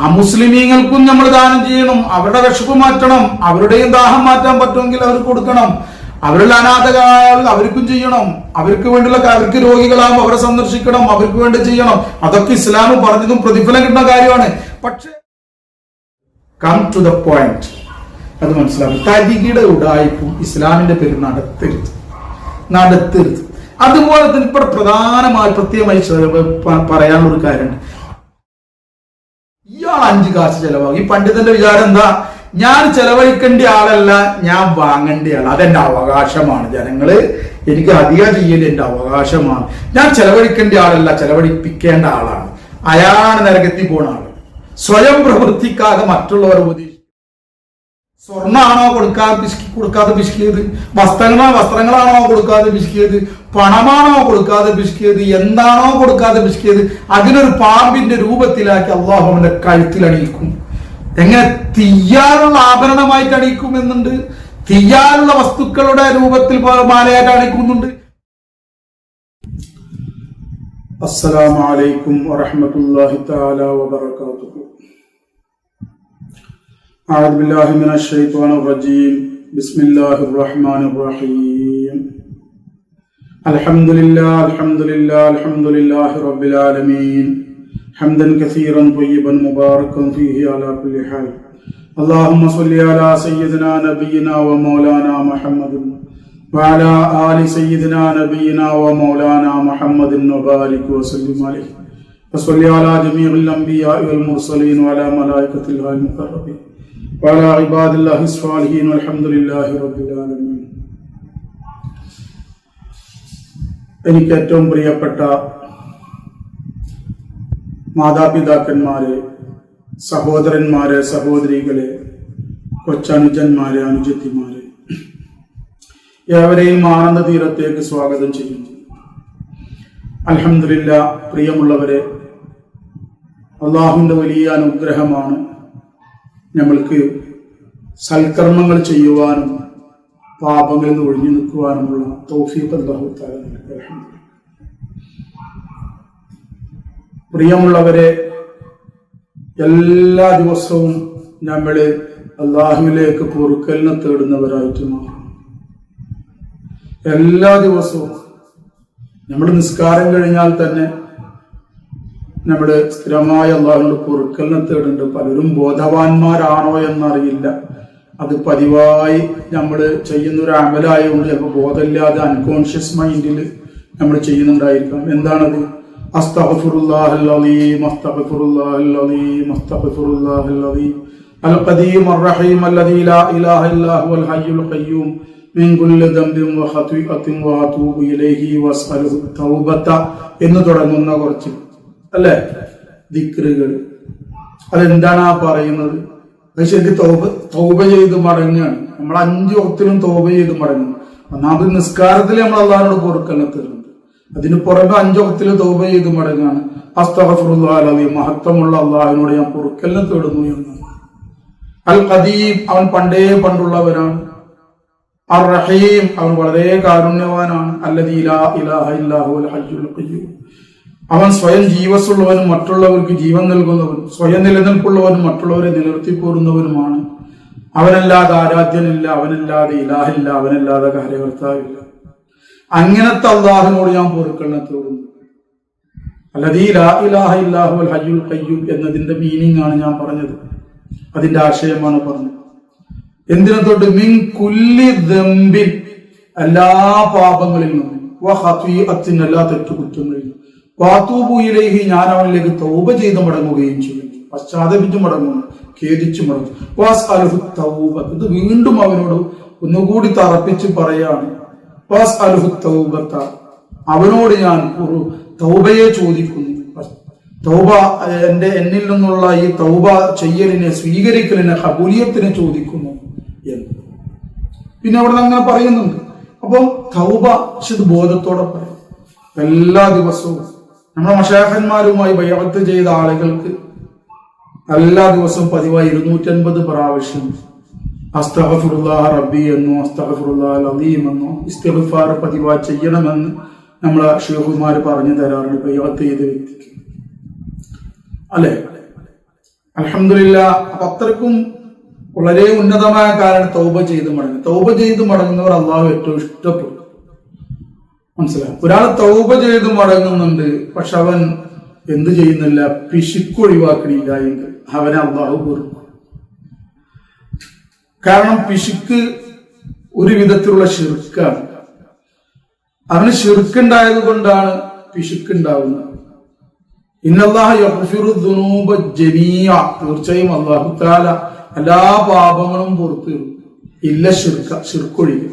അമുസ്ലിമീങ്ങൾക്കും നമ്മൾ ദാനം ചെയ്യണം, അവരുടെ വിശപ്പ് മാറ്റണം, അവരുടെയും ദാഹം മാറ്റാൻ പറ്റുമെങ്കിൽ അവർക്ക് കൊടുക്കണം. അവരുടെ അനാഥരായ അവർക്കും ചെയ്യണം, അവർക്ക് വേണ്ടിയുള്ള അവർക്ക് രോഗികളാകുമ്പോൾ അവരെ സന്ദർശിക്കണം, അവർക്ക് വേണ്ടി ചെയ്യണം. അതൊക്കെ ഇസ്ലാം പറഞ്ഞതും പ്രതിഫലം കിട്ടുന്ന കാര്യമാണ്. പക്ഷെ കം ടു ദ പോയിന്റ്, അത് മനസ്സിലാക്കും. തരികിട ഉഡായിപ്പും ഇസ്ലാമിന്റെ പേര് നടത്തരുത്. അതുപോലെ തന്നെ ഇപ്പോൾ പ്രധാനമായി പ്രത്യേകമായി പറയാനുള്ള ഒരു കാര്യമുണ്ട്. ഇയാൾ 5 കാശ് ചെലവാകും. ഈ പണ്ഡിതന്റെ വിചാരം എന്താ? ഞാൻ ചെലവഴിക്കേണ്ട ആളല്ല, ഞാൻ വാങ്ങേണ്ട ആൾ. അതെന്റെ അവകാശമാണ്. ജനങ്ങള് എനിക്ക് അധികം ചെയ്യേണ്ട എന്റെ അവകാശമാണ്. ഞാൻ ചെലവഴിക്കേണ്ട ആളല്ല, ചെലവഴിപ്പിക്കേണ്ട ആളാണ്. അയാളാണ് നരകത്തിൽ പോണ ആള്. സ്വയം പ്രവർത്തിക്കാതെ മറ്റുള്ളവർ ഉപദേശിക്കും. സ്വർണ്ണമാണോ കൊടുക്കാതെ പിശുക്കിയത്? വസ്ത്രങ്ങളാണോ കൊടുക്കാതെ പിശുക്കിയത്? പണമാണോ കൊടുക്കാതെ പിശുക്കിയത്? എന്താണോ കൊടുക്കാതെ പിശുക്കിയത്? അതിനൊരു പാമ്പിന്റെ രൂപത്തിലാക്കി അള്ളാഹു അവന്റെ കഴുത്തിൽ അണിയിക്കും. എങ്ങനെ? തീയാറുള്ള ആഭരണമായിട്ട് അണിയിക്കുമെന്നുണ്ട്, തീയാറുള്ള വസ്തുക്കളുടെ രൂപത്തിൽ മാലയായിട്ട് അണിക്കുന്നുണ്ട്. അസ്സലാമു അലൈക്കും വറഹ്മത്തുള്ളാഹി തആല വബറകാതുഹു. أعوذ بالله من الشيطان الرجيم. بسم الله الرحمن الرحيم. الحمد لله رب العالمين. حمدا كثيرا طيبا مباركا فيه على كل حال. اللهم صل على سيدنا نبينا ومولانا محمد وعلى آل سيدنا نبينا ومولانا محمد وبارك وسلم عليه. وصل على جميع الأنبياء والمرسلين وعلى ملائكة الله المقربين وعلى عباد الله الصالحين والحمد لله رب العالمين. എനിക്ക് ഏറ്റവും പ്രിയപ്പെട്ട മാതാപിതാക്കന്മാരെ, സഹോദരന്മാരെ, സഹോദരികളെ, കൊച്ചനുജന്മാരെ, അനുജത്തിമാരെ, ഏവരെയും ആനന്ദ തീരത്തേക്ക് സ്വാഗതം ചെയ്യുന്നു. അൽഹംദുലില്ലാഹ്. പ്രിയമുള്ളവരെ, അള്ളാഹുവിന്റെ വലിയ അനുഗ്രഹമാണ് നമ്മൾക്ക് സൽക്കർമ്മങ്ങൾ ചെയ്യുവാനും പാപങ്ങളിൽ നിന്ന് ഒഴിഞ്ഞു നിൽക്കുവാനുമുള്ള തൗഫീഖ് അല്ലാഹു തആല നൽകട്ടെ. പ്രിയമുള്ളവരെ, എല്ലാ ദിവസവും നമ്മൾ അള്ളാഹുവിലേക്ക് പൊറുക്കലിനെ തേടുന്നവരായിട്ട് മാറും. എല്ലാ ദിവസവും നമ്മൾ നിസ്കാരം കഴിഞ്ഞാൽ തന്നെ നമ്മൾ സ്ഥിരമായ അള്ളാഹുവിന്റെ പൊറുക്കലിനെ തേടുന്നുണ്ട്. പലരും ബോധവാന്മാരാണോ എന്നറിയില്ല. അത് പതിവായി നമ്മൾ ചെയ്യുന്നൊരു അമലായതുകൊണ്ട് ചിലപ്പോൾ ബോധമില്ലാതെ അൺകോൺഷ്യസ് മൈൻഡിൽ നമ്മൾ ചെയ്യുന്നുണ്ടായിരിക്കാം. എന്താണത്? അസ്തഗ്ഫിറുല്ലാഹൽ അലീം, അസ്തഗ്ഫിറുല്ലാഹൽ അലീം, അസ്തഗ്ഫിറുല്ലാഹൽ അലീം അൽ ഖദീം അർ റഹീം അല്ലദീ ലാ ഇലാഹ ഇല്ലാ ഹുവൽ ഹയ്യുൽ ഖയ്യൂം മിൻ കുല്ലി ദംബിൻ വ ഖതീഅത്തിൻ വ അതൂബു ഇലൈഹി വസ്അലുഹു തൗബത എന്ന് തുടങ്ങുന്ന കുറച്ച് അല്ലേ ദിക്റുകൾ. അതെന്താണ് ആ പറയുന്നത്? അത് ശരിക്കും തൗബ ചെയ്ത് മടങ്ങുകയാണ്. നമ്മൾ 5 വക്തിലും തൗബ ചെയ്ത് മടങ്ങുന്നു. ഒന്നാമത് നിസ്കാരത്തിൽ നമ്മൾ അള്ളാഹിനോട് പൊറുക്കലിനെ തരുന്നുണ്ട്. അതിന് പുറമെ 5 വക്തിൽ തൗബ ചെയ്ത് മടങ്ങുകയാണ്. അസ്തഗ്ഫിറുല്ലാഹൽ അലീം, മഹത്വമുള്ള അള്ളാഹിനോട് ഞാൻ പൊറുക്കലിനെ തേടുന്നു എന്നാണ്. അൽ ഖദീം, അവൻ പണ്ടുള്ളവനാണ്. അർ റഹീം, അവൻ വളരെ കാരുണ്യവാനാണ്. അല്ലദീ ലാ ഇലാഹ ഇല്ലാ ഹുവൽ ഹയ്യുൽ ഖയ്യൂം, അവൻ സ്വയം ജീവസുള്ളവനും മറ്റുള്ളവർക്ക് ജീവൻ നൽകുന്നവനും സ്വയം നിലനിൽപ്പുള്ളവനും മറ്റുള്ളവരെ നിലനിർത്തിപ്പോരുന്നവനുമാണ്. അവനല്ലാതെ ആരാധ്യനില്ല, അവനല്ലാതെ ഇലാഹില്ല, അവനല്ലാതെ കാര്യകർത്താവില്ല. അങ്ങനത്തെ അല്ലാഹുവിനോട് ഞാൻ പൊറുക്കലിനെ തേടുന്നു. അല്ലദീ ലാ ഇലാഹ ഇല്ലാ ഹുവൽ ഹയ്യുൽ ഖയ്യൂം എന്നതിന്റെ മീനിങ് ആണ് ഞാൻ പറഞ്ഞത്. അതിന്റെ ആശയമാണ് പറഞ്ഞത്. എന്തിനെ തൊട്ട്? മിൻ കുല്ലി ദംബിൻ, എല്ലാ പാപങ്ങളിൽ നിന്നും, വ ഖതീഅത്തിൻ, എല്ലാ തെറ്റുകുറ്റങ്ങളിൽ നിന്നും, വാതൂബു ഇലൈഹി, ഞാൻ അവനിലേക്ക് തൗബ ചെയ്ത് മടങ്ങുകയും ചെയ്യുന്നു. പശ്ചാത്തപിച്ചു മടങ്ങുന്നു, ഖേദിച്ചു മടങ്ങുന്നു. വസ്അലുഹു തൗബത, ഇത് വീണ്ടും അവനോട് ഒന്നുകൂടി തറപ്പിച്ച് പറയാണ്. വസ്അലുഹു തൗബത, അവനോട് ഞാൻ ഒരു തൗബയെ ചോദിക്കുന്നു. തൗബ എന്നിൽ നിന്നുള്ള ഈ തൗബ ചെയ്യലിനെ, സ്വീകരിക്കലിനെ, ഖബൂലിയത്തിനെ ചോദിക്കുന്നു എന്ന് പിന്നെ അവിടെ അങ്ങനെ പറയുന്നുണ്ട്. അപ്പം തൗബ ഇത് ബോധത്തോടെ പറയും. എല്ലാ ദിവസവും നമ്മുടെ മശായിഖന്മാരുമായി ബൈഅത്ത് ചെയ്ത ആളുകൾക്ക് എല്ലാ ദിവസവും പതിവായി 250 പ്രാവശ്യം അസ്തഗ്ഫിറുല്ലാഹ റബ്ബി എന്നോ അസ്തഗ്ഫിറുല്ലാഹൽ അലീം എന്നോ ഇസ്തിഗ്ഫാർ പതിവായി ചെയ്യണമെന്ന് നമ്മളെ ശൈഖുമാർ പറഞ്ഞു തരാറുണ്ട് ബൈഅത്ത് ചെയ്ത വ്യക്തിക്ക്. അല്ലെ? അൽഹംദുലില്ലാ. അപ്പൊ അത്രക്കും വളരെ ഉന്നതമായ കാരണം തൗബ ചെയ്ത് മടങ്ങും. തൗബ ചെയ്ത് മടങ്ങുന്നവർ അള്ളാഹു ഏറ്റവും ഇഷ്ടപ്പെടും. മനസ്സിലാവും. ഒരാൾ തൗബ ചെയ്ത് മടങ്ങുന്നുണ്ട്, പക്ഷെ അവൻ എന്ത് ചെയ്യുന്നില്ല, പിശുക്ക് ഒഴിവാക്കണില്ല എങ്കിൽ അവനെ അള്ളാഹു വെറുക്കും. കാരണം പിശുക്ക് ഒരു വിധത്തിലുള്ള ശിർക്കാണ്. അവന് ശിർക്കുണ്ടായത് കൊണ്ടാണ് പിശുക്കുണ്ടാവുന്നത്. ഇന്നല്ലാഹ യഗ്ഫിറു ദുനൂബ ജമീഅ, തീർച്ചയായും അല്ലാഹു തആല എല്ലാ പാപങ്ങളും പുറത്തു തരും, ഇല്ല ശിർക്കൊഴികെ.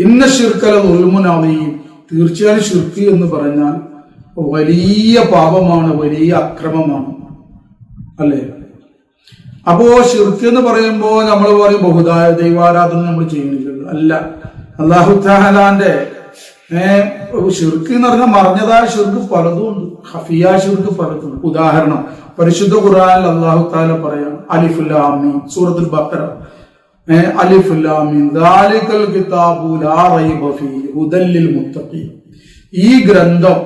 ഇന്ന ശിർക ലദുൽമുൻ അദീം, തീർച്ചയായും ശിർക്ക് എന്ന് പറഞ്ഞാൽ വലിയ പാപമാണ്, വലിയ അക്രമമാണ്, അല്ലേ? അപ്പോ ശിർക്ക് എന്ന് പറയുമ്പോൾ നമ്മൾ പറയും ബഹുദായ ദൈവാരാധന നമ്മൾ ചെയ്യുന്നില്ലല്ലോ. അല്ല, അല്ലാഹു തആലാന്റെ ശിർക്ക് എന്ന് പറഞ്ഞാൽ മറഞ്ഞതായ ശിർക്ക് പലതും ഉണ്ട്, ഖഫിയായ ശിർക്ക് പലതും. ഉദാഹരണം പരിശുദ്ധ ഖുർആനിൽ അല്ലാഹു തആല പറയാം, അലിഫ് ലാം മീം, സൂറത്തുൽ ബഖറ, അലിഫ് ലാം മീം ദാലികൽ കിതാബു ലാ റൈബ ഫീഹി ഹുദൽ ലിൽ മുത്തഖീൻ. ഈ ഗ്രന്ഥം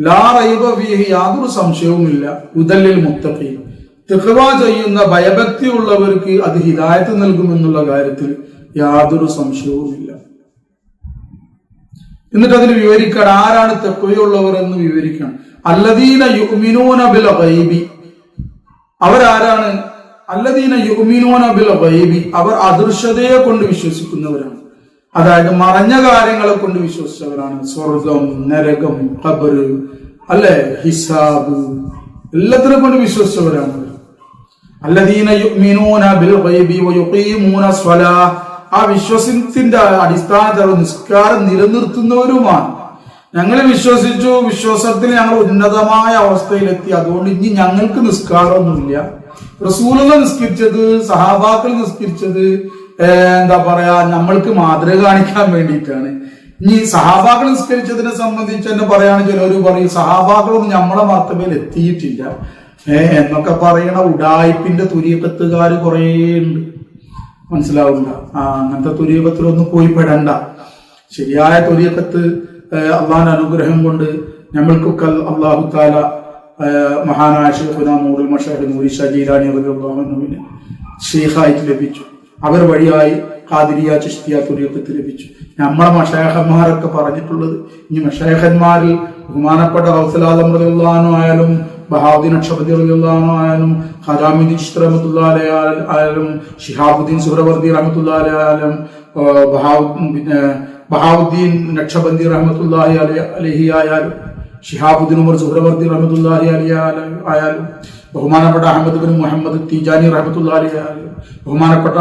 ലാ റൈബ ഫീഹി, യാതൊരു സംശയവുമില്ല, ഹുദൽ ലിൽ മുത്തഖീൻ, തഖ്വ ചെയ്യുന്ന ഭയഭക്തി ഉള്ളവർക്ക് അത് ഹിദായത്ത് നൽകുമെന്നുള്ള കാര്യത്തിൽ യാതൊരു സംശയവുമില്ല. എന്നിട്ട് അതിന് വിവരിക്കണം, ആരാണ് തഖ്വയുള്ളവർ എന്ന് വിവരിക്കണം. അല്ലദീന യുഅ്മിനൂന ബിൽ ഗൈബി, അവരാരാണ്? അല്ലദീന യുഅ്മിനൂന ബിൽ ഗൈബി, അവർ അദൃശ്യതയെ കൊണ്ട് വിശ്വസിക്കുന്നവരാണ്. അതായത് മറഞ്ഞ കാര്യങ്ങളെ കൊണ്ട് വിശ്വസിച്ചവരാണ്. സ്വർഗം, നരകം, ഖബർ, അല്ലെ, ഹിസാബ്, എല്ലാത്തിനെ കൊണ്ട് വിശ്വസിച്ചവരാണ്. അല്ലദീന യുഅ്മിനൂന ബിൽ ഗൈബി വയുഖീമൂന സ്വലാഹ്, ആ വിശ്വസത്തിന്റെ അടിസ്ഥാനത്തിൽ നിസ്കാരം നിലനിർത്തുന്നവരുമാണ്. ഞങ്ങൾ വിശ്വസിച്ചു, വിശ്വാസത്തിൽ ഞങ്ങൾ ഉന്നതമായ അവസ്ഥയിലെത്തി, അതുകൊണ്ട് ഇനി ഞങ്ങൾക്ക് നിസ്കാരമൊന്നുമില്ല. റസൂലുള്ള നിസ്കരിച്ചത്, സഹാബാക്കൾ നിസ്കരിച്ചത് എന്താ പറയാ, നമ്മൾക്ക് മാതൃക കാണിക്കാൻ വേണ്ടിയിട്ടാണ്. ഇനി സഹാബാക്കൾ നിസ്കരിച്ചതിനെ സംബന്ധിച്ച് തന്നെ പറയുകയാണെങ്കിൽ ചിലവർ പറയും സഹാബാക്കളൊന്നും നമ്മളെ മർത്തബയിൽ എത്തിയിട്ടില്ല എന്നൊക്കെ പറയണ ഉഡായിപ്പിന്റെ തുരീഖത്തുകാർ കുറേ ഉണ്ട്. മനസ്സിലാവില്ല. അങ്ങനത്തെ തുരീഖത്തിലൊന്നും പോയി പെടണ്ട. ശരിയായ തുരീഖത്ത് അള്ളാഹിന്റെ അനുഗ്രഹം കൊണ്ട് നമ്മൾക്കൊക്കെ അള്ളാഹു തആല മഹാനായ ശൈഖുനാ നൂറുൽ മശായിഖ് നൂരി ഷാ ജീലാനി റളിയല്ലാഹു അൻഹുവിനെ ശൈഖായിട്ട് ലഭിച്ചു. അവർ വഴിയായി ഖാദിരിയ ചിശ്തിയ തുരീഖത്ത് ലഭിച്ചു. നമ്മളെ മശായിഖന്മാരൊക്കെ പറഞ്ഞിട്ടുള്ളത്, ഇനി മശായിഖന്മാരിൽ ബഹുമാനപ്പെട്ട ഗൗസുൽ ആലം റളിയല്ലാഹു അൻഹു ആയാലും, ബഹാവുദ്ദീൻ നഖ്ശബന്ദി റളിയല്ലാഹു അൻഹു ആയാലും, ഖാജാമുദ്ദീൻ ചിശ്തി റഹ്മത്തുള്ളാഹി അലൈഹി ആയാലും, ശിഹാബുദ്ദീൻ സുഹ്റവർദി റഹ്മത്തുള്ളാഹി അലൈഹി ആയാലും, ബഹാവുദ്ദീൻ നഖ്ശബന്ദി റഹ്മത്തുള്ളാഹി അലൈഹി ആയാലും, ശിഹാബുദ്ദീൻ ഉമർ സുഹ്റവർദി റഹ്മത്തുള്ളാഹി അലൈഹി ആയാലും, ബഹുമാനപ്പെട്ട അഹമ്മദ് ബിൻ മുഹമ്മദ് തീജാനി റഹ്മത്തുള്ളാഹി അലൈഹി ആയാലും, ബഹുമാനപ്പെട്ട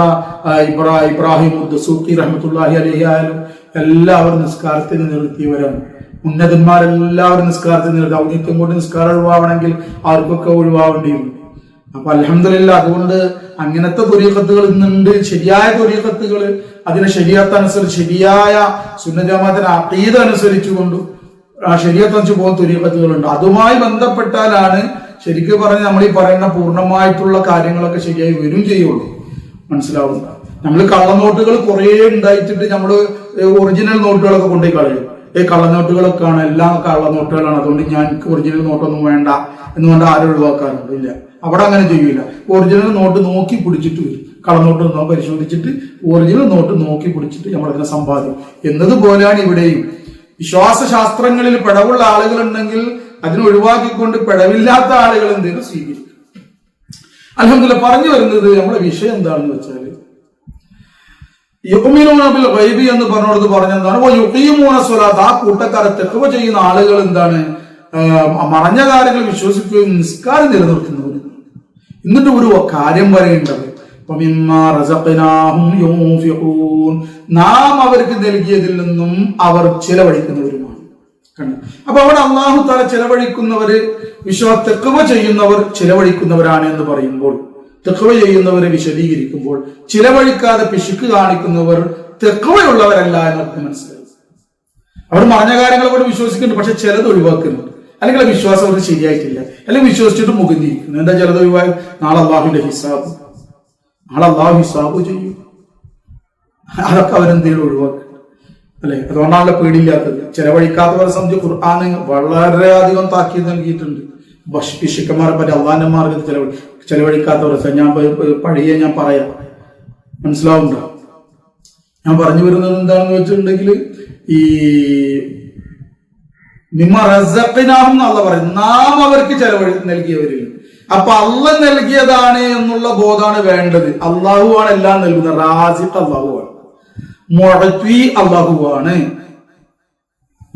ഇബ്രാഹിം ദസൂഖി റഹ്മത്തുള്ളാഹി അലൈഹി ആയാലും, എല്ലാവരും നിസ്കാരത്തിന് നിർത്തിയവരാണ്. ഉന്നതന്മാരെല്ലാവരും നിസ്കാരത്തിന് നിർത്തി. ഔന്നിത്യം കൊണ്ട് നിസ്കാരം ഒഴിവാവണമെങ്കിൽ അവർക്കൊക്കെ ഒഴിവാവേണ്ടിയിരുന്നു. അപ്പൊ അൽഹംദുലില്ലാ, അതുകൊണ്ട് അങ്ങനത്തെ തുരീഖത്തുകൾ ഇന്നുണ്ട്. ശരിയായ തുരീഖത്തുകൾ, അതിനെ ശരീഅത്ത് അനുസരിച്ച്, ശരിയായ സുന്നത്ത് ജമാഅത്തിന്റെ അഖീദ അനുസരിച്ചുകൊണ്ടും ആ ശരീഅത്ത് അനുസരിച്ച് പോകുന്ന തുരീഖത്തുകളുണ്ട്. അതുമായി ബന്ധപ്പെട്ടാലാണ് ശരിക്കും പറഞ്ഞ് നമ്മൾ ഈ പറയുന്ന പൂർണ്ണമായിട്ടുള്ള കാര്യങ്ങളൊക്കെ ശരിയായി വരും ചെയ്യുള്ളൂ. മനസ്സിലാവുന്ന നമ്മൾ കള്ളനോട്ടുകൾ കുറെ ഉണ്ടായിട്ടിട്ട് നമ്മൾ ഒറിജിനൽ നോട്ടുകളൊക്കെ കൊണ്ടുപോയി കളയും. കള്ളനോട്ടുകളൊക്കെയാണ്, എല്ലാം കള്ളനോട്ടുകളാണ്, അതുകൊണ്ട് ഞാൻ ഒറിജിനൽ നോട്ടൊന്നും വേണ്ട എന്നുകൊണ്ട് ആരും ഒഴിവാക്കാറുണ്ട്. ഇല്ല, അവിടെ അങ്ങനെ ചെയ്യൂല. ഒറിജിനൽ നോട്ട് നോക്കി പിടിച്ചിട്ട് വരും. കള്ളനോട്ട് പരിശോധിച്ചിട്ട് ഒറിജിനൽ നോട്ട് നോക്കി പിടിച്ചിട്ട് നമ്മളതിനെ സമ്പാദിക്കും. എന്നതുപോലെയാണ് ഇവിടെയും. വിശ്വാസ ശാസ്ത്രങ്ങളിൽ പിഴവുള്ള ആളുകളുണ്ടെങ്കിൽ അതിനെ ഒഴിവാക്കിക്കൊണ്ട് പിഴവില്ലാത്ത ആളുകൾ എന്തെങ്കിലും സ്വീകരിക്കും. അൽഹംദുലില്ലാഹ്, പറഞ്ഞു വരുന്നത് നമ്മുടെ വിഷയം എന്താണെന്ന് വെച്ചാൽ, യുഅ്മിനൂന ബിൽ ഗൈബി എന്ന് പറഞ്ഞോടത്ത് പറഞ്ഞെന്താണ്, യുഖീമൂന സ്വലാത്ത്, ആ കൂട്ടക്കാരെ തഖ്വ ചെയ്യുന്ന ആളുകൾ എന്താണ്, മറഞ്ഞ കാര്യങ്ങൾ വിശ്വസിക്കുകയും നിസ്കാരം നിലനിർത്തുന്നവർ. എന്നിട്ട് ഒരു കാര്യം പറയേണ്ടത്, നാം അവർക്ക് നൽകിയതിൽ നിന്നും അവർ ചിലവഴിക്കുന്നവരുമാണ്. അപ്പൊ അവിടെ അല്ലാഹു തആല ചിലവഴിക്കുന്നവര്, തഖ്വ ചെയ്യുന്നവർ ചിലവഴിക്കുന്നവരാണ് എന്ന് പറയുമ്പോൾ, തഖ്വ ചെയ്യുന്നവരെ വിശദീകരിക്കുമ്പോൾ, ചിലവഴിക്കാതെ പിശുക്ക് കാണിക്കുന്നവർ തഖ്വയുള്ളവരല്ല എന്നൊക്കെ മനസ്സിലായി. അവർ മറഞ്ഞ കാര്യങ്ങളെ കൊണ്ട് വിശ്വസിക്കുന്നുണ്ട്, പക്ഷെ ചിലത് ഒഴിവാക്കുന്നുണ്ട്. അല്ലെങ്കിൽ വിശ്വാസം അവർക്ക് ശരിയായിട്ടില്ല, അല്ലെങ്കിൽ വിശ്വസിച്ചിട്ട് മുഖം തിരിക്കുന്നു. എന്താ ചിലത് ഒഴിവായി? നാളെ അള്ളാഹുവിന്റെ ഹിസാബ്, നാളെ അള്ളാഹു ഹിസാബ് ചെയ്യും. അതൊക്കെ അവരെന്തെങ്കിലും ഒഴിവാക്കും, അല്ലെ? അതുകൊണ്ടാണല്ലോ പേടിയില്ലാത്തത്. ചെലവഴിക്കാത്തവരെ സംബന്ധിച്ച് ഖുർആന് വളരെയധികം താക്കീത് നൽകിയിട്ടുണ്ട്. പിശുക്കന്മാരെ പറ്റി അള്ളാന്റെ മാർഗത്തിൽ ചെലവഴിക്കാത്തവരെ ഞാൻ പറയാം, മനസ്സിലാവുണ്ടോ? ഞാൻ പറഞ്ഞു വരുന്നത് എന്താണെന്ന് വെച്ചിട്ടുണ്ടെങ്കിൽ ഈ നിമ്മ റസഖ്നാഹും എന്നല്ല പറയും, നാം അവർക്ക് നൽകിയവരിൽ. അപ്പൊ അള്ള നൽകിയതാണ് എന്നുള്ള ബോധമാണ് വേണ്ടത്. അള്ളാഹു ആണ് എല്ലാം നൽകുന്നത്. റാസിഖ് അള്ളാഹു ആണ്, മുഅ്തി അള്ളാഹു ആണ്.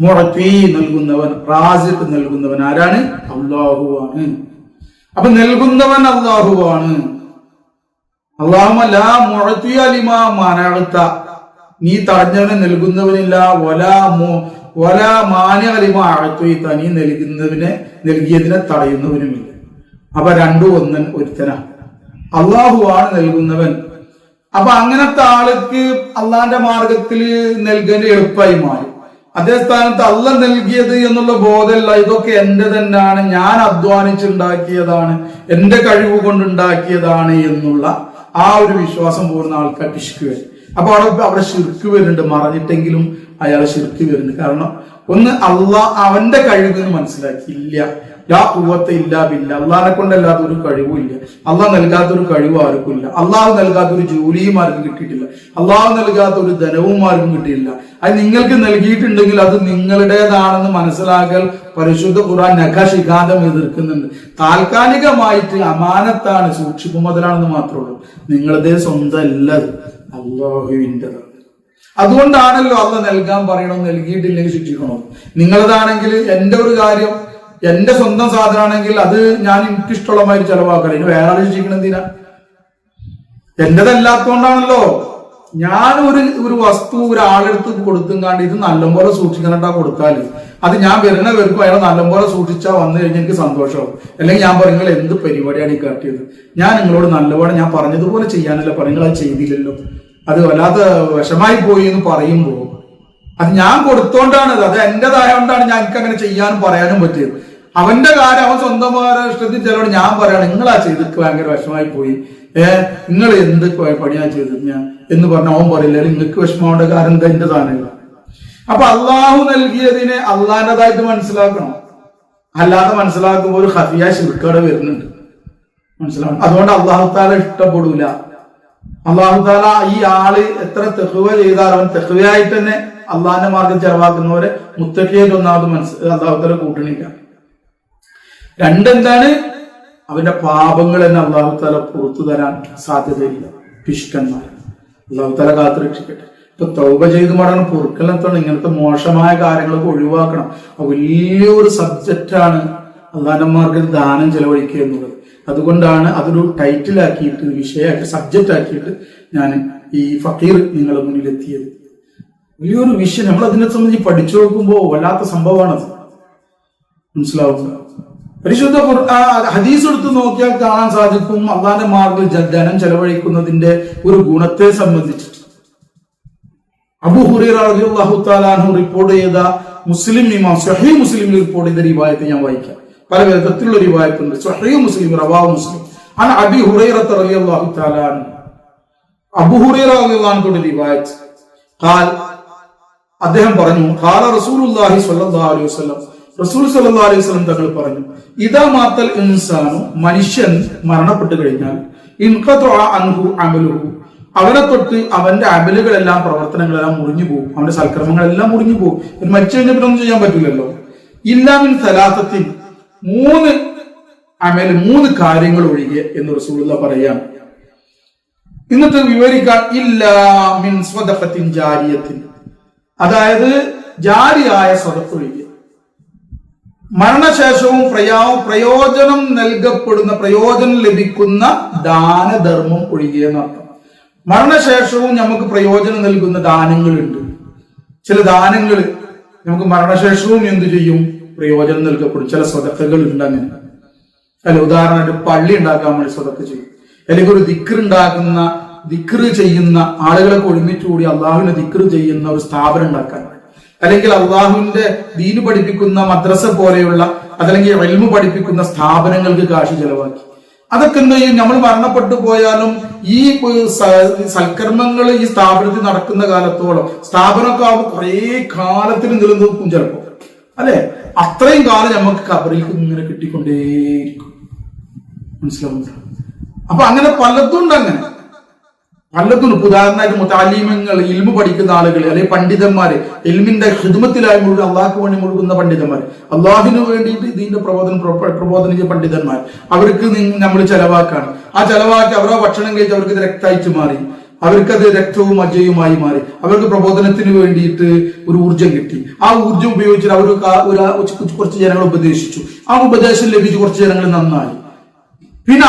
മുഅ്തി നൽകുന്നവൻ, റാസിഖ് നൽകുന്നവൻ ആരാണ്? അള്ളാഹു ആണ്. അപ്പൊ നൽകുന്നവൻ അള്ളാഹു ആണ്. അല്ലാഹുമ്മ ലാ മുഅ്തിയ ലിമാ മനഅത, നീ തടഞ്ഞവനെ നൽകുന്നവനില്ല. വലാ മാനിഅ ലിമാ അഅ്തൈത, നീ നൽകിയതിനെ തടയുന്നവനുമില്ല. അപ്പൊ രണ്ടും ഒരുത്തനാണ്. അള്ളാഹു ആണ് നൽകുന്നവൻ. അപ്പൊ അങ്ങനത്തെ ആൾക്ക് അള്ളാന്റെ മാർഗത്തിൽ നൽകാൻ എളുപ്പമായി മാറി. അതേ സ്ഥാനത്ത് അള്ള നൽകിയത് എന്നുള്ള ബോധമല്ല, ഇതൊക്കെ എന്റെ തന്നെയാണ്, ഞാൻ അധ്വാനിച്ചുണ്ടാക്കിയതാണ്, എന്റെ കഴിവ് കൊണ്ടുണ്ടാക്കിയതാണ് എന്നുള്ള ആ ഒരു വിശ്വാസം പോകുന്ന ആൾക്കാർ പിശുക്ക് വരും. അപ്പൊ അവിടെ ശിർക്ക് വരുന്നുണ്ട്, മറഞ്ഞിട്ടെങ്കിലും അയാൾ ശിർക്ക് വരുന്നുണ്ട്. കാരണം ഒന്ന് അവന്റെ കഴിവെന്ന് മനസ്സിലാക്കിയില്ല. ലാ ഖുവത ഇല്ലാ ബില്ലാ, അള്ളാഹിനെ കൊണ്ടല്ലാത്ത ഒരു കഴിവും ഇല്ല. അള്ളാഹ് നൽകാത്തൊരു കഴിവ് ആർക്കും ഇല്ല. അള്ളാഹു നൽകാത്തൊരു ജോലിയും ആർക്കും കിട്ടിയിട്ടില്ല. അള്ളാഹു നൽകാത്ത ഒരു ധനവും ആർക്കും കിട്ടിയില്ല. അത് നിങ്ങൾക്ക് നൽകിയിട്ടുണ്ടെങ്കിൽ അത് നിങ്ങളുടേതാണെന്ന് മനസ്സിലാക്കൽ പരിശുദ്ധ ഖുർആൻ നഖശിഖാന്തം എതിർക്കുന്നുണ്ട്. താൽക്കാലികമായിട്ട് അമാനത്താണ്, സൂക്ഷിപ്പു മുതലാണെന്ന് മാത്രമേ ഉള്ളൂ. നിങ്ങളുടേത് സ്വന്തം അല്ലത്, അള്ളാഹുവിൻ്റെതാണ്. അതുകൊണ്ടാണല്ലോ അള്ള നൽകാൻ പറയണം, നൽകിയിട്ടില്ലെങ്കിൽ ശിക്ഷിക്കണോ. നിങ്ങളതാണെങ്കിൽ എന്റെ ഒരു കാര്യം, എന്റെ സ്വന്തം സാധനമാണെങ്കിൽ അത് ഞാൻ എനിക്കിഷ്ടമുള്ളമാതിരി ചെലവാക്കണം. ഇനി വേറെ ആൾ ശിക്ഷിക്കണം എന്തിനാ? എന്റേതല്ലാത്തോണ്ടാണല്ലോ. ഞാൻ ഒരു വസ്തു ഒരാളെടുത്ത് കൊടുത്തും ഇത് നല്ലപോലെ സൂക്ഷിക്കാനായിട്ടാ കൊടുത്താൽ അത് ഞാൻ വരുന്നവർക്കും അയാൾ നല്ലപോലെ സൂക്ഷിച്ചാൽ വന്നു കഴിഞ്ഞാൽ എനിക്ക് സന്തോഷമാവും. അല്ലെങ്കിൽ ഞാൻ പറയും, നിങ്ങൾ എന്ത് പരിപാടിയാണ് ഈ കാട്ടിയത്, ഞാൻ നിങ്ങളോട് നല്ലപോലെ ഞാൻ പറഞ്ഞതുപോലെ ചെയ്യാനല്ല പറയും, നിങ്ങൾ അത് ചെയ്തില്ലല്ലോ, അത് വല്ലാതെ വിഷമായി പോയി എന്ന് പറയുമ്പോൾ അത് ഞാൻ കൊടുത്തോണ്ടാണ്, അത് എന്റേതായോണ്ടാണ് ഞാൻ എനിക്ക് അങ്ങനെ ചെയ്യാനും പറയാനും പറ്റിയത്. അവന്റെ കാര്യം അവൻ സ്വന്തമായ ഇഷ്ടത്തിൽ ചിലവോട് ഞാൻ പറയാണ്, നിങ്ങളാ ചെയ്തിട്ട് ഭയങ്കര വിഷമായി പോയി, നിങ്ങൾ എന്ത് പണിയാ ചെയ്തത് ഞാൻ എന്ന് പറഞ്ഞ അവൻ പറയില്ല, നിങ്ങൾക്ക് വിഷമാവേണ്ട കാര്യം എന്താ, എന്റെ സാധനമില്ല. അപ്പൊ അള്ളാഹു നൽകിയതിനെ അള്ളാഹിൻ്റെതായിട്ട് മനസ്സിലാക്കണം. അല്ലാതെ മനസ്സിലാക്കുമ്പോൾ ഒരു ഖഫിയ ശിർക്കടെ വരുന്നുണ്ട്, മനസ്സിലാക്കണം. അതുകൊണ്ട് അള്ളാഹു താല ഇഷ്ടപ്പെടൂല. അള്ളാഹു താല ഈ ആള് എത്ര തെഹ്വ ചെയ്താൽ അവൻ തെഹ്വയായിട്ട് തന്നെ അള്ളാഹിന്റെ മാർഗം ചെലവാക്കുന്നവരെ മുത്തക്കിയായിട്ട് ഒന്നാമത് അള്ളാഹു താല കൂട്ടണില്ല. രണ്ടെന്താണ്, അവന്റെ പാപങ്ങൾ തന്നെ അള്ളാഹു താല പുറത്തു തരാൻ സാധ്യതയില്ല. പിഷ്കന്മാർ അള്ളാഹു താല കാത്തുരക്ഷിക്കട്ടെ. ഇപ്പൊ തൗബ ചെയ്ത് മടങ്ങണം, പൊറുക്കലെത്തണം, ഇങ്ങനത്തെ മോശമായ കാര്യങ്ങളൊക്കെ ഒഴിവാക്കണം. വലിയൊരു സബ്ജക്റ്റാണ് അള്ളാഹിന്റെ മാർഗം ദാനം ചെലവഴിക്കുക എന്നുള്ളത്. അതുകൊണ്ടാണ് അതൊരു ടൈറ്റിലാക്കിയിട്ട്, വിഷയമാക്കി, സബ്ജക്റ്റ് ആക്കിയിട്ട് ഞാൻ ഈ ഫക്കീർ നിങ്ങളുടെ മുന്നിൽ എത്തിയത്. വലിയൊരു വിഷയം നമ്മൾ അതിനെ സംബന്ധിച്ച് പഠിച്ചു നോക്കുമ്പോൾ വല്ലാത്ത സംഭവമാണത്, മനസ്സിലാവുക. പരിശുദ്ധ ഹദീസ് എടുത്ത് നോക്കിയാൽ കാണാൻ സാധിക്കും അള്ളാന്റെ മാർഗ്ഗത്തിൽ ധനം ചെലവഴിക്കുന്നതിന്റെ ഒരു ഗുണത്തെ സംബന്ധിച്ചിട്ട്. അബൂ ഹുറൈറ റളിയല്ലാഹു തആല അൻഹു റിപ്പോർട്ട് ചെയ്ത മുസ്ലിം ഇമാം സ്വഹീഹ് മുസ്ലിമിൽ റിപ്പോർട്ട് ചെയ്ത റിവായത്ത് ഞാൻ വായിക്കാം. പല വിധത്തിലുള്ള റിവായത്തുണ്ട്. സ്വഹീഹ് മുസ്ലിം, റവാഹു മുസ്ലിം. അൻ അബീ ഹുറൈറ റളിയല്ലാഹു തആല അൻഹു, അബൂ ഹുറൈറ റളിയല്ലാഹു അൻഹു റിവായത്ത് ഖാൽ, അദ്ദേഹം പറഞ്ഞു, ഖാല റസൂലുള്ളാഹി സ്വല്ലല്ലാഹു അലൈഹി വസല്ലം, റസൂൽ സല്ലല്ലാഹു അലൈഹി വസല്ലം തങ്ങൾ പറഞ്ഞു, ഇദാ മാത്തൽ ഇൻസാനു, മനുഷ്യൻ മരണപ്പെട്ടു കഴിഞ്ഞാൽ, ഇൻഖതഅ അൻഹു അമലുഹു, അവനെ തൊട്ട് അവന്റെ അമലുകളെല്ലാം, പ്രവർത്തനങ്ങളെല്ലാം മുറിഞ്ഞു പോകും, അവന്റെ സൽക്കർമ്മങ്ങളെല്ലാം മുറിഞ്ഞു പോകും. ഒരു മരിച്ചു കഴിഞ്ഞാൽ പിന്നെ ഒന്നും ചെയ്യാൻ പറ്റില്ലല്ലോ. ഇല്ലാ മിൻ സലാസത്തിൻ, മൂന്ന് കാര്യങ്ങൾ ഒഴികെ എന്ന് റസൂലുള്ളാഹി പറയാണ്. എന്നിട്ട് വിവരിക്കാൻ, ഇല്ലാ മിൻ സ്വദഖത്തിൻ ജാരിയത്തിൻ, അതായത് ജാരിയായ സ്വദഖ ഒഴികെ, മരണശേഷവും പ്രയോജനം നൽകപ്പെടുന്ന, പ്രയോജനം ലഭിക്കുന്ന ദാനധർമ്മം ഒഴികെ എന്നർത്ഥം. മരണശേഷവും നമുക്ക് പ്രയോജനം നൽകുന്ന ദാനങ്ങളുണ്ട്. ചില ദാനങ്ങൾ നമുക്ക് മരണശേഷവും എന്തു ചെയ്യും, പ്രയോജനം നൽകപ്പെടും. ചില സ്വതക്കകൾ ഉണ്ട് അങ്ങനെ. അല്ല, ഉദാഹരണമായിട്ട് പള്ളി ഉണ്ടാക്കാൻ വേണ്ടി സ്വതക്ക ചെയ്യും, അല്ലെങ്കിൽ ഒരു ദിക്റ് ചെയ്യുന്ന ആളുകളൊക്കെ ഒരുമിച്ചുകൂടി അള്ളാഹുവിനെ ദിക്റ് ചെയ്യുന്ന ഒരു സ്ഥാപനം ഉണ്ടാക്കാൻ, അല്ലെങ്കിൽ അള്ളാഹുവിന്റെ ദീന് പഠിപ്പിക്കുന്ന മദ്രസ പോലെയുള്ള, അതല്ലെങ്കിൽ ഇൽമു പഠിപ്പിക്കുന്ന സ്ഥാപനങ്ങൾക്ക് കാശ് ചെലവാക്കി. അതൊക്കെ എന്ത് ചെയ്യും, നമ്മൾ മരണപ്പെട്ടു പോയാലും ഈ സൽക്കർമ്മങ്ങൾ ഈ സ്ഥാപനത്തിൽ നടക്കുന്ന കാലത്തോളം, സ്ഥാപനമൊക്കെ ആവുമ്പോൾ കുറെ കാലത്തിന് നിലനിൽക്കും. ചിലപ്പോൾ അല്ലെ? അത്രയും കാലം നമുക്ക് ഖബറിലേക്ക് ഇങ്ങനെ കിട്ടിക്കൊണ്ടേയിരിക്കും. മനസ്സിലാവുന്നുണ്ടോ? അപ്പൊ അങ്ങനെ പലതും ഉണ്ട്. അങ്ങനെ പലതും. ഉദാഹരണമായിട്ട് മുതഅല്ലിമീങ്ങൾ, ഇൽമു പഠിക്കുന്ന ആളുകൾ, അല്ലെങ്കിൽ പണ്ഡിതന്മാര്, ഇൽമിന്റെ ഖിദ്മത്തിലായി മുഴുവൻ അള്ളാഹ്ക്ക് വേണ്ടി മുഴുകുന്ന പണ്ഡിതന്മാർ, അള്ളാഹിന് വേണ്ടിയിട്ട് ഇതിന്റെ പ്രബോധനം ചെയ്ത പണ്ഡിതന്മാർ, അവർക്ക് നമ്മൾ ചെലവാക്കാണ്. ആ ചെലവാക്കി അവരുടെ ഭക്ഷണം കഴിച്ച് അവർക്ക് ഇത് രക്തമായിട്ട് മാറി, അവർക്കത് രക്തവും അജയുമായി മാറി, അവർക്ക് പ്രബോധനത്തിന് വേണ്ടിയിട്ട് ഒരു ഊർജം കിട്ടി. ആ ഊർജം ഉപയോഗിച്ചിട്ട് അവർ കുറച്ച് ജനങ്ങൾ ഉപദേശിച്ചു. ആ ഉപദേശം ലഭിച്ച് കുറച്ച് ജനങ്ങൾ നന്നായി. പിന്നെ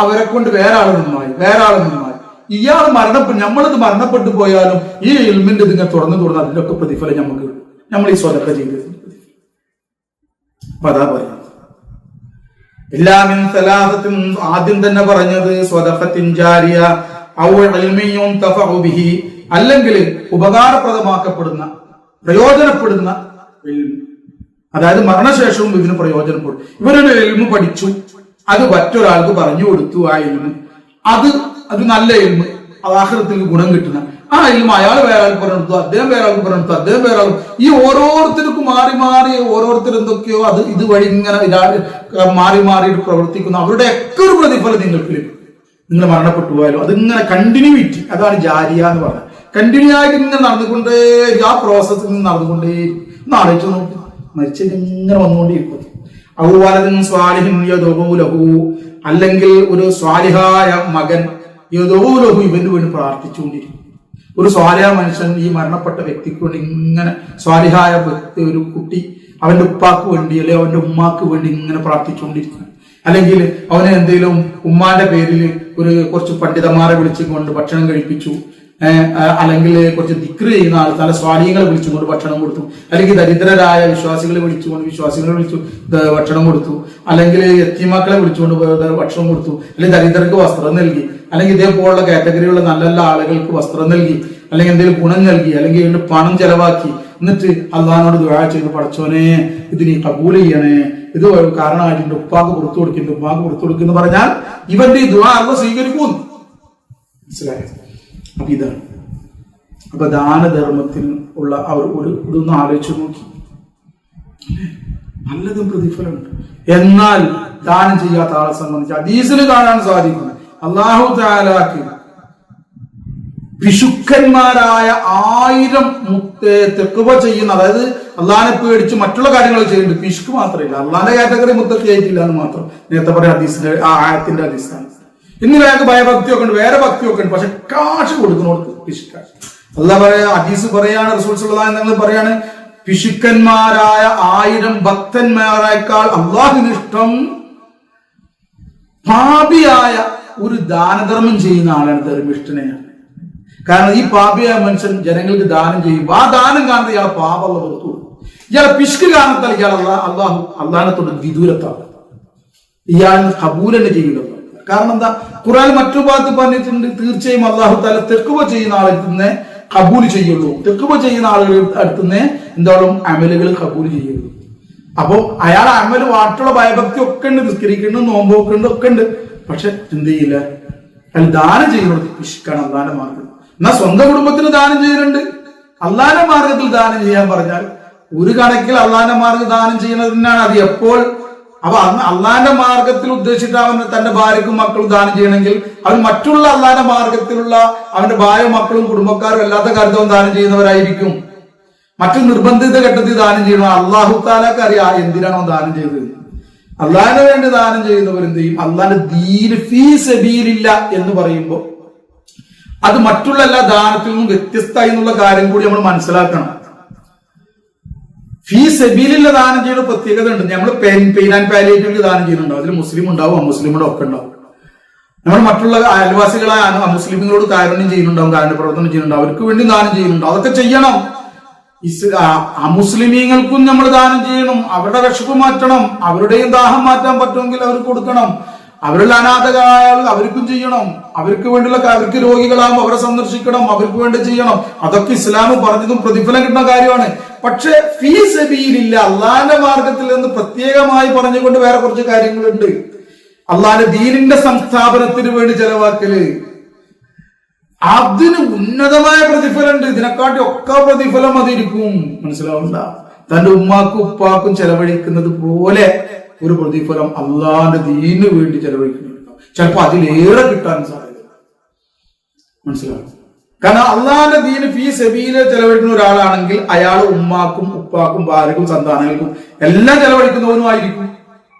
അവരെ കൊണ്ട് വേറെ ആൾ നന്നായി. ഇയാൾ നമ്മളത് മരണപ്പെട്ടു പോയാലും ഈ ഇൽമിന്റെ ഇതിങ്ങനെ തുറന്ന് അതിലൊക്കെ പ്രതിഫലം നമുക്ക് കിട്ടും. നമ്മൾ ഈ സ്വതക്ക ജീവിതത്തിൽ അപ്പൊ അതാ പറയാം. എല്ലാമിൻ സലാസത്തിൻ, ആദ്യം തന്നെ പറഞ്ഞത് സ്വതഖത്തിൻ ജാരിയ ഔ ഇൽമിൻ യുൻതഫഉ ബിഹി, അല്ലെങ്കിൽ ഉപകാരപ്രദമാക്കപ്പെടുന്ന, പ്രയോജനപ്പെടുന്ന ഇൽമ്. അതായത് മരണശേഷവും ഇതിന് പ്രയോജനപ്പെടും. ഇവരൊരു ഇൽമ് പഠിച്ചു, അത് മറ്റൊരാൾക്ക് പറഞ്ഞു കൊടുത്തു. ആ ഇൽമ് അത് നല്ല ഇൽമ്, ആഖിറത്തിൽ ഗുണം കിട്ടുന്ന ആ ഇൽമ അയാൾ വേറെ ആൾക്ക് പറഞ്ഞു, അദ്ദേഹം വേറെ ആൾക്ക് പറഞ്ഞു, അദ്ദേഹം വേറെ ആൾ, ഈ ഓരോരുത്തർക്കും മാറി ഓരോരുത്തർ എന്തൊക്കെയോ അത് ഇതുവഴി ഇങ്ങനെ മാറിയിട്ട് പ്രവർത്തിക്കുന്ന അവരുടെ ഒക്കെ ഒരു പ്രതിഫലം നിങ്ങൾക്ക് ലഭിക്കും. നിങ്ങൾ മരണപ്പെട്ടു പോയാലും അതിങ്ങനെ കണ്ടിന്യൂറ്റി, അതാണ് ജാരിയ എന്ന് പറഞ്ഞത്. കണ്ടിന്യൂ ആയിട്ട് ഇങ്ങനെ നടന്നുകൊണ്ടേ, ആ പ്രോസസ് ഇങ്ങനെ നടന്നുകൊണ്ടേ. ഒന്ന് ആലോചിച്ച് നോക്കി, മരിച്ചത് ഇങ്ങനെ വന്നുകൊണ്ടേയിരിക്കും. ഔവാലദിൻ സ്വാലിഹിൻ യദഉ ലഹു, അല്ലെങ്കിൽ ഒരു സ്വാലിഹായ മകൻ യദഉ ലഹു, ഇവന് വേണ്ടി പ്രാർത്ഥിച്ചുകൊണ്ടിരിക്കും. ഒരു സ്വാലിഹായ മനുഷ്യൻ ഈ മരണപ്പെട്ട വ്യക്തിക്ക് വേണ്ടി ഇങ്ങനെ, സ്വാലിഹായ വ്യക്തി, ഒരു കുട്ടി അവന്റെ ഉപ്പാക്ക് വേണ്ടി അല്ലെങ്കിൽ അവന്റെ ഉമ്മാക്ക് വേണ്ടി ഇങ്ങനെ പ്രാർത്ഥിച്ചുകൊണ്ടിരിക്കും. അല്ലെങ്കിൽ അവന് എന്തെങ്കിലും ഉമ്മാന്റെ പേരിൽ കുറച്ച് പണ്ഡിതന്മാരെ വിളിച്ചുകൊണ്ട് ഭക്ഷണം കഴിപ്പിച്ചു, അല്ലെങ്കിൽ കുറച്ച് ദിക്ർ ചെയ്യുന്ന ആൾ നല്ല സ്വാലിഹ്യങ്ങളെ വിളിച്ചുകൊണ്ട് ഭക്ഷണം കൊടുത്തു, അല്ലെങ്കിൽ ദരിദ്രരായ വിശ്വാസികളെ വിളിച്ചു ഭക്ഷണം കൊടുത്തു, അല്ലെങ്കിൽ യത്തീമക്കളെ വിളിച്ചുകൊണ്ട് ഭക്ഷണം കൊടുത്തു, അല്ലെങ്കിൽ ദരിദ്രർക്ക് വസ്ത്രം നൽകി, അല്ലെങ്കിൽ ഇതേപോലുള്ള കാറ്റഗറിയുള്ള നല്ല നല്ല ആളുകൾക്ക് വസ്ത്രം നൽകി, അല്ലെങ്കിൽ എന്തെങ്കിലും ഗുണം നൽകി, അല്ലെങ്കിൽ ഇതിന്റെ പണം ചെലവാക്കി, എന്നിട്ട് അള്ളാഹിനോട് ദുആ ചെയ്ത്, പടച്ചോനെ ഇത് നീ കബൂൽ ചെയ്യണേ, ഇത് കാരണമായിട്ട് എന്റെ ഉപ്പാക്ക് പുറത്തു കൊടുക്കുന്നു പറഞ്ഞാൽ ഇവന്റെ ഈ ദുആ അള്ളാഹ് സ്വീകരിക്കും. മനസ്സിലായോ? അപ്പൊ ഇതാണ്. അപ്പൊ ദാനധർമ്മത്തിൽ ഉള്ള ഇതൊന്നും ആലോചിച്ചു നോക്കി, നല്ലതും പ്രതിഫലമുണ്ട്. എന്നാൽ ദാനം ചെയ്യാത്ത ആളെ സംബന്ധിച്ച് ഹദീസിൽ കാണാൻ സാധിക്കും, അല്ലാഹു തആലാക്ക് പിശുക്കന്മാരായ 1000 തെക്കുവ ചെയ്യുന്ന, അതായത് അള്ളാഹിനെ പേടിച്ച് മറ്റുള്ള കാര്യങ്ങൾ ചെയ്യുന്നുണ്ട്, പിശുക്ക് മാത്രമില്ല. അള്ളാഹിന്റെ കാറ്റഗറി മുത്തഖി ആയിട്ടില്ല എന്ന് മാത്രം നേരത്തെ പറയാം. ഹദീസിന്റെ ആ ആയത്തിന്റെ അടിസ്ഥാനം ഇന്ന് അയാൾക്ക് ഭയഭക്തിയൊക്കെ ഉണ്ട്, വേറെ ഭക്തിയൊക്കെ ഉണ്ട്, പക്ഷെ കാശ് കൊടുക്കുന്നവർക്ക് പിശുക്കാണ്. അല്ലാഹ് പറയാ, ഹദീസ് പറയാണ്, റസൂൽ സല്ലല്ലാഹു അലൈഹി വസല്ലം പറയാണ്, പിശുക്കന്മാരായ 1000 ഭക്തന്മാരെക്കാൾ അള്ളാഹുവിന് ഇഷ്ടം പാപിയായ ഒരു ദാനധർമ്മം ചെയ്യുന്ന ആളാണ് ധർമ്മിഷ്ഠനെയാണ്. കാരണം ഈ പാപിയായ മനുഷ്യൻ ജനങ്ങൾക്ക് ദാനം ചെയ്യുമ്പോൾ ആ ദാനം കാണുന്നത് ഇയാളെ പാപമുള്ള പുറത്തു, ഇയാളെ പിശുക്ക് കാരണത്താൽ ഇയാൾ അള്ളാഹിനത്തോട് വിദൂരത്താണ്, ഇയാൾ കബൂലന്നെ ചെയ്യുന്നത്. കാരണം എന്താ? ഖുർആൻ മറ്റൊരു ഭാഗത്ത് പറഞ്ഞിട്ടുണ്ട്, തീർച്ചയായും അല്ലാഹു തആല തെക്കുവ ചെയ്യുന്ന ആളിൽ നിന്ന് കബൂൽ ചെയ്യുള്ളൂ, തെക്കുവ ചെയ്യുന്ന ആളുകൾ അടുത്തുനിന്ന് എന്തായാലും അമലുകൾ കബൂൽ ചെയ്യുള്ളൂ. അപ്പൊ അയാളെ അമല് വാട്ടുള്ള ഭയഭക്തി ഒക്കെ ഉണ്ട്, നിസ്കരിക്കുന്നുണ്ട്, നോമ്പൊക്കെ ഉണ്ട്, ഒക്കെ ഉണ്ട്, പക്ഷെ എന്ത് ചെയ്യില്ല, അയാൾ ദാനം ചെയ്യുന്നത് പിശുക്കാണ്, അള്ളാന്റെ മാർഗം. എന്നാ സ്വന്തം കുടുംബത്തിന് ദാനം ചെയ്യുന്നുണ്ട്, അള്ളാന്റെ മാർഗത്തിൽ ദാനം ചെയ്യാൻ പറഞ്ഞാൽ ഒരു കണക്കിൽ അള്ളാന്റെ മാർഗം ദാനം ചെയ്യുന്നതിനാണ് അത്. എപ്പോൾ അപ്പൊ അള്ളാന്റെ മാർഗത്തിൽ ഉദ്ദേശിച്ചിട്ട് അവൻ തന്റെ ഭാര്യക്കും മക്കളും ദാനം ചെയ്യണമെങ്കിൽ അവൻ മറ്റുള്ള അള്ളാന്റെ മാർഗത്തിലുള്ള അവന്റെ ഭാര്യ മക്കളും കുടുംബക്കാരും അല്ലാത്ത കാര്യത്തിൽ ദാനം ചെയ്യുന്നവരായിരിക്കും. മറ്റു നിർബന്ധിത ഘട്ടത്തിൽ ദാനം ചെയ്യണം. അള്ളാഹു താലാക്ക് അറിയാം എന്തിനാണോ ദാനം ചെയ്തത്. അള്ളാഹിന് വേണ്ടി ദാനം ചെയ്യുന്നവരെന്ത് ചെയ്യും? അള്ളാന്റെ ദീൻ ഫീ സബീലില്ല എന്ന് പറയുമ്പോൾ അത് മറ്റുള്ള എല്ലാ ദാനത്തിൽ നിന്നും വ്യത്യസ്തമായി എന്നുള്ള കാര്യം കൂടി നമ്മൾ മനസ്സിലാക്കണം. ഫീ സബീലില്ല ദാനം ചെയ്യുന്ന പ്രത്യേകത ഉണ്ട്. നമ്മൾ പെയിൻ ആൻഡ് പാലിയേറ്റീവ് ദാനം ചെയ്യുന്നുണ്ടാവും, അതിൽ മുസ്ലിം ഉണ്ടാവും, അമുസ്ലിമുടെ ഒക്കെ ഉണ്ടാവും. നമ്മൾ മറ്റുള്ള അയൽവാസികളായ അമുസ്ലിമുകളോട് കാരുണ്യം ചെയ്യുന്നുണ്ടാവും, കാരുണ്യ പ്രവർത്തനം ചെയ്യുന്നുണ്ടാവും, അവർക്ക് വേണ്ടി ദാനം ചെയ്യുന്നുണ്ടാവും, അതൊക്കെ ചെയ്യണം. അമുസ്ലിമീങ്ങൾക്കും നമ്മൾ ദാനം ചെയ്യണം, അവരുടെ വിശപ്പ് മാറ്റണം, അവരുടെയും ദാഹം മാറ്റാൻ പറ്റുമെങ്കിൽ അവർക്ക് കൊടുക്കണം. അവരുടെ അനാഥകളായ അവർക്കും ചെയ്യണം, അവർക്ക് വേണ്ടിയുള്ള, അവർക്ക് രോഗികളാകുമ്പോൾ അവരെ സന്ദർശിക്കണം, അവർക്ക് വേണ്ടി ചെയ്യണം. അതൊക്കെ ഇസ്ലാം പറഞ്ഞതും പ്രതിഫലം കിട്ടുന്ന കാര്യമാണ്. പക്ഷെ ഫീ സബീലില്ല, അള്ളാന്റെ മാർഗത്തിൽ നിന്ന് പ്രത്യേകമായി പറഞ്ഞുകൊണ്ട് വേറെ കുറച്ച് കാര്യങ്ങളുണ്ട്. അള്ളാന്റെ ദീനിന്റെ സംസ്ഥാപനത്തിന് വേണ്ടി ചെലവാക്കല്, അതിന് ഉന്നതമായ പ്രതിഫലമുണ്ട്. ഇതിനെക്കാട്ടി ഒക്കെ പ്രതിഫലം അതിരിക്കും. മനസ്സിലാവണ്ട? തന്റെ ഉമ്മാക്കും ഉപ്പാക്കും ചെലവഴിക്കുന്നത് പോലെ ഒരു പ്രതിഫലം അള്ളാന്റെ ദീനിന് വേണ്ടി ചെലവഴിക്കുന്നുണ്ടാവും. ചിലപ്പോ അതിലേറെ കിട്ടാൻ സാധ്യത. മനസ്സിലാവും? കാരണം അള്ളാന്റെ ദീന് ഫീ സബീലിൽ ചെലവഴിക്കുന്ന ഒരാളാണെങ്കിൽ അയാൾ ഉമ്മാക്കും ഉപ്പാക്കും ഭാര്യക്കും സന്താനങ്ങൾക്കും എല്ലാം ചെലവഴിക്കുന്നവനുമായിരിക്കും.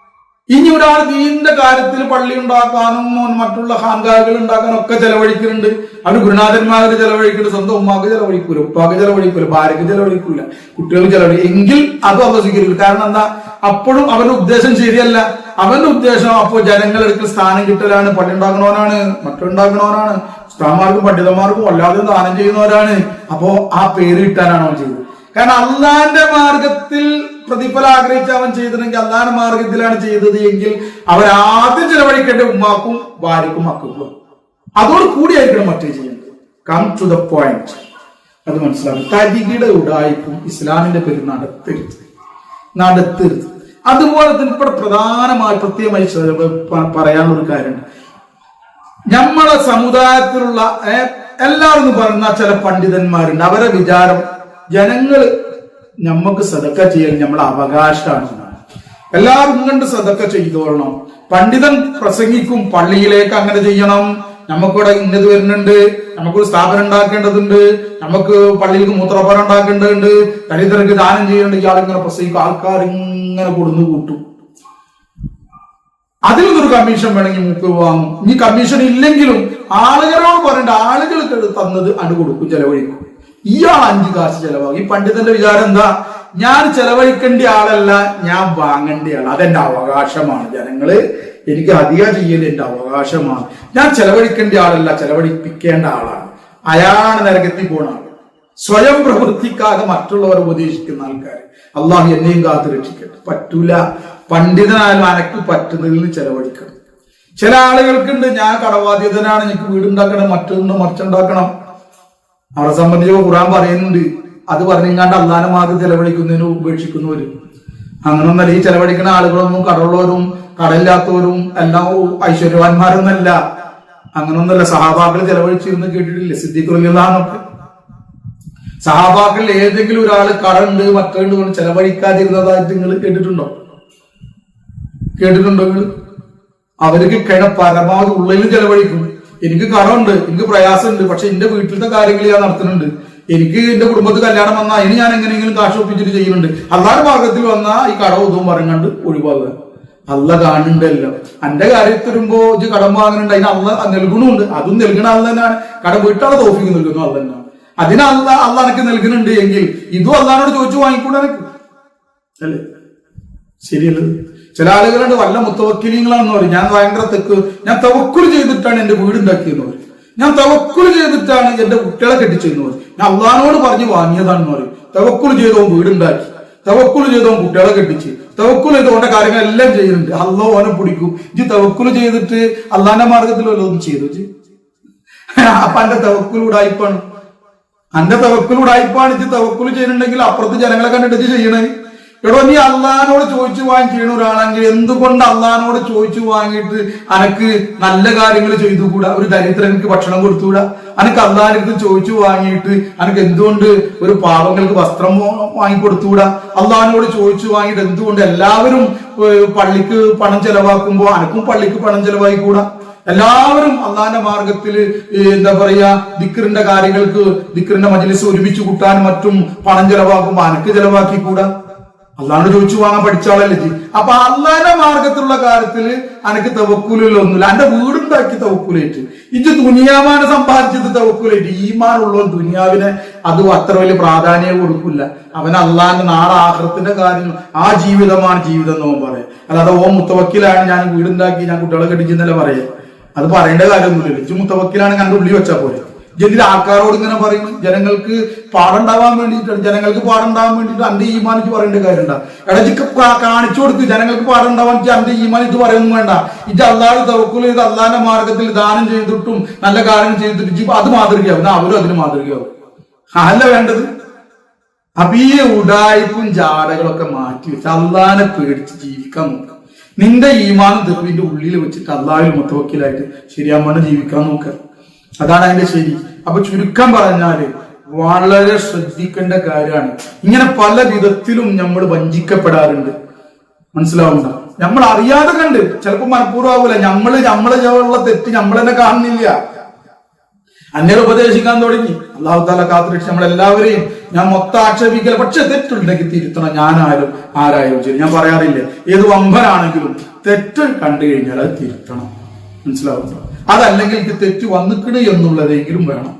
ഇനി ഒരാൾ ദീനിന്റെ കാര്യത്തിൽ പള്ളി ഉണ്ടാക്കാനും മറ്റുള്ള ഖാൻഗാഹുകൾ ഉണ്ടാക്കാനും ഒക്കെ ചെലവഴിക്കുന്നുണ്ട്. അവര് ഗുരുനാഥന്മാർക്ക് ചെലവഴിക്കുന്നുണ്ട്. സ്വന്തം ഉമ്മാക്ക് ചെലവഴിക്കൂല, ഉപ്പാക്ക് ചെലവഴിക്കൂല, ഭാര്യക്ക് ചെലവഴിക്കൂല, കുട്ടികൾക്ക് ചെലവഴിക്കും എങ്കിൽ അത് അവസിക്കരുത്. കാരണം എന്താ? അപ്പോഴും അവന്റെ ഉദ്ദേശം ശരിയല്ല. അവന്റെ ഉദ്ദേശം അപ്പോ ജനങ്ങളെടുക്കൽ സ്ഥാനം കിട്ടലാണ്, പള്ളി ഉണ്ടാക്കണവനാണ്, മറ്റുണ്ടാക്കണവനാണ്, ഉസ്താദന്മാർക്കും പണ്ഡിതന്മാർക്കും അല്ലാതെ ദാനം ചെയ്യുന്നവരാണ്. അപ്പോ ആ പേര് കിട്ടാനാണ് അവൻ ചെയ്തത്. കാരണം അള്ളാന്റെ മാർഗത്തിൽ പ്രതിഫലം ആഗ്രഹിച്ച് അവൻ ചെയ്തിട്ടുണ്ടെങ്കിൽ അള്ളാന്റെ മാർഗത്തിലാണ് ചെയ്തത് എങ്കിൽ അവൻ ആദ്യം ചെലവഴിക്കേണ്ട ഉമ്മാക്കും ഭാര്യക്കും മക്കൾക്കും. അതോട് കൂടിയായിരിക്കണം മറ്റേ ചെയ്യേണ്ടത്. Come to the point. അത് മനസ്സിലാക്കും. തരികിട ഉടായിപ്പും ഇസ്ലാമിന്റെ പേര് നടത്തരുത്. അതുപോലെ തന്നെ ഇപ്പോൾ പ്രധാനമായി പ്രത്യേകമായി പറയാനുള്ള ഒരു കാര്യമുണ്ട്. നമ്മളെ സമുദായത്തിലുള്ള എല്ലാവരും പറയുന്ന ചില പണ്ഡിതന്മാരുണ്ട്. അവരെ വിചാരം ജനങ്ങൾ നമുക്ക് സദക്ക ചെയ്യൽ നമ്മളെ അവകാശമാണ്. എല്ലാവരും കണ്ട് സദക്ക ചെയ്തോളണം. പണ്ഡിതൻ പ്രസംഗിക്കും പള്ളിയിലേക്ക് അങ്ങനെ ചെയ്യണം, നമുക്കിവിടെ ഇന്നത് വരുന്നുണ്ട്, നമുക്കൊരു സ്ഥാപനം ഉണ്ടാക്കേണ്ടതുണ്ട്, നമുക്ക് പള്ളിയിലേക്ക് മൂത്രപ്പുര ഉണ്ടാക്കേണ്ടതുണ്ട്, ദരിദ്രർക്ക് ദാനം ചെയ്യേണ്ട. ഇയാളിങ്ങനെ പ്രസംഗിക്കും, ആൾക്കാർ ഇങ്ങനെ കൊടുന്നു കൂട്ടും. അതിൽ നിന്നൊരു കമ്മീഷൻ വേണമെങ്കിൽ മൂക്ക് വാങ്ങും. ഇനി കമ്മീഷൻ ഇല്ലെങ്കിലും ആളുകളോട് പറയേണ്ട, ആളുകൾക്ക് തന്നത് അത് കൊടുക്കും, ചെലവഴിക്കും. ഇയാൾ 5 കാശ് ചെലവാകും. ഈ പണ്ഡിതന്റെ വിചാരം എന്താ? ഞാൻ ചെലവഴിക്കേണ്ട ആളല്ല, ഞാൻ വാങ്ങേണ്ട ആൾ. അതെന്റെ അവകാശമാണ്. ജനങ്ങള് എനിക്ക് അധികം ചെയ്യൽ എന്റെ അവകാശമാണ്. ഞാൻ ചെലവഴിക്കേണ്ട ആളല്ല, ചെലവഴിപ്പിക്കേണ്ട ആളാണ്. അയാളാണ് നരകത്തിൽ പോണ ആൾ. സ്വയം പ്രവൃത്തിക്കാതെ മറ്റുള്ളവരെ ഉപദേശിക്കുന്ന ആൾക്കാർ. അള്ളാഹു എന്നെയും കാത്തു രക്ഷിക്കട്ടെ. പറ്റൂല. പണ്ഡിതനായാലും അനക്ക് പറ്റുന്നതിൽ നിന്ന് ചെലവഴിക്കണം. ചില ആളുകൾക്കുണ്ട്, ഞാൻ കടബാധ്യതനാണ്, എനിക്ക് വീടുണ്ടാക്കണം, മറിച്ചുണ്ടാക്കണം. അവരെ സംബന്ധിച്ച് ഖുർആൻ പറയുന്നുണ്ട്. അത് പറഞ്ഞിങ്ങാണ്ട് അള്ളാന്റെ മാർഗ്ഗം ചെലവഴിക്കുന്നതിന് ഉപേക്ഷിക്കുന്നവര്. അങ്ങനൊന്നല്ല. ഈ ചെലവഴിക്കുന്ന ആളുകളൊന്നും കടമുള്ളവരും കടയില്ലാത്തവരും എല്ലാം ഐശ്വര്യവാന്മാരൊന്നല്ല. അങ്ങനൊന്നല്ല. സഹാബാക്കൾ ചെലവഴിച്ചിരുന്ന് കേട്ടിട്ടില്ലേ? സിദ്ദീഖ് റളിയല്ലാഹു അൻഹു. സഹാബാക്കളിൽ ഏതെങ്കിലും ഒരാള് കടണ്ട് മറ്റുണ്ട് കൊണ്ട് ചെലവഴിക്കാതിരുന്നതായിട്ട് നിങ്ങൾ കേട്ടിട്ടുണ്ടോ? നിങ്ങൾ? അവർക്ക് പരമാവധി ഉള്ളിൽ ചെലവഴിക്കും. എനിക്ക് കടമുണ്ട്, എനിക്ക് പ്രയാസമുണ്ട്, പക്ഷെ എന്റെ വീട്ടിലത്തെ കാര്യങ്ങൾ ഞാൻ നടത്തുന്നുണ്ട്. എനിക്ക് എന്റെ കുടുംബത്തിൽ കല്യാണം വന്നാൽ അതിന് ഞാൻ എങ്ങനെയെങ്കിലും കാശ് ഒപ്പിച്ചിട്ട് ചെയ്യുന്നുണ്ട്. അള്ളാന്റെ ഭാഗത്തിൽ വന്നാൽ ഈ കടം ഇതും പറഞ്ഞുകൊണ്ട് ഒഴിവാകുക. അള്ള കാണുന്നുണ്ടല്ലോ. എന്റെ കാര്യത്തിൽ വരുമ്പോ ഇത് കടം വാങ്ങുന്നുണ്ട്, അതിന് അള്ള നൽകണമുണ്ട്. അതും നൽകണ അള്ള തന്നെയാണ്. കടം വീട്ടാളെ തോഫിക്ക് നൽകുന്നു അള്ള തന്നെയാണ്. അതിന് അള്ള എനിക്ക് നൽകുന്നുണ്ട് എങ്കിൽ ഇതും അള്ളഹാനോട് ചോദിച്ചു വാങ്ങിക്കൂടെ എനിക്ക്? അല്ലേ? ശരിയല്ലേ? ചില ആളുകളുണ്ട് വല്ല മുത്തവക്കിലിങ്ങളാണെന്ന് പറയും. ഞാൻ ഭയങ്കര ഞാൻ തവക്കുൽ ചെയ്തിട്ടാണ് എന്റെ വീടുണ്ടാക്കിയെന്ന് പറയും. ഞാൻ തവക്കുൽ ചെയ്തിട്ടാണ് എന്റെ കുട്ടികളെ കെട്ടിച്ചെന്ന് പറയും. ഞാൻ അള്ളഹാനോട് പറഞ്ഞ് വാങ്ങിയതാണെന്ന് പറയും. തവക്കുൽ ചെയ്തോ വീടുണ്ടാക്കി, തവക്കുൽ ചെയ്തോ കുട്ടികളെ കെട്ടിച്ച്, തവക്കുൽ ചെയ്തോന്റെ കാര്യങ്ങളെല്ലാം ചെയ്യുന്നുണ്ട്. അള്ളാഹു ഓനെ പിടിക്കും. ഇജ്ജ് തവക്കുൽ ചെയ്തിട്ട് അള്ളാന്റെ മാർഗത്തിൽ വല്ലതും ചെയ്തു അപ്പൊ എന്റെ തവക്കുൽ ഉടായിപ്പാണ്. എന്റെ തവക്കുൽ ഉടായിപ്പാണ്. ഇജ്ജ് തവക്കുൽ ചെയ്യുന്നുണ്ടെങ്കിൽ അപ്പുറത്ത് ജനങ്ങളെ കണ്ടിട്ട് ചെയ്യണേ. എടോ, നീ അള്ളഹാനോട് ചോദിച്ചു വാങ്ങി ചെയ്യുന്ന ഒരാളെങ്കിൽ എന്തുകൊണ്ട് അള്ളഹാനോട് ചോദിച്ചു വാങ്ങിയിട്ട് അനക്ക് നല്ല കാര്യങ്ങൾ ചെയ്തുകൂടാ? ഒരു ദരിദ്രങ്ങൾക്ക് ഭക്ഷണം കൊടുത്തുകൂടാ? അനക്ക് അള്ളഹാനടുത്ത് ചോദിച്ചു വാങ്ങിയിട്ട് അനക്ക് എന്തുകൊണ്ട് ഒരു പാവങ്ങൾക്ക് വസ്ത്രം വാങ്ങിക്കൊടുത്തുകൂടാ? അള്ളഹാനോട് ചോദിച്ചു വാങ്ങിയിട്ട് എന്തുകൊണ്ട് എല്ലാവരും പള്ളിക്ക് പണം ചെലവാക്കുമ്പോ അനക്കും പള്ളിക്ക് പണം ചെലവാക്കിക്കൂടാ? എല്ലാവരും അള്ളാന്റെ മാർഗത്തില് എന്താ പറയാ ദിക്റിന്റെ കാര്യങ്ങൾക്ക്, ദിക്റിന്റെ മജ്‌ലിസ് ഒരുമിച്ച് കൂട്ടാനും മറ്റും പണം ചെലവാക്കുമ്പോ അനക്ക് ചെലവാക്കിക്കൂടാ? അള്ളാഹോട് ചോദിച്ചു വാങ്ങാൻ പഠിച്ച ആളല്ലേ ജി. അപ്പൊ അള്ളാന്റെ മാർഗത്തിലുള്ള കാര്യത്തില് അനക്ക് തവക്കുലൊന്നുമില്ല. എന്റെ വീടുണ്ടാക്കി തവക്കുലേറ്റ്, ഇജ്ജ് ദുനിയാവിനെ സമ്പാദിച്ചത് തവക്കുലേറ്റ്. ഈമാനുള്ളവൻ ദുനിയാവിനെ അത് അത്ര വലിയ പ്രാധാന്യം കൊടുക്കില്ല. അവൻ അള്ളാന്റെ നാളെ ആഖിറത്തിന്റെ കാര്യം, ആ ജീവിതമാണ് ജീവിതം എന്ന് അവൻ പറയാം. അല്ലാതെ ഓ മുത്തവക്കിലാണ്, ഞാൻ വീടുണ്ടാക്കി, ഞാൻ കുട്ടികളെ കെട്ടിച്ചെന്നല്ല പറയാം. അത് പറയേണ്ട കാര്യമൊന്നുമില്ലല്ലോ. ഇജ്ജ് മുത്തവക്കിലാണ്, കണ്ട് ഉള്ളി വെച്ചാൽ പോലെ. ഇതിൽ ആൾക്കാരോട് ഇങ്ങനെ പറയുന്നു, ജനങ്ങൾക്ക് പാടുണ്ടാവാൻ വേണ്ടിയിട്ടാണ്, ജനങ്ങൾക്ക് പാടുണ്ടാവാൻ വേണ്ടിയിട്ട് അന്റെ ഈമാനിച്ച് പറയേണ്ട കാര്യം ഉണ്ടാ? ഇടയ്ക്ക് കാണിച്ചു കൊടുത്ത് ജനങ്ങൾക്ക് പാടുണ്ടാവാൻ അന്റെ ഈമാനിച്ച് പറയൊന്നും വേണ്ട. ഇത് അള്ളാഹ് തവക്കുൽ ചെയ്ത് അള്ളാന്റെ മാർഗത്തിൽ ദാനം ചെയ്തിട്ടും നല്ല കാര്യം ചെയ്തിട്ട് അത് മാതൃകയാവും. അവരും അതിന് മാതൃകയാവും. അതല്ല വേണ്ടത്. അപ്പൊ ഈ ഉഡായിപ്പും ജാടകളൊക്കെ മാറ്റി വെച്ച് അള്ളാനെ പേടിച്ച് ജീവിക്കാൻ നോക്കുക. നിന്റെ ഈമാനും തെറിവിന്റെ ഉള്ളിൽ വെച്ചിട്ട് അള്ളാഹിൽ മുത്തവക്കിലായിട്ട് ശരിയാമണ്ണം ജീവിക്കാൻ നോക്കുക. അതാണ് അതിന്റെ ശരി. അപ്പൊ ചുരുക്കം പറഞ്ഞാല് വളരെ ശ്രദ്ധിക്കേണ്ട കാര്യമാണ്. ഇങ്ങനെ പല വിധത്തിലും നമ്മൾ വഞ്ചിക്കപ്പെടാറുണ്ട്. മനസ്സിലാവുന്ന നമ്മൾ അറിയാതെ കണ്ട് ചിലപ്പോ മനഃപൂർവ്വമാവൂല. നമ്മളെ തെറ്റ് നമ്മൾ തന്നെ കാണുന്നില്ല. അന്യരെ ഉപദേശിക്കാൻ തുടങ്ങി. അള്ളാഹു താല കാത്തുരക്ഷ നമ്മളെല്ലാവരെയും ഞാൻ മൊത്തം ആക്ഷേപിക്കല. പക്ഷെ തെറ്റുണ്ടെങ്കിൽ തിരുത്തണം. ആരായാലും ശരി. ഞാൻ പറയാറില്ലേ, ഏത് വമ്പനാണെങ്കിലും തെറ്റ് കണ്ടു കഴിഞ്ഞാൽ അത് തിരുത്തണം. മനസ്സിലാവുന്നു? അതല്ലെങ്കിൽ എനിക്ക് തെറ്റ് വന്നിക്കണ് എന്നുള്ളതെങ്കിലും വേണം.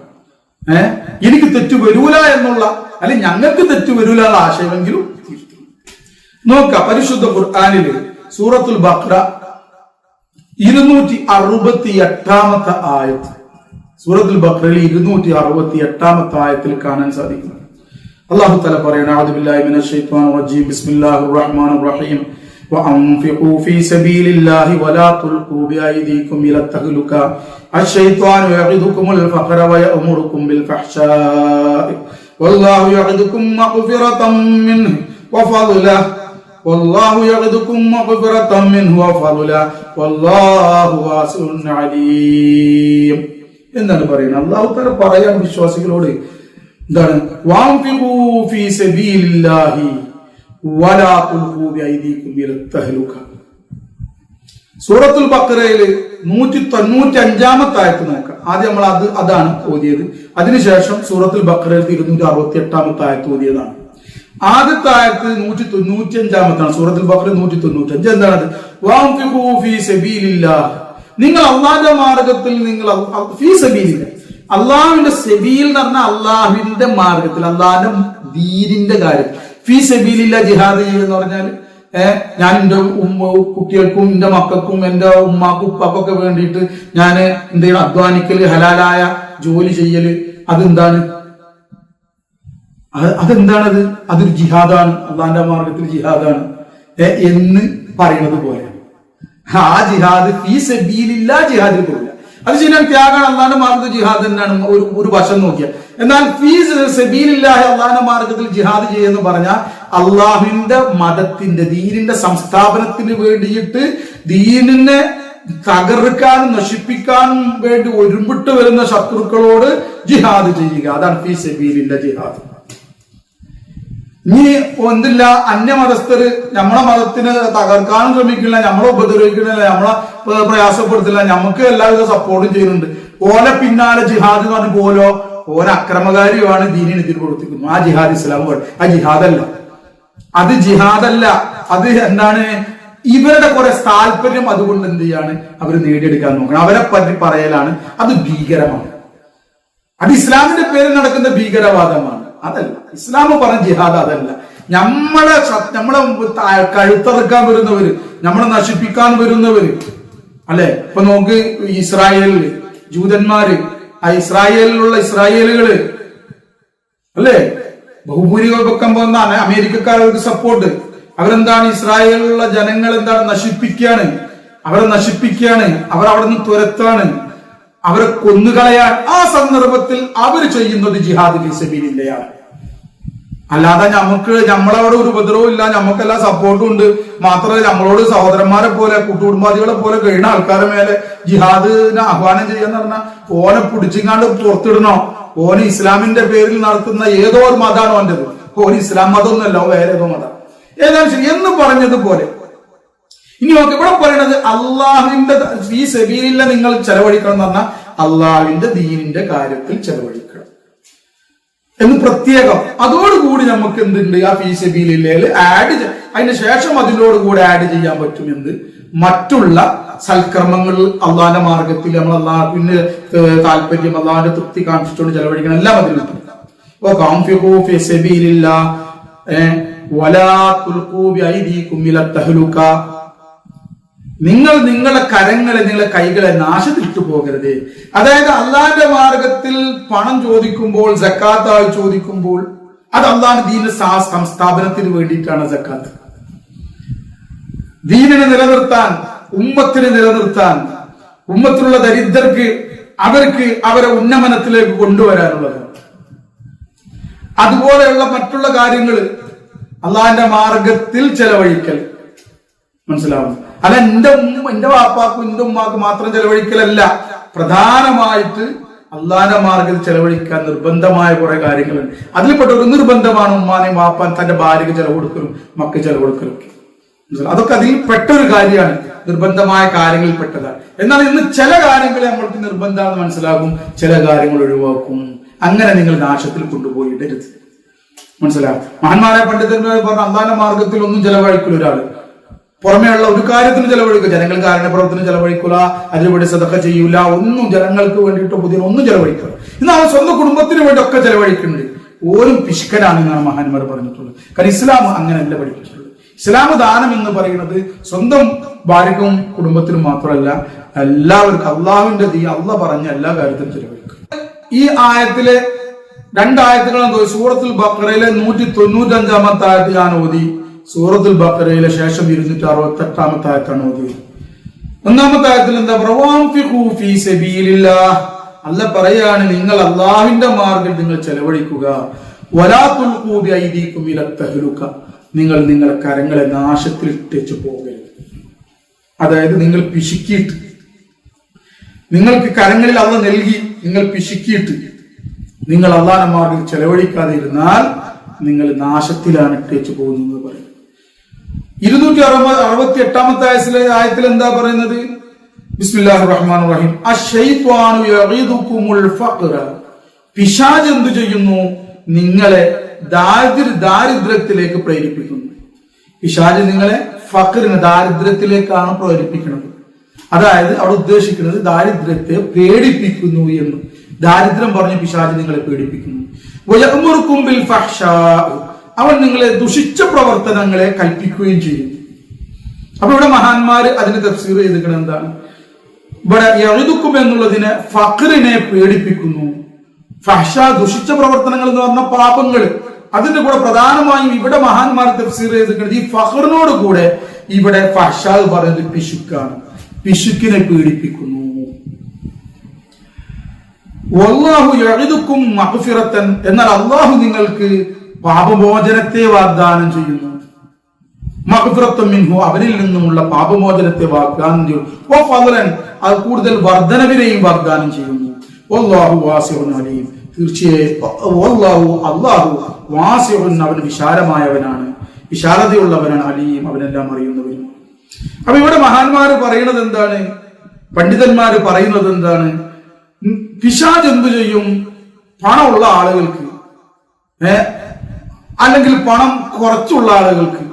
എനിക്ക് തെറ്റ് വരൂല എന്നുള്ള, അല്ലെങ്കിൽ ഞങ്ങൾക്ക് തെറ്റ് വരൂല എന്നുള്ള ആശയമെങ്കിലും തിരുത്തണം. നോക്കാം, പരിശുദ്ധ ഖുർആനില് സൂറത്തുൽ ബഖറ 268 ആയത്ത്. സൂറത്തുൽ ബഖറയിൽ 268 ആയത്തിൽ കാണാൻ സാധിക്കും. അല്ലാഹു തആല പറയുന്നു, അഊദു ബില്ലാഹി മിനശ് ശൈത്വാനിർ റജീം, ബിസ്മില്ലാഹിർ റഹ്മാനിർ റഹീം, വഅൻഫിഖൂ ഫീ സബീലില്ലാഹി വലാ തുൽഖൂ ബിഅയ്ദീകും ഇലാ തഹ്ലുക അശ്ശൈത്വാനു യഅിദുകുമുൽ ഫഖറ വയഅമുറുകും ബിൽ ഫഹ്ശാഇ വല്ലാഹു യഅിദുകും മഗ്ഫിറതൻ മിൻഹു വഫളഹ വല്ലാഹു യഅിദുകും മഗ്ഫിറതൻ മിൻഹു വഫളഹ വല്ലാഹു വാസിഉൻ അലീം. എന്താണ് പറയുന്നത്? അല്ലാഹു തആല പറയാൻ വിശ്വാസികളോട് എന്താണ്? വഅൻഫിഖൂ ഫീ സബീലില്ലാഹി വലാ തുൽഖൂ ബിഅയ്ദീകും ഇലാ തഹ്ലുക. സൂറത്തുൽ ബഖറയിൽ 195 ആയത്ത് നോക്കാം. ആദ്യം നമ്മൾ അതാണ് ഓതിയത്. അതിനുശേഷം സൂറത്തുൽ ബഖറയിൽ 268 ആയത്ത് ഓതിയതാണ്. ആദ്യത്തെ ആയത്ത് 195 സൂറത്തുൽ ബഖറ 195. എന്താണത്? വഅൻഫിഖൂ ഫീ സബീലില്ലാഹ്, നിങ്ങൾ അള്ളാഹിന്റെ മാർഗത്തിൽ, നിങ്ങൾ ഫീ സബീലില്ല, അള്ളാഹുവിന്റെ സബീൽ എന്ന് പറഞ്ഞാൽ അള്ളാഹുവിന്റെ മാർഗത്തിൽ, അള്ളാഹിന്റെ ദീനിന്റെ കാര്യം. ഫീ സബീലില്ല ജിഹാദ് എന്ന് പറഞ്ഞാൽ ഞാൻ എന്റെ കുട്ടികൾക്കും എന്റെ മക്കൾക്കും എന്റെ ഉമ്മാക്കും ഉപ്പാക്കൊക്കെ വേണ്ടിയിട്ട് ഞാൻ എന്ത് ചെയ്യണം? അധ്വാനിക്കല്, ഹലാലായ ജോലി ചെയ്യല്. അതെന്താണത്? അതൊരു ജിഹാദാണ്. അള്ളാഹിന്റെ മാർഗത്തിൽ ജിഹാദാണ് എന്ന് പറയുന്നത് പോലെ ആ ജിഹാദ് ഫീ സബീലില്ല ജിഹാദിൽ പോകില്ല. അത് ശരിയാണ്, ത്യാഗാണ്. അള്ളാഹിന്റെ മാർഗത്തിൽ ജിഹാദ് തന്നെയാണ് ഒരു വശം നോക്കിയാൽ. എന്നാൽ ഫീ സബീലില്ലാഹി അള്ളാഹിന്റെ മാർഗത്തിൽ ജിഹാദ് ചെയ്യുമെന്ന് പറഞ്ഞാൽ അള്ളാഹുവിന്റെ മതത്തിന്റെ, ദീനിന്റെ സംസ്ഥാപനത്തിന് വേണ്ടിയിട്ട് ദീനിനെ തകർക്കാനും നശിപ്പിക്കാനും വേണ്ടി ഒരുമ്പിട്ട് വരുന്ന ശത്രുക്കളോട് ജിഹാദ് ചെയ്യുക. അതാണ് ഫീ സബീലില്ല ജിഹാദ്. ഇനി എന്തില്ല, അന്യമതസ്ഥര് നമ്മളെ മതത്തിന് തകർക്കാനും ശ്രമിക്കില്ല, നമ്മളെ ഉപദ്രവിക്കണില്ല, നമ്മളെ പ്രയാസപ്പെടുത്തില്ല, നമുക്ക് എല്ലാവിധ സപ്പോർട്ടും ചെയ്യുന്നുണ്ട്. ഓലെ പിന്നാലെ ജിഹാദ് എന്ന് പറഞ്ഞ പോലോ ഓരോ അക്രമകാരിയുമാണ് ദീനിന് എതിർ പ്രവർത്തിക്കുന്നു. ആ ജിഹാദ് ഇസ്ലാം ആ ജിഹാദല്ല. അത് ജിഹാദല്ല. അത് എന്താണ്? ഇവരുടെ കുറെ താല്പര്യം അതുകൊണ്ട് എന്ത് ചെയ്യാണ്? അവർ നേടിയെടുക്കാൻ നോക്കണം. അവരെ പറ്റി പറയലാണ്. അത് ഭീകരമാണ്. അത് ഇസ്ലാമിന്റെ പേരിൽ നടക്കുന്ന ഭീകരവാദമാണ്. അതല്ല ഇസ്ലാം പറഞ്ഞ ജിഹാദ്. അതല്ല. നമ്മളെ കഴുത്തറക്കാൻ വരുന്നവര്, നമ്മളെ നശിപ്പിക്കാൻ വരുന്നവര് അല്ലെ. ഇപ്പൊ നോക്ക്, ഇസ്രായേലില് ജൂതന്മാര്, ആ ഇസ്രായേലിലുള്ള ഇസ്രായേലുകള് അല്ലെ, ബഹുഭൂരിപക്ഷം പോകുന്ന അമേരിക്കക്കാർക്ക് സപ്പോർട്ട്. അവരെന്താണ്? ഇസ്രായേലിലുള്ള ജനങ്ങൾ എന്താണ്? നശിപ്പിക്കുകയാണ്. അവരെ നശിപ്പിക്കുകയാണ്. അവർ അവിടെ നിന്ന് തുരത്താണ്. അവരെ കൊന്നുകളയാൻ. ആ സന്ദർഭത്തിൽ അവർ ചെയ്യുന്നത് ജിഹാദ് ഫീ സബീലില്ലയാണ്. അല്ലാതെ നമ്മളവിടെ ഒരു ഉപദ്രവവും ഇല്ല, നമുക്കെല്ലാം സപ്പോർട്ടും ഉണ്ട്. മാത്രമല്ല നമ്മളോട് സഹോദരന്മാരെ പോലെ, കൂട്ടുകുടുംബാദികളെ പോലെ കഴിയുന്ന ആൾക്കാരെ മേലെ ജിഹാദിനെ ആഹ്വാനം ചെയ്യാന്ന് പറഞ്ഞാൽ ഓനെ പിടിച്ചിങ്ങാണ്ട് പുറത്തിടണോ? ഓന് ഇസ്ലാമിന്റെ പേരിൽ നടത്തുന്ന ഏതോ ഒരു മതമാണോ ഓൻ്റെത്? ഓന് ഇസ്ലാം മതമൊന്നുമല്ല, വേറെ ഏതോ മതം. ഏതായാലും ശരി എന്ന് പറഞ്ഞതുപോലെ ഇനി നോക്ക്, ഇവിടെ പറയുന്നത് അള്ളാഹുവിന്റെ ഫീ സബീലില്ല നിങ്ങൾ ചെലവഴിക്കണം എന്ന് പറഞ്ഞാൽ അള്ളാഹുവിന്റെ ദീനിന്റെ കാര്യത്തിൽ ചെലവഴിക്കണം എന്ന് പ്രത്യേകം. അതോടുകൂടി നമുക്ക് എന്തുണ്ട്? ആ ഫീ സബീലില്ലയിൽ അതിന് ശേഷം അതിനോടുകൂടി ആഡ് ചെയ്യാൻ പറ്റുമെന്ന് മറ്റുള്ള സൽക്കർമ്മങ്ങൾ അള്ളാഹിന്റെ മാർഗത്തിൽ നമ്മൾ അള്ളാഹുവിന് താല്പര്യം, അള്ളാഹിന്റെ തൃപ്തി കാണിച്ചിട്ടുകൊണ്ട് ചെലവഴിക്കണം. എല്ലാം അതിലുണ്ട്. നിങ്ങൾ നിങ്ങളുടെ കരങ്ങളെ, നിങ്ങളുടെ കൈകളെ നാശത്തിട്ടു പോകരുത്. അതായത് അള്ളാഹിന്റെ മാർഗത്തിൽ പണം ചോദിക്കുമ്പോൾ, സക്കാത്തായി ചോദിക്കുമ്പോൾ, അത് അള്ളാഹുവിന്റെ ദീനിന്റെ സംസ്ഥാപനത്തിന് വേണ്ടിയിട്ടാണ് സക്കാത്ത്. ദീനിനെ നിലനിർത്താൻ, ഉമ്മത്തിനെ നിലനിർത്താൻ, ഉമ്മത്തിലുള്ള ദരിദ്രർക്ക് അവർക്ക് അവരെ ഉന്നമനത്തിലേക്ക് കൊണ്ടുവരാനുള്ളത്. അതുപോലെയുള്ള മറ്റുള്ള കാര്യങ്ങൾ അള്ളാഹിന്റെ മാർഗത്തിൽ ചെലവഴിക്കൽ. മനസ്സിലാവുന്നു? അല്ല എന്റെ വാപ്പാക്കും എന്റെ ഉമ്മാക്കും മാത്രം ചെലവഴിക്കലല്ല. പ്രധാനമായിട്ട് അള്ളാന്റെ മാർഗത്തിൽ ചെലവഴിക്കാൻ നിർബന്ധമായ കുറെ കാര്യങ്ങളുണ്ട്. അതിൽപ്പെട്ട ഒരു നിർബന്ധമാണ് ഉമ്മാനെയും വാപ്പാൻ തന്റെ ഭാര്യയ്ക്ക് ചെലവ് കൊടുക്കലും മക്കൾ ചെലവ് കൊടുക്കലും ഒക്കെ. അതൊക്കെ അതിൽ പെട്ടൊരു കാര്യമാണ്, നിർബന്ധമായ കാര്യങ്ങളിൽ പെട്ടതാണ്. എന്നാൽ ഇന്ന് ചില കാര്യങ്ങൾ നമ്മൾക്ക് നിർബന്ധമാണെന്ന് മനസ്സിലാകും, ചില കാര്യങ്ങൾ ഒഴിവാക്കും. അങ്ങനെ നിങ്ങൾ നാശത്തിൽ കൊണ്ടുപോയി ഇടരുത്. മനസ്സിലാകും. മഹാന്മാരായ പണ്ഡിതന്മാർ പറഞ്ഞ അള്ളാന്റെ മാർഗത്തിൽ ഒന്നും ചെലവഴിക്കില്ല ഒരാള്. പുറമേയുള്ള ഒരു കാര്യത്തിന് ചെലവഴിക്കുക, ജനങ്ങൾക്ക് കാരുണ്യപ്രവർത്തനം ചെലവഴിക്കുക, അതിലൂടെ സദഖ ചെയ്യൂല, ഒന്നും ജനങ്ങൾക്ക് വേണ്ടിയിട്ട് പുതിയ ഒന്നും ചെലവഴിക്കുക. ഇന്ന് അവൻ സ്വന്തം കുടുംബത്തിന് വേണ്ടി ഒക്കെ ചെലവഴിക്കുന്നുണ്ട്. ഓരും പിശുക്കനാണെന്നാണ് മഹാന്മാർ പറഞ്ഞിട്ടുള്ളത്. കാരണം ഇസ്ലാം അങ്ങനെയല്ല പഠിപ്പിച്ചിട്ടുള്ളത്. ഇസ്ലാം ദാനം എന്ന് പറയുന്നത് സ്വന്തം ഭാര്യക്കും കുടുംബത്തിനും മാത്രമല്ല, എല്ലാവർക്കും അള്ളാഹുവിന്റെ അള്ളാഹ് പറഞ്ഞ എല്ലാ കാര്യത്തിലും ചെലവഴിക്കും. ഈ ആയത്തിലെ രണ്ടായത്തുകളും സൂറത്തുൽ ബഖറയിലെ 195-ാമത്തെ ആയത്ത് ഞാൻ ഓതി. സൂറത്തുൽ ബഖറയിലെ ശേഷം 268-ാമത്തെ ആയത്താണ് ഓതിയത്. ഒന്നാമത്തെ ആയത്തിൽ എന്താ പറയുക? അല്ല പറയാണ്, നിങ്ങൾ അള്ളാഹുവിന്റെ മാർഗത്തിൽ നിങ്ങൾ ചെലവഴിക്കുക. വലാ തുൽഖൂ ബിഅയ്ദീകും ഇല തഹ്ലുക, നിങ്ങൾ നിങ്ങളുടെ കരങ്ങളെ നാശത്തിൽ ഇട്ടേച്ചു പോകരുത്. അതായത് നിങ്ങൾ പിശുക്കിയിട്ട്, നിങ്ങൾക്ക് കരങ്ങളിൽ അള്ള നൽകി, നിങ്ങൾ പിശുക്കിയിട്ട് നിങ്ങൾ അള്ളാഹുവിന്റെ മാർഗത്തിൽ ചെലവഴിക്കാതെ ഇരുന്നാൽ നിങ്ങൾ നാശത്തിലാണ് ഇട്ടേച്ചു പോകുന്നത് പറയും. 268-ാമത്തെ ആയത്തിൽ എന്താ പറയുന്നത്? ബിസ്മില്ലാഹിർ റഹ്മാനിർ റഹീം. അശ്ശൈത്വാനു യഈദുകുമുൽ ഫഖ്റ, പിശാച് എന്തു ചെയ്യുന്നു? നിങ്ങളെ ദാരിദ്ര്യത്തിലേക്ക് പ്രേരിപ്പിക്കുന്നു. പിശാച് നിങ്ങളെ ഫഖറിന്, ദാരിദ്ര്യത്തിലേക്കാണ് പ്രേരിപ്പിക്കുന്നത്. അതായത് അവിടെ ഉദ്ദേശിക്കുന്നത് ദാരിദ്ര്യത്തെ പേടിപ്പിക്കുന്നു എന്ന്. ദാരിദ്ര്യം പറഞ്ഞ് പിശാച് നിങ്ങളെ പേടിപ്പിക്കുന്നു. വയഅ്മുറുകും ബിൽ ഫഹ്ശാ, അവൻ നിങ്ങളെ ദുഷിച്ച പ്രവർത്തനങ്ങളെ കൽപ്പിക്കുകയും ചെയ്യുന്നു. അപ്പൊ ഇവിടെ മഹാന്മാര് അതിന് തഫ്സീർ ചെയ്തിരിക്കുന്നത് എന്താണ്? ഇവിടെ യഈദുകും എന്നുള്ളതിനെ ഫഖറിനെ പേടിപ്പിക്കുന്നു. ഫഹ്ശ ദുഷിച്ച പ്രവർത്തനങ്ങൾ എന്ന് പറഞ്ഞ പാപങ്ങൾ. അതിന്റെ കൂടെ പ്രധാനമായും ഇവിടെ മഹാന്മാർ തഫ്സീർ ചെയ്തിരിക്കുന്നത് ഈ ഫഖറിനോട് കൂടെ ഇവിടെ ഫഹ്ശ പറയുന്നത് പിശുക്കാണ്. പിശുക്കിനെ പീഡിപ്പിക്കുന്നു. വല്ലാഹു യഈദുകും മഗ്ഫിറത്തൻ, എന്നാൽ അല്ലാഹു നിങ്ങൾക്ക് പാപമോചനത്തെ വാഗ്ദാനം ചെയ്യുന്നു. മഗ്ഫിറത്തും മിൻഹു, അവരിൽ നിന്നുമുള്ള പാപമോചനത്തെ വാഗ്ദാനം ചെയ്യുന്നു. വഫളൻ, അത് കൂടുതൽ വർധനവിനെയും വാഗ്ദാനം ചെയ്യുന്നു. വല്ലാഹു വാസിഉൻ അലീം, തീർച്ചയായും അല്ലാഹു വാസിഉൻ, അവൻ വിശാലമായവനാണ്, വിശാലതയുള്ളവനാണ്. അലീം, അവനെല്ലാം അറിയുന്നവനും. അപ്പൊ ഇവിടെ മഹാന്മാര് പറയുന്നത് എന്താണ്? പണ്ഡിതന്മാര് പറയുന്നത് എന്താണ്? പിശാച് എന്തു ചെയ്യും? പണമുള്ള ആളുകൾക്ക്, അല്ലെങ്കിൽ പണം കുറച്ചുള്ള ആളുകൾക്ക്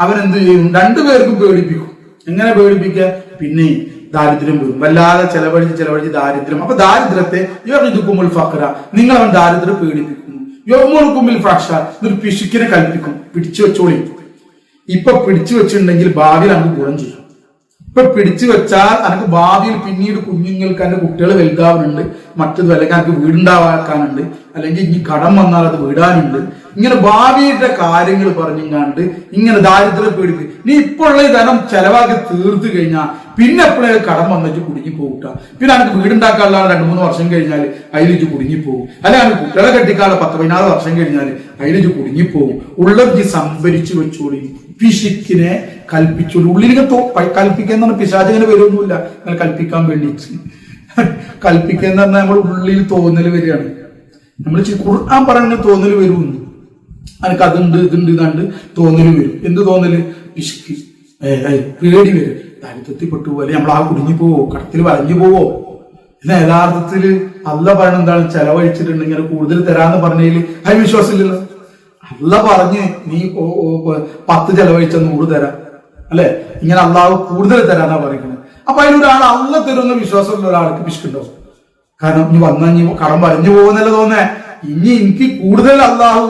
അവൻ എന്ത് ചെയ്യും? രണ്ടുപേർക്കും പേടിപ്പിക്കും. എങ്ങനെ പേടിപ്പിക്കുക? പിന്നെ ദാരിദ്ര്യം വരും. വല്ലാതെ ചെലവഴിച്ച് ദാരിദ്ര്യം. അപ്പൊ ദാരിദ്ര്യത്തെ യഈദുകുമുൽ ഫഖ്റ, നിങ്ങൾ അവൻ ദാരിദ്ര്യം പേടിപ്പിക്കുന്നു. യഅ്മുറുകും ബിൽ ഫഹ്ശാ, ഒരു പിശുക്കിനെ കൽപ്പിക്കും. പിടിച്ചു വെച്ചോളി. ഇപ്പൊ പിടിച്ചു വെച്ചിട്ടുണ്ടെങ്കിൽ ഭാവിയിൽ അങ്ങ് ഗുണം ചെയ്യും. ഇപ്പൊ പിടിച്ചു വെച്ചാൽ അനക്ക് ഭാവിയിൽ പിന്നീട് കുഞ്ഞുങ്ങൾക്ക് എന്റെ കുട്ടികൾ വലുതാവുന്നുണ്ട്, മറ്റത് അല്ലെങ്കിൽ എനിക്ക് വീടുണ്ടാവാക്കാനുണ്ട്, അല്ലെങ്കിൽ ഇനി കടം വന്നാൽ അത് വീടാനുണ്ട്. ഇങ്ങനെ ഭാവിയുടെ കാര്യങ്ങൾ പറഞ്ഞുങ്ങാണ്ട് ഇങ്ങനെ ദാരിദ്ര്യം പേടിക്കും. നീ ഇപ്പോൾ ഉള്ള ധനം ചെലവാക്കി തീർത്തു കഴിഞ്ഞാൽ പിന്നെ എപ്പോഴും കടം വന്നിട്ട് കുടുങ്ങിപ്പോകൂട്ട. പിന്നെ എനിക്ക് വീടുണ്ടാക്കാനുള്ള 2-3 വർഷം കഴിഞ്ഞാൽ അതിലേക്ക് കുടുങ്ങിപ്പോകും. അല്ലെങ്കിൽ എനിക്ക് കുട്ടികളെ കെട്ടിക്കാനുള്ള 10-14 വർഷം കഴിഞ്ഞാൽ അതിലേക്ക് കുടുങ്ങിപ്പോകും. ഉള്ളത് സംഭരിച്ചു വെച്ചോളി. പിശുക്കിനെ കൽപ്പിച്ചോളൂ. ഉള്ളിലേക്ക് കൽപ്പിക്കുന്ന പിശാചിങ്ങനെ വരുമൊന്നുമില്ല, അങ്ങനെ കൽപ്പിക്കാൻ വേണ്ടിയിട്ട്. കൽപ്പിക്കുക എന്ന് പറഞ്ഞാൽ നമ്മുടെ ഉള്ളിൽ തോന്നൽ വരികയാണ്. നമ്മൾ ഖുർആൻ പറയുന്ന തോന്നൽ വരുമെന്ന്, എനിക്ക് അതുണ്ട് ഇതുണ്ട് ഇതാണ്ട് തോന്നൽ വരും. എന്ത് തോന്നല്? പിശുക്ക്, പേടി വരും. ദാരിദ്ര്യത്തിൽ പെട്ടുപോലെ നമ്മൾ ആ കുടുങ്ങി പോവോ, കടത്തിൽ വലഞ്ഞു പോവോ? എന്നാൽ യഥാർത്ഥത്തില് അല്ല പറയണ എന്താണ്? ചെലവഴിച്ചിട്ടുണ്ടെങ്കിൽ കൂടുതൽ തരാന്ന് പറഞ്ഞതിൽ അതിന് വിശ്വാസമില്ലല്ലോ. അല്ല പറഞ്ഞ് നീ 10 ചെലവഴിച്ച 100 തരാം, അല്ലെ? ഇങ്ങനെ അള്ളാഹു കൂടുതൽ തരാന്നാ പറയുന്നത്. അപ്പൊ അതിലൊരാൾ അല്ല തരുന്ന വിശ്വാസമുള്ള ഒരാൾക്ക് പിശുക്കുണ്ടാവും. കാരണം ഇനി വന്നാൽ ഇനി കടം വരഞ്ഞു പോകുന്നല്ലേ തോന്നേ. ഇനി എനിക്ക് കൂടുതൽ അള്ളാഹു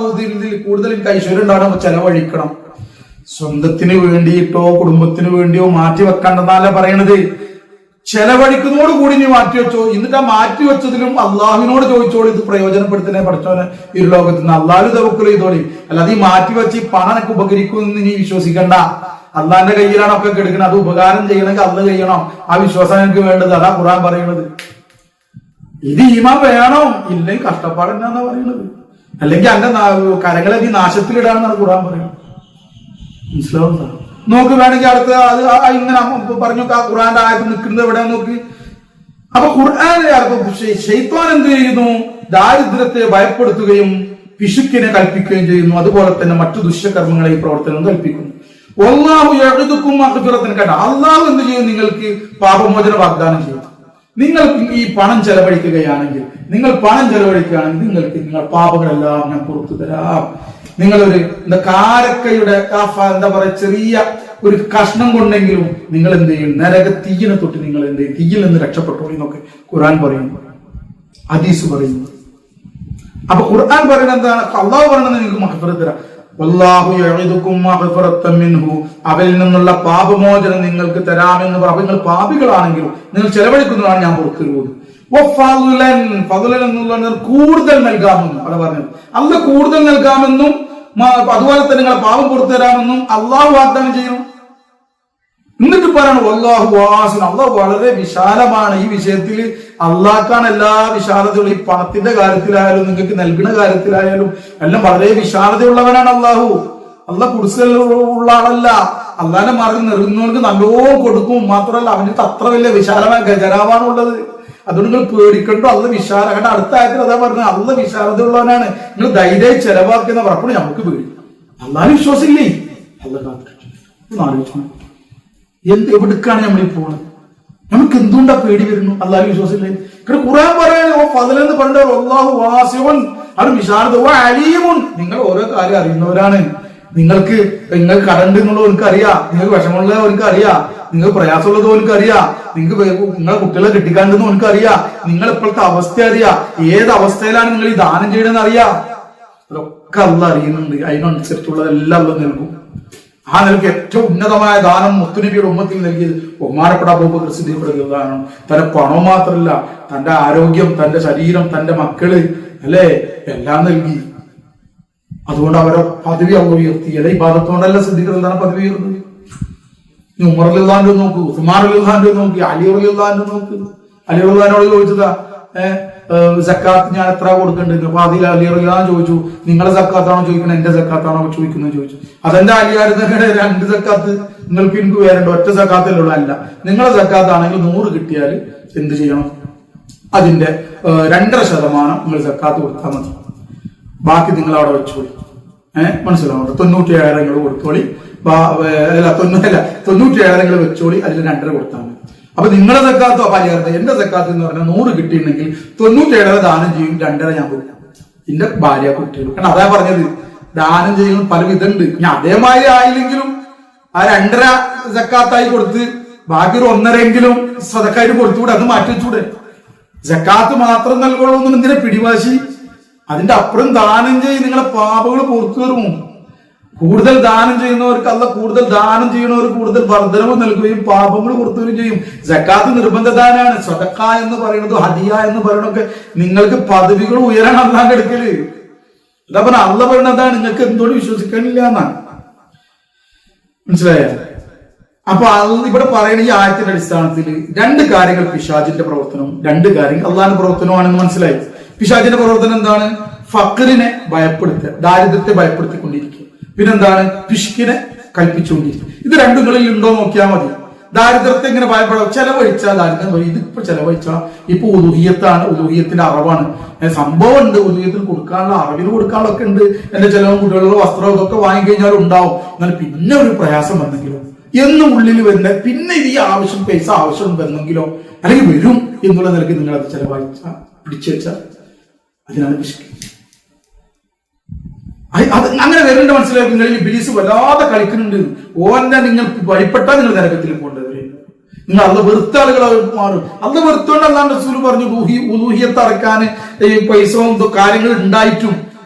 കൂടുതൽ എനിക്ക് ഐശ്വര്യം ഉണ്ടാവണം, ചെലവഴിക്കണം. സ്വന്തത്തിന് വേണ്ടിയിട്ടോ കുടുംബത്തിന് വേണ്ടിയോ മാറ്റി വെക്കേണ്ടതല്ല പറയണത്. ചെലവഴിക്കുന്നതോട് കൂടി നീ മാറ്റിവെച്ചോ. എന്നിട്ട് ആ മാറ്റിവെച്ചതിലും അള്ളാഹുവിനോട് ചോദിച്ചോളൂ, ഇത് പ്രയോജനപ്പെടുത്തണേ പഠിച്ചോനെ ഈ ലോകത്ത് നിന്ന്. അള്ളാഹു തവക്കുൽ ചെയ്തോളി. അല്ലാതെ ഈ മാറ്റിവെച്ച് ഈ പണം എനിക്ക് ഉപകരിക്കുമെന്ന് നീ വിശ്വസിക്കണ്ട. അള്ളാന്റെ കയ്യിലാണ് ഒക്കെ കിടക്കുന്നത്. അത് ഉപകാരം ചെയ്യണമെങ്കിൽ അള്ള ചെയ്യണം. ആ വിശ്വാസം എനിക്ക് വേണ്ടത്. അതാ ഖുർആൻ പറയുന്നത്. ഇത് ഈമാൻ വേണോ? ഇല്ലെങ്കിൽ കഷ്ടപ്പാടെന്നാ പറയുന്നത്. അല്ലെങ്കിൽ അന്റെ കരങ്ങളെ നീ നാശത്തിലിടാണെന്നാണ് ഖുർആൻ പറയുന്നത്. മനസ്സിലാവുന്ന നോക്ക്. വേണമെങ്കിൽ അടുത്ത അത് ഇങ്ങനെ പറഞ്ഞു ആ ഖുർആന്റെ ആയത്ത് നിൽക്കുന്നത് എവിടെ നോക്ക്. അപ്പൊ ഖുർആൻ ശൈത്താൻ എന്ത് ചെയ്യുന്നു? ദാരിദ്ര്യത്തെ ഭയപ്പെടുത്തുകയും പിശുക്കിനെ കൽപ്പിക്കുകയും ചെയ്യുന്നു. അതുപോലെ തന്നെ മറ്റു ദുഷ്യകർമ്മങ്ങളെ ഈ പ്രവർത്തനം കൽപ്പിക്കുന്നു. വല്ലാഹു യഅദുകും മഗ്ഫിറത്തൻ. കേട്ടോ, അള്ളാഹു എന്ത് ചെയ്യും? നിങ്ങൾക്ക് പാപമോചന വാഗ്ദാനം ചെയ്യും. നിങ്ങൾക്ക് ഈ പണം ചെലവഴിക്കുകയാണെങ്കിൽ, നിങ്ങൾക്ക് നിങ്ങൾ പാപങ്ങളെല്ലാം ഞാൻ പുറത്തു തരാം. നിങ്ങളൊരു കാരക്കയുടെ എന്താ പറയാ ചെറിയ ഒരു കഷ്ണം കൊണ്ടെങ്കിലും നിങ്ങൾ എന്ത് ചെയ്യും? നരക തീയിനെ തൊട്ട് നിങ്ങൾ എന്ത് ചെയ്യും? തീയിൽ നിന്ന് രക്ഷപ്പെട്ടോളൂ എന്നൊക്കെ ഖുർആൻ പറയുന്നു, ഹദീസ് പറയുന്നു. അപ്പൊ ഖുർആൻ പറയുന്നത് എന്താണ്? അള്ളാഹു പറയുന്നത് നിങ്ങൾക്ക് മഗ്ഫിറത്ത് തരാം. വല്ലാഹു യഅദുകും മഗ്ഫിറത്തൻ മിൻഹു. അവരിൽ നിന്നുള്ള പാപമോചനം നിങ്ങൾക്ക് തരാമെന്ന് പറഞ്ഞു. നിങ്ങൾ പാപികളാണെങ്കിലും നിങ്ങൾ ചെലവഴിക്കുന്നതാണ് ഞാൻ പുറത്തു തരുന്നത്. ഫദ്ലൻ എന്നുള്ള കൂടുതൽ നൽകാമെന്നും അവിടെ പറഞ്ഞത്. അള്ളാഹ് കൂടുതൽ നൽകാമെന്നും അതുപോലെ തന്നെ നിങ്ങളെ പാപം പുറത്തു തരാമെന്നും അള്ളാഹു വാഗ്ദാനം ചെയ്യണം. എന്നിട്ട് പറയണം വല്ലാഹു വാസിൻ. അള്ളാഹു വളരെ വിശാലമാണ്. ഈ വിഷയത്തിൽ അള്ളാഹ്ക്കാണ് എല്ലാ വിശാലതകളും. ഈ പണത്തിന്റെ കാര്യത്തിലായാലും നിങ്ങൾക്ക് നൽകുന്ന കാര്യത്തിലായാലും എല്ലാം വളരെ വിശാലതയുള്ളവനാണ് അള്ളാഹു. അള്ളാഹ് കുടിശ്ശികളുള്ള ആളല്ല. അള്ളാഹിനെ മാർഗം നെറുന്നവർക്ക് നല്ലോണം കൊടുക്കും. മാത്രമല്ല അവന്റെ അത്ര വലിയ വിശാലമായ ഖജനാവാണ് ഉള്ളത്. അതുകൊണ്ട് നിങ്ങൾ പേടിക്കണ്ടോ? അള്ള വിശാല. കാരണം അടുത്ത ആയത്തിൽ അതാ പറഞ്ഞത്, അള്ള വിശാലതയുള്ളവനാണ്. നിങ്ങൾ ധൈര്യമായി ചെലവാക്കുന്ന പറപ്പോൾ നമുക്ക് പേടി. അള്ളാഹിന് വിശ്വാസമില്ലേ? അള്ള ആലോചിച്ചു എവിടേക്കാണ് നമ്മൾ ഈ പോണത്? നമുക്ക് എന്തുകൊണ്ടാ പേടി വരുന്നു? അള്ളാഹു വിശ്വാസമില്ലേ? ഖുർആൻ പറയുന്നത് ഫദ്ലെന്ന് പറഞ്ഞത് അല്ലാഹു വാസിഉൻ, അത് വിശാലത അലീമുൻ. നിങ്ങൾ ഓരോ കാര്യം അറിയുന്നവരാണ്. നിങ്ങൾക്ക് കടണ്ട് എന്നുള്ളവർക്ക് അറിയാം, നിങ്ങൾക്ക് വിഷമമുള്ളവർക്ക് അറിയാം, നിങ്ങൾക്ക് പ്രയാസമുള്ളത് ഓർക്ക് അറിയാം, നിങ്ങൾക്ക് നിങ്ങളെ കുട്ടികളെ കെട്ടിക്കാണ്ടെന്ന് ഓർക്ക് അറിയാം, നിങ്ങൾ ഇപ്പോഴത്തെ അവസ്ഥ അറിയാം, ഏത് അവസ്ഥയിലാണ് നിങ്ങൾ ഈ ദാനം ചെയ്യണമെന്ന് അറിയാം. അതൊക്കെ അള്ളാഹ് അറിയുന്നുണ്ട്. അതിനനുസരിച്ചുള്ളതെല്ലാം അള്ളാഹ് നൽകും. ആ നിലയ്ക്ക് ഏറ്റവും ഉന്നതമായ ദാനം മുത്തുനബിയുടെ ഉമ്മത്തിൽ നൽകിയത് ബഹുമാനപ്പെട്ട അബൂബക്കർ സിദ്ദീഖ് റളിയല്ലാഹു അൻഹു. തന്റെ പണം മാത്രമല്ല, തന്റെ ആരോഗ്യം, തന്റെ ശരീരം, തന്റെ മക്കള്, അല്ലെ, എല്ലാം നൽകി. അതുകൊണ്ട് അവരെ പദവി അള്ളാഹു ഉയർത്തി. അല്ലെ, ഇബാദത്തോണ്ടല്ല സിദ്ദീഖ് റളിയല്ലാഹു അൻഹു പദവി ഉയർന്നത്. ഉമർ റളിയല്ലാഹു അൻഹു നോക്കൂ, ഉസ്മാൻ റളിയല്ലാഹു അൻഹു നോക്കി, അലി റളിയല്ലാഹു അൻഹു നോക്ക്. അലി റളിയല്ലാഹു അൻഹു ചോദിച്ചതാ, സക്കാത്ത് ഞാൻ എത്ര കൊടുക്കേണ്ടത്? അപ്പൊ അതിൽ അലി റളിയല്ലാഹു അൻഹു ചോദിച്ചു, നിങ്ങളെ സക്കാത്താണോ ചോദിക്കുന്നത്, എന്റെ സക്കാത്താണോ ചോദിക്കുന്നത് ചോദിച്ചു. അതെന്റെ അലിയാരുടെ രണ്ട് സക്കാത്ത് നിങ്ങൾക്ക് എനിക്ക് വേണ്ട ഒറ്റ സക്കാത്തല്ലേ ഉള്ളൂ. അല്ല, നിങ്ങളെ സക്കാത്താണെങ്കിൽ 100 കിട്ടിയാൽ എന്ത് ചെയ്യണം? അതിന്റെ 2.5% നിങ്ങൾ സക്കാത്ത് കൊടുത്താൽ മതി. ബാക്കി നിങ്ങൾ അവിടെ വെച്ചോളി. മനസ്സിലാവുന്നുണ്ട്? 97 നിങ്ങൾ കൊടുത്തോളി. 97 വെച്ചോളി, അതിൽ 2.5 കൊടുത്താൽ മതി. അപ്പൊ നിങ്ങളെ സക്കാത്തോ പലിയാർത്ത എന്റെ സക്കാത്ത് എന്ന് പറഞ്ഞാൽ 100 കിട്ടിയിട്ടുണ്ടെങ്കിൽ 97 ദാനം ചെയ്യും, 2.5 ഞാൻ കൊടുക്കും എന്റെ ഭാര്യ കുട്ടികൾ. കാരണം അതാ പറഞ്ഞത്, ദാനം ചെയ്യുന്ന പല വിധമുണ്ട്. ഞാൻ അതേമാതിരി ആയില്ലെങ്കിലും ആ 2.5 സക്കാത്തായി കൊടുത്ത് ബാക്കി ഒരു 1.5 സദക്കായിട്ട് കൊടുത്തുകൂടെ? അത് മാറ്റി വെച്ചൂടെ? സക്കാത്ത് മാത്രം നൽകുള്ളൂ എന്നും എന്തിനാ പിടിവാശി? അതിന്റെ അപ്പുറം ദാനം ചെയ്യും, നിങ്ങളെ പാപങ്ങൾ പുറത്തു വരും. കൂടുതൽ ദാനം ചെയ്യുന്നവർക്ക് അല്ല, കൂടുതൽ ദാനം ചെയ്യുന്നവർ കൂടുതൽ വർദ്ധനവ് നൽകുകയും പാപങ്ങൾ പുറത്തു വരികയും ചെയ്യും. സക്കാത്ത് നിർബന്ധ ദാനാണ്. സദക്ക എന്ന് പറയുന്നത്, ഹദിയ എന്ന് പറയുന്നതൊക്കെ നിങ്ങൾക്ക് പദവികൾ ഉയരാൻ അല്ലാണ്ട് എടുക്കല്. അതാ പറഞ്ഞ അള്ള പറയുന്നതാണ്, നിങ്ങൾക്ക് എന്തുകൊണ്ട് വിശ്വസിക്കാനില്ല എന്നാണ്. മനസ്സിലായ? അപ്പൊ ഇവിടെ പറയുന്ന ഈ ആയത്തിന്റെ അടിസ്ഥാനത്തിൽ 2 കാര്യങ്ങൾ പിശാചിന്റെ പ്രവർത്തനവും 2 കാര്യങ്ങൾ അള്ളാഹിന്റെ പ്രവർത്തനവുമാണെന്ന് മനസ്സിലായി. പിശാചിന്റെ പ്രവർത്തനം എന്താണ്? ഫഖറിനെ ഭയപ്പെടുത്തുക, ദാരിദ്ര്യത്തെ ഭയപ്പെടുത്തിക്കൊണ്ടിരിക്കുക. പിന്നെന്താണ്? പിശുക്കിനെ കൽപ്പിച്ചുകൊണ്ടിരിക്കുക. ഇത് രണ്ടുകളിൽ ഉണ്ടോ നോക്കിയാൽ മതി. ദാരിദ്ര്യത്തെ ഇങ്ങനെ ഭയപ്പെടാം. ചെലവഴിച്ചാൽ ദാരിദ്ര്യം പറയും, ഇതിപ്പോ ചെലവഴിച്ചാൽ ഇപ്പൊ ഉലൂഹിയത്താണ്, ഉലൂഹിയത്തിന്റെ അറിവാണ്. സംഭവം ഉണ്ട്, ഉലൂഹിയത്തിൽ കൊടുക്കാനുള്ള, അറിവിന് കൊടുക്കാനുള്ള ഒക്കെ ഉണ്ട്. എന്റെ ചെലവും കുട്ടികളുടെ വസ്ത്രം ഇതൊക്കെ വാങ്ങിക്കഴിഞ്ഞാലും ഉണ്ടാവും. എന്നാൽ പിന്നെ ഒരു പ്രയാസം വന്നെങ്കിലോ എന്നും ഉള്ളിൽ വരുന്ന, പിന്നെ ഇത് ഈ ആവശ്യം, പൈസ ആവശ്യം വന്നെങ്കിലോ അല്ലെങ്കിൽ വരും എന്നുള്ള നിലയ്ക്ക് നിങ്ങൾ അത് ചെലവഴിച്ചാൽ, പിടിച്ചു വെച്ചാൽ അതിനാണ് പിശുക്ക്. അത് അങ്ങനെ വരേണ്ട മനസ്സിലാക്കി. നിങ്ങൾ ഇബ്ലീസ് വല്ലാതെ കളിക്കുന്നുണ്ട്. ഓന്റെ നിങ്ങൾ വഴിപ്പെട്ടാൽ നിങ്ങൾ നരകത്തിൽ പോകേണ്ടത്. നിങ്ങൾ അള്ള വെറുത്ത ആളുകളായി മാറും. അള്ള വെറുത്തോണ്ട് അള്ളാഹുവിന്റെ റസൂൽ പറഞ്ഞു, ഉലൂഹിയത്ത് അറക്കാന് ഈ പൈസവും കാര്യങ്ങൾ ഉണ്ടായിട്ടും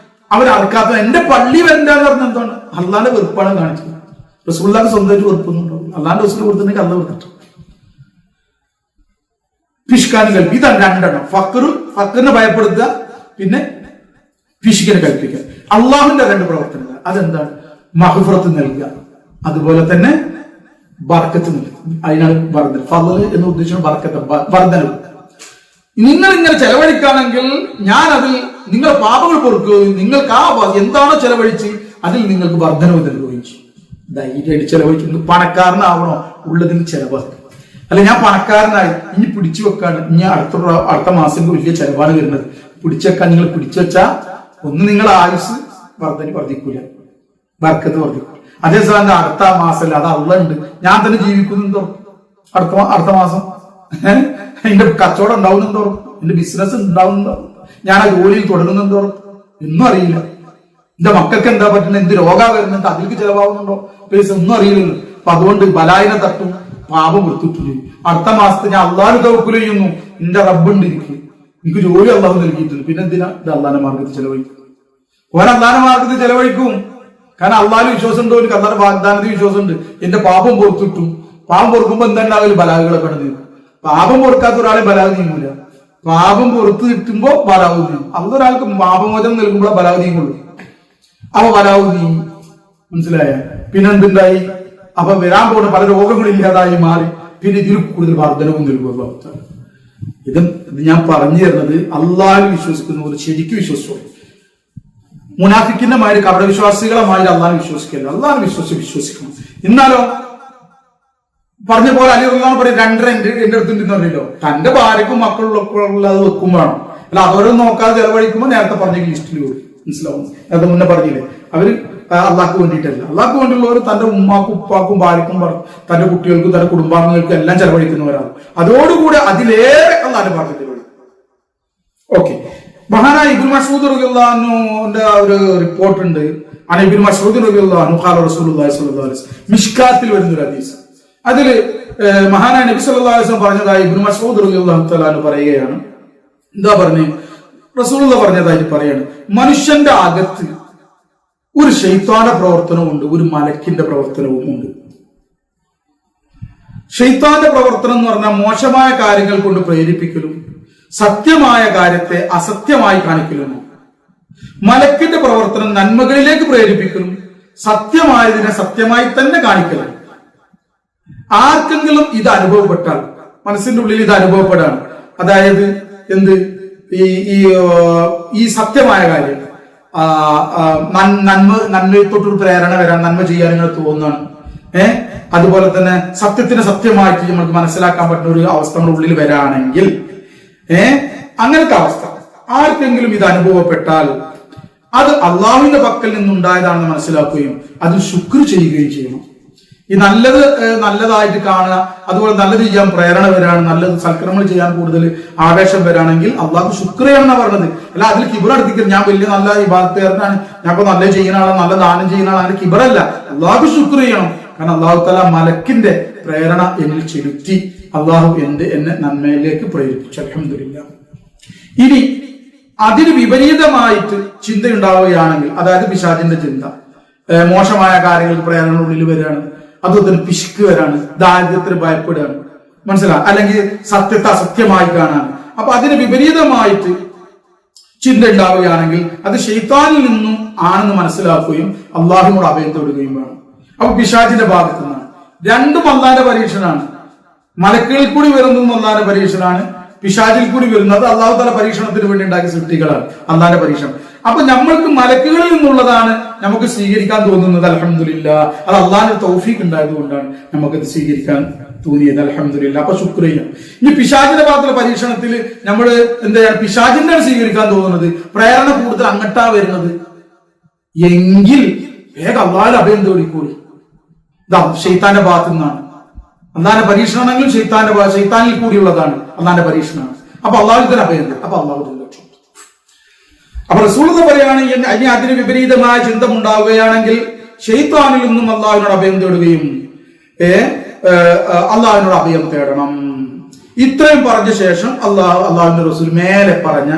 അവരറക്കാത്ത എന്റെ പള്ളി വരണ്ടെന്ന് പറഞ്ഞ എന്താണ്? അള്ളാന്റെ വെറുപ്പാണ് കാണിച്ചത്. റസൂലുള്ളാഹിക്ക് സ്വന്തമായിട്ട് വെറുപ്പൊന്നുണ്ടോ? അള്ളാന്റെ റസൂൽ കൊടുത്തിട്ടുണ്ടെങ്കിൽ അള്ള വെറുത്തിട്ടു. പിശുക്കാനും കൽപ്പി. ഇതാണ് 2 എണ്ണം. ഫഖറിനെ ഭയപ്പെടുത്തുക, പിന്നെ പിശുക്കിനെ കൽപ്പിക്കുക. അള്ളാഹുവിന്റെ 2 പ്രവർത്തനങ്ങൾ അതെന്താണ്? മഗ്ഫിറത്ത് നൽകുക, അതുപോലെ തന്നെ ബർക്കത്ത് നൽകുക. അതിനാണ് വർദ്ധന. ഫള് എന്ന് ഉദ്ദേശിച്ച ബർക്കത്ത്, വർദ്ധനവ്. നിങ്ങൾ ഇങ്ങനെ ചെലവഴിക്കുകയാണെങ്കിൽ ഞാൻ അതിൽ നിങ്ങളെ പാപങ്ങൾ പൊറുക്കുകയും നിങ്ങൾക്ക് ആ എന്താണോ ചെലവഴിച്ച് അതിൽ നിങ്ങൾക്ക് വർദ്ധനവ് നൽകുകയും ചെയ്യും. ധൈര്യമായിട്ട് ചെലവഴിക്കുന്നു. പണക്കാരനാവണോ? ഉള്ളതിന് ചെലവാക്കുക. അല്ല ഞാൻ പണക്കാരനായി ഇനി പിടിച്ചു വെക്കാണ്, ഇനി അടുത്ത മാസം വലിയ ചെലവാണ് വരുന്നത്, പിടിച്ചു വെക്കാൻ നിങ്ങൾ പിടിച്ചു വെച്ചാ ഒന്ന് നിങ്ങളെ ആയുസ് വർദ്ധിക്കൂല, ബർക്കത്ത് വർദ്ധിക്കും. അതേസമയം അടുത്ത മാസമല്ല, അത് അള്ളുണ്ട്, ഞാൻ തന്നെ ജീവിക്കുന്നുണ്ടോ അടുത്ത മാസം, എന്റെ കച്ചവടം ഉണ്ടാവുന്നുണ്ടോ, എന്റെ ബിസിനസ് ഉണ്ടാവുന്നുണ്ടോ, ഞാൻ ആ ജോലിയിൽ തുടരുന്നുണ്ടോ ഒന്നും അറിയില്ല. എന്റെ മക്കൾക്ക് എന്താ പറ്റുന്നത്, എന്ത് രോഗാ വരുന്നുണ്ട്, അതിലേക്ക് ചെലവാകുന്നുണ്ടോ പൈസ ഒന്നും അറിയില്ലല്ലോ. അപ്പൊ അതുകൊണ്ട് ബലായിനെ തട്ടും, പാപം കൊടുത്തിട്ടില്ല. അടുത്ത മാസത്തെ ഞാൻ അള്ളാഹു തവക്കുൽ ചെയ്യുന്നു, എന്റെ റബ്ബുണ്ട്, എനിക്ക് ജോലി അള്ളാഹു നൽകിയിട്ടുണ്ട്, പിന്നെ എന്തിനാ ഇത് അള്ളാന്റെ മാർഗത്തിൽ ചെലവഴിക്കും. ഓൻ അള്ളാന്റെ മാർഗത്തിൽ ചെലവഴിക്കും, കാരണം അള്ളാഹിന് വിശ്വാസം ഉണ്ട്, ഒരു അള്ളാന്റെ വാഗ്ദാനത്തിൽ വിശ്വാസമുണ്ട്. എന്റെ പാപം പൊറുത്തിട്ടും, പാപം പൊറുക്കുമ്പോ എന്താ ഉണ്ടാവില്ല, ബലാഹുകളൊക്കെ ഉണ്ട്. പാപം പൊറുക്കാത്ത ഒരാളെ ബലാഹ് നീങ്ങൂല, പാപം പുറത്ത് കിട്ടുമ്പോ ബലാഹു നീങ്ങും. അതൊരാൾക്ക് പാപമോചനം നൽകുമ്പോഴേ ബലാഹു നീങ്ങുള്ളൂ. അപ്പൊ ബലാഹു നീങ്ങി, മനസ്സിലായ? പിന്നെ എന്തുണ്ടായി, അപ്പൊ വരാൻ പോകുന്ന പല രോഗങ്ങളില്ലാതായി മാറി. പിന്നെ ഇതിൽ കൂടുതൽ വർധനവും നൽകുമല്ലോ. ഇത് ഞാൻ പറഞ്ഞു തരുന്നത് അള്ളാഹു വിശ്വസിക്കുന്നവർ ശരിക്കും വിശ്വസിച്ചു. മുനാഫിക്കിന്റെ മാതിരി കപട വിശ്വാസികളെ മാതിരി അള്ളാഹു വിശ്വസിക്കല്ല, അള്ളാഹു വിശ്വസിക്കണം. എന്നാലോ പറഞ്ഞ പോലെ അലി റളിയല്ലാഹു അൻഹു പറയും, രണ്ടര എന്റെ അടുത്തുണ്ടെന്ന് പറഞ്ഞല്ലോ, തന്റെ ഭാര്യക്കും മക്കളിലൊക്കെ ഉള്ളത് വെക്കും വേണം. അല്ല അതോരൊന്നും നോക്കാതെ ചെലവഴിക്കുമ്പോൾ നേരത്തെ പറഞ്ഞ ലിസ്റ്റിൽ വരും. മനസ്സിലാവും? അത് മുന്നേ പറഞ്ഞില്ലേ, അവര് അള്ളാഹ്ക്ക് വേണ്ടിയിട്ടല്ല, അള്ളാഹ്ക്ക് വേണ്ടിയുള്ളവർ തന്റെ ഉമ്മാക്കും ഉപ്പാക്കും ഭാര്യക്കും തന്റെ കുട്ടികൾക്കും തന്റെ കുടുംബാംഗങ്ങൾക്കും എല്ലാം ചെലവഴിക്കുന്നവരാണ്. അതോടുകൂടി അതിലേറെ അള്ളാഹുവിന്റെ ഭാഗത്തിൽ വരും. ഓക്കെ, മഹാനായ ഇബ്നു മസ്ഊദ് റളിയല്ലാഹു അൻഹുവിന്റെ ഒരു റിപ്പോർട്ട് ഉണ്ട്. ഇബ്നു മസ്ഊദ് റളിയല്ലാഹു അൻഹു ഖാല റസൂലുള്ളാഹി സ്വല്ലല്ലാഹു അലൈഹി വസല്ലം, മിഷ്കാത്തിൽ വരുന്ന ഒരു ഹദീസ്. അതില് മഹാനായ നബി സല്ലല്ലാഹു അലൈഹി വസല്ലം പറഞ്ഞതായി ഇബ്നു മസ്ഊദ് റളിയല്ലാഹു തആല അൻഹു പറയുകയാണ്. എന്താ പറഞ്ഞു? റസൂലുള്ളാഹി പറഞ്ഞതായിട്ട് പറയാണ്, മനുഷ്യന്റെ അകത്ത് ഒരു ശൈത്താന്റെ പ്രവർത്തനവും ഉണ്ട്, ഒരു മലക്കിന്റെ പ്രവർത്തനവും ഉണ്ട്. ശൈത്താന്റെ പ്രവർത്തനം എന്ന് പറഞ്ഞാൽ മോശമായ കാര്യങ്ങൾ കൊണ്ട് പ്രേരിപ്പിക്കലും സത്യമായ കാര്യത്തെ അസത്യമായി കാണിക്കലും. മലക്കിന്റെ പ്രവർത്തനം നന്മകളിലേക്ക് പ്രേരിപ്പിക്കലും സത്യമായതിനെ സത്യമായി തന്നെ കാണിക്കലും. ആർക്കെങ്കിലും ഇത് അനുഭവപ്പെട്ടാൽ, മനസ്സിന്റെ ഉള്ളിൽ ഇത് അനുഭവപ്പെടാണ്, അതായത് എന്ത്, ഈ സത്യമായ കാര്യം നന്മത്തൊട്ടൊരു പ്രേരണ വരാൻ, നന്മ ചെയ്യാൻ നിങ്ങൾ തോന്നുകയാണ്, അതുപോലെ തന്നെ സത്യത്തിന് സത്യമായിട്ട് നമുക്ക് മനസ്സിലാക്കാൻ പറ്റുന്ന ഒരു അവസ്ഥ നമ്മുടെ ഉള്ളിൽ വരാണെങ്കിൽ, അങ്ങനത്തെ അവസ്ഥ ആർക്കെങ്കിലും ഇത് അനുഭവപ്പെട്ടാൽ അത് അള്ളാഹുവിന്റെ പക്കൽ നിന്നുണ്ടായതാണെന്ന് മനസ്സിലാക്കുകയും അതിൽ ശുക്ർ ചെയ്യുകയും ചെയ്യണം. ഈ നല്ലതായിട്ട് കാണുക, അതുപോലെ നല്ലത് ചെയ്യാൻ പ്രേരണ വരാണ്, നല്ലത് സൽക്രമങ്ങൾ ചെയ്യാൻ കൂടുതൽ ആവേശം വരാണെങ്കിൽ അള്ളാഹു ശുക്ർ ചെയ്യണമെന്നാ പറഞ്ഞത്. അല്ല അതിൽ കിബറെടുത്തിക്കരുത്, ഞാൻ വലിയ നല്ല ഇബാദത്തുകാരനാണ്, ഞാൻ ഇപ്പൊ നല്ല ചെയ്യുന്ന ആളാണ്, നല്ല ദാനം ചെയ്യുന്ന ആളാണ്, കിബറല്ല. അള്ളാഹു ശുക്ർ ചെയ്യണം. കാരണം അള്ളാഹു തആല മലക്കിന്റെ പ്രേരണ എന്നിൽ ചെലുത്തി, അള്ളാഹു എന്നെ നന്മയിലേക്ക് പ്രേരിപ്പിച്ചു. അൽഹംദുലില്ലാഹ്. ഇനി അതിന് വിപരീതമായിട്ട് ചിന്തയുണ്ടാവുകയാണെങ്കിൽ, അതായത് പിശാചിന്റെ ചിന്ത, മോശമായ കാര്യങ്ങൾക്ക് പ്രേരണ ഉള്ളിൽ വരികയാണ്, അതുപോലെ പിശുക്ക് വരാണ്, ദാരിദ്ര്യത്തിന് ഭയപ്പെടുകയാണ്, മനസ്സിലായി, അല്ലെങ്കിൽ സത്യത്തെ അസത്യമായി കാണാൻ. അപ്പൊ അതിന് വിപരീതമായിട്ട് ചിന്ത ഉണ്ടാവുകയാണെങ്കിൽ അത് ശൈത്താനിൽ നിന്നും ആണെന്ന് മനസ്സിലാക്കുകയും അള്ളാഹുവിനോട് അഭയം തേടുകയും വേണം. അപ്പൊ പിശാചിന്റെ ഭാഗത്തു നിന്നാണ്. രണ്ടും അള്ളാന്റെ പരീക്ഷണമാണ്. മലക്കുകളിൽ കൂടി വരുന്നതും അള്ളാന്റെ പരീക്ഷണമാണ്, പിശാചിൽ കൂടി വരുന്നത് അള്ളാഹു തആല പരീക്ഷണത്തിന് വേണ്ടി ഉണ്ടാക്കിയ സൃഷ്ടികളാണ്, അള്ളാന്റെ പരീക്ഷണം. അപ്പൊ നമ്മൾക്ക് മലക്കുകളിൽ നിന്നുള്ളതാണ് നമുക്ക് സ്വീകരിക്കാൻ തോന്നുന്നത്. അൽഹംദുലില്ലാഹ്, അത് അള്ളാഹിന്റെ തൗഫീഖ് ഉണ്ടായത് കൊണ്ടാണ് നമുക്കത് സ്വീകരിക്കാൻ തോന്നിയത്. അൽഹംദുലില്ലാഹ്. അപ്പൊ ശുക്ർ ചെയ്യാം. ഇനി പിശാചിന്റെ ഭാഗത്തുള്ള പരീക്ഷണത്തിൽ നമ്മൾ എന്താ പിശാചിന്റെ സ്വീകരിക്കാൻ തോന്നുന്നത്, പ്രേരണ കൂടുതൽ അങ്ങട്ടാ വരുന്നത് എങ്കിൽ വേഗം അള്ളാഹിന്റെ അഭയം തേടിക്കൂടി. ഇതാ ശൈത്താന്റെ ഭാഗത്തു നിന്നാണ്. അള്ളാഹിന്റെ പരീക്ഷണമെങ്കിൽ ശൈത്താനിൽ കൂടിയുള്ളതാണ്, അള്ളാഹിന്റെ പരീക്ഷണമാണ്. അപ്പൊ അള്ളാഹുവിന്റെ അഭയം, അപ്പൊ അള്ളാഹു. അപ്പൊ റസൂലുള്ളാഹി പറയാണ്, ഇനി അതിന് വിപരീതമായ ചിന്ത ഉണ്ടാവുകയാണെങ്കിൽ ശൈത്താനിൽ നിന്നും അള്ളാഹുവിനോട് അഭയം തേടുകയും അള്ളാഹുവിനോട് അഭയം തേടണം. ഇത്രയും പറഞ്ഞ ശേഷം അള്ളാഹുവിന്റെ റസൂൽ മേലെ പറഞ്ഞ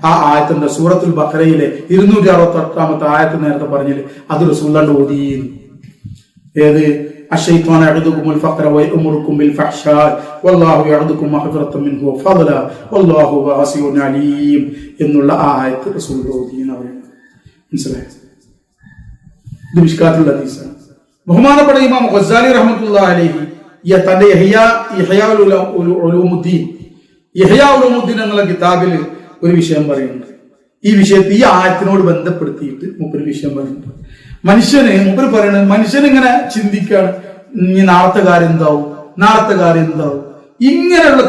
ആ ആയത്തിന്റെ സൂറത്തുൽ ബഖറയിലെ 268 ആയത്ത് നേരത്തെ പറഞ്ഞില്ലേ, അത് റസൂലുള്ളാഹി ഓതി. ഏത്? അശ്ശൈത്വാനു യഅദുകുമുൽ ഫഖറ വയഅമുറുകും ബിൽ ഫഹ്ശാഇ വല്ലാഹു യഅദുകും മഗ്ഫിറത്തൻ മിൻഹു വഫള വല്ലാഹു വാസിഉൻ അലീം എന്നുള്ള ആ ആയത്ത് റസൂൽ ഓതി എന്ന് പറയുന്നത്. മനസ്സിലായോ? ഇത് മിശ്കാത്തുൽ ഹദീസാണ്. ബഹുമാനപ്പെട്ട ഇമാം ഗസ്സാലി റഹ്മത്തുള്ളാഹി അലൈഹി തന്റെ ഇഹ്യാ ഉലൂമുദ്ദീൻ എന്നുള്ള കിതാബിൽ ഒരു വിഷയം പറയുന്നുണ്ട്. ഈ വിഷയത്തിൽ ഈ ആയത്തിനോട് ബന്ധപ്പെടുത്തിയിട്ട് മൂപ്പര് വിഷയം പറയുന്നുണ്ട്. മൂപ്പര് പറയുന്നത്, മനുഷ്യൻ ഇങ്ങനെ ചിന്തിക്കാണ്, ഇനി നാളത്തെ കാര്യം എന്താവും, ഇങ്ങനെയുള്ള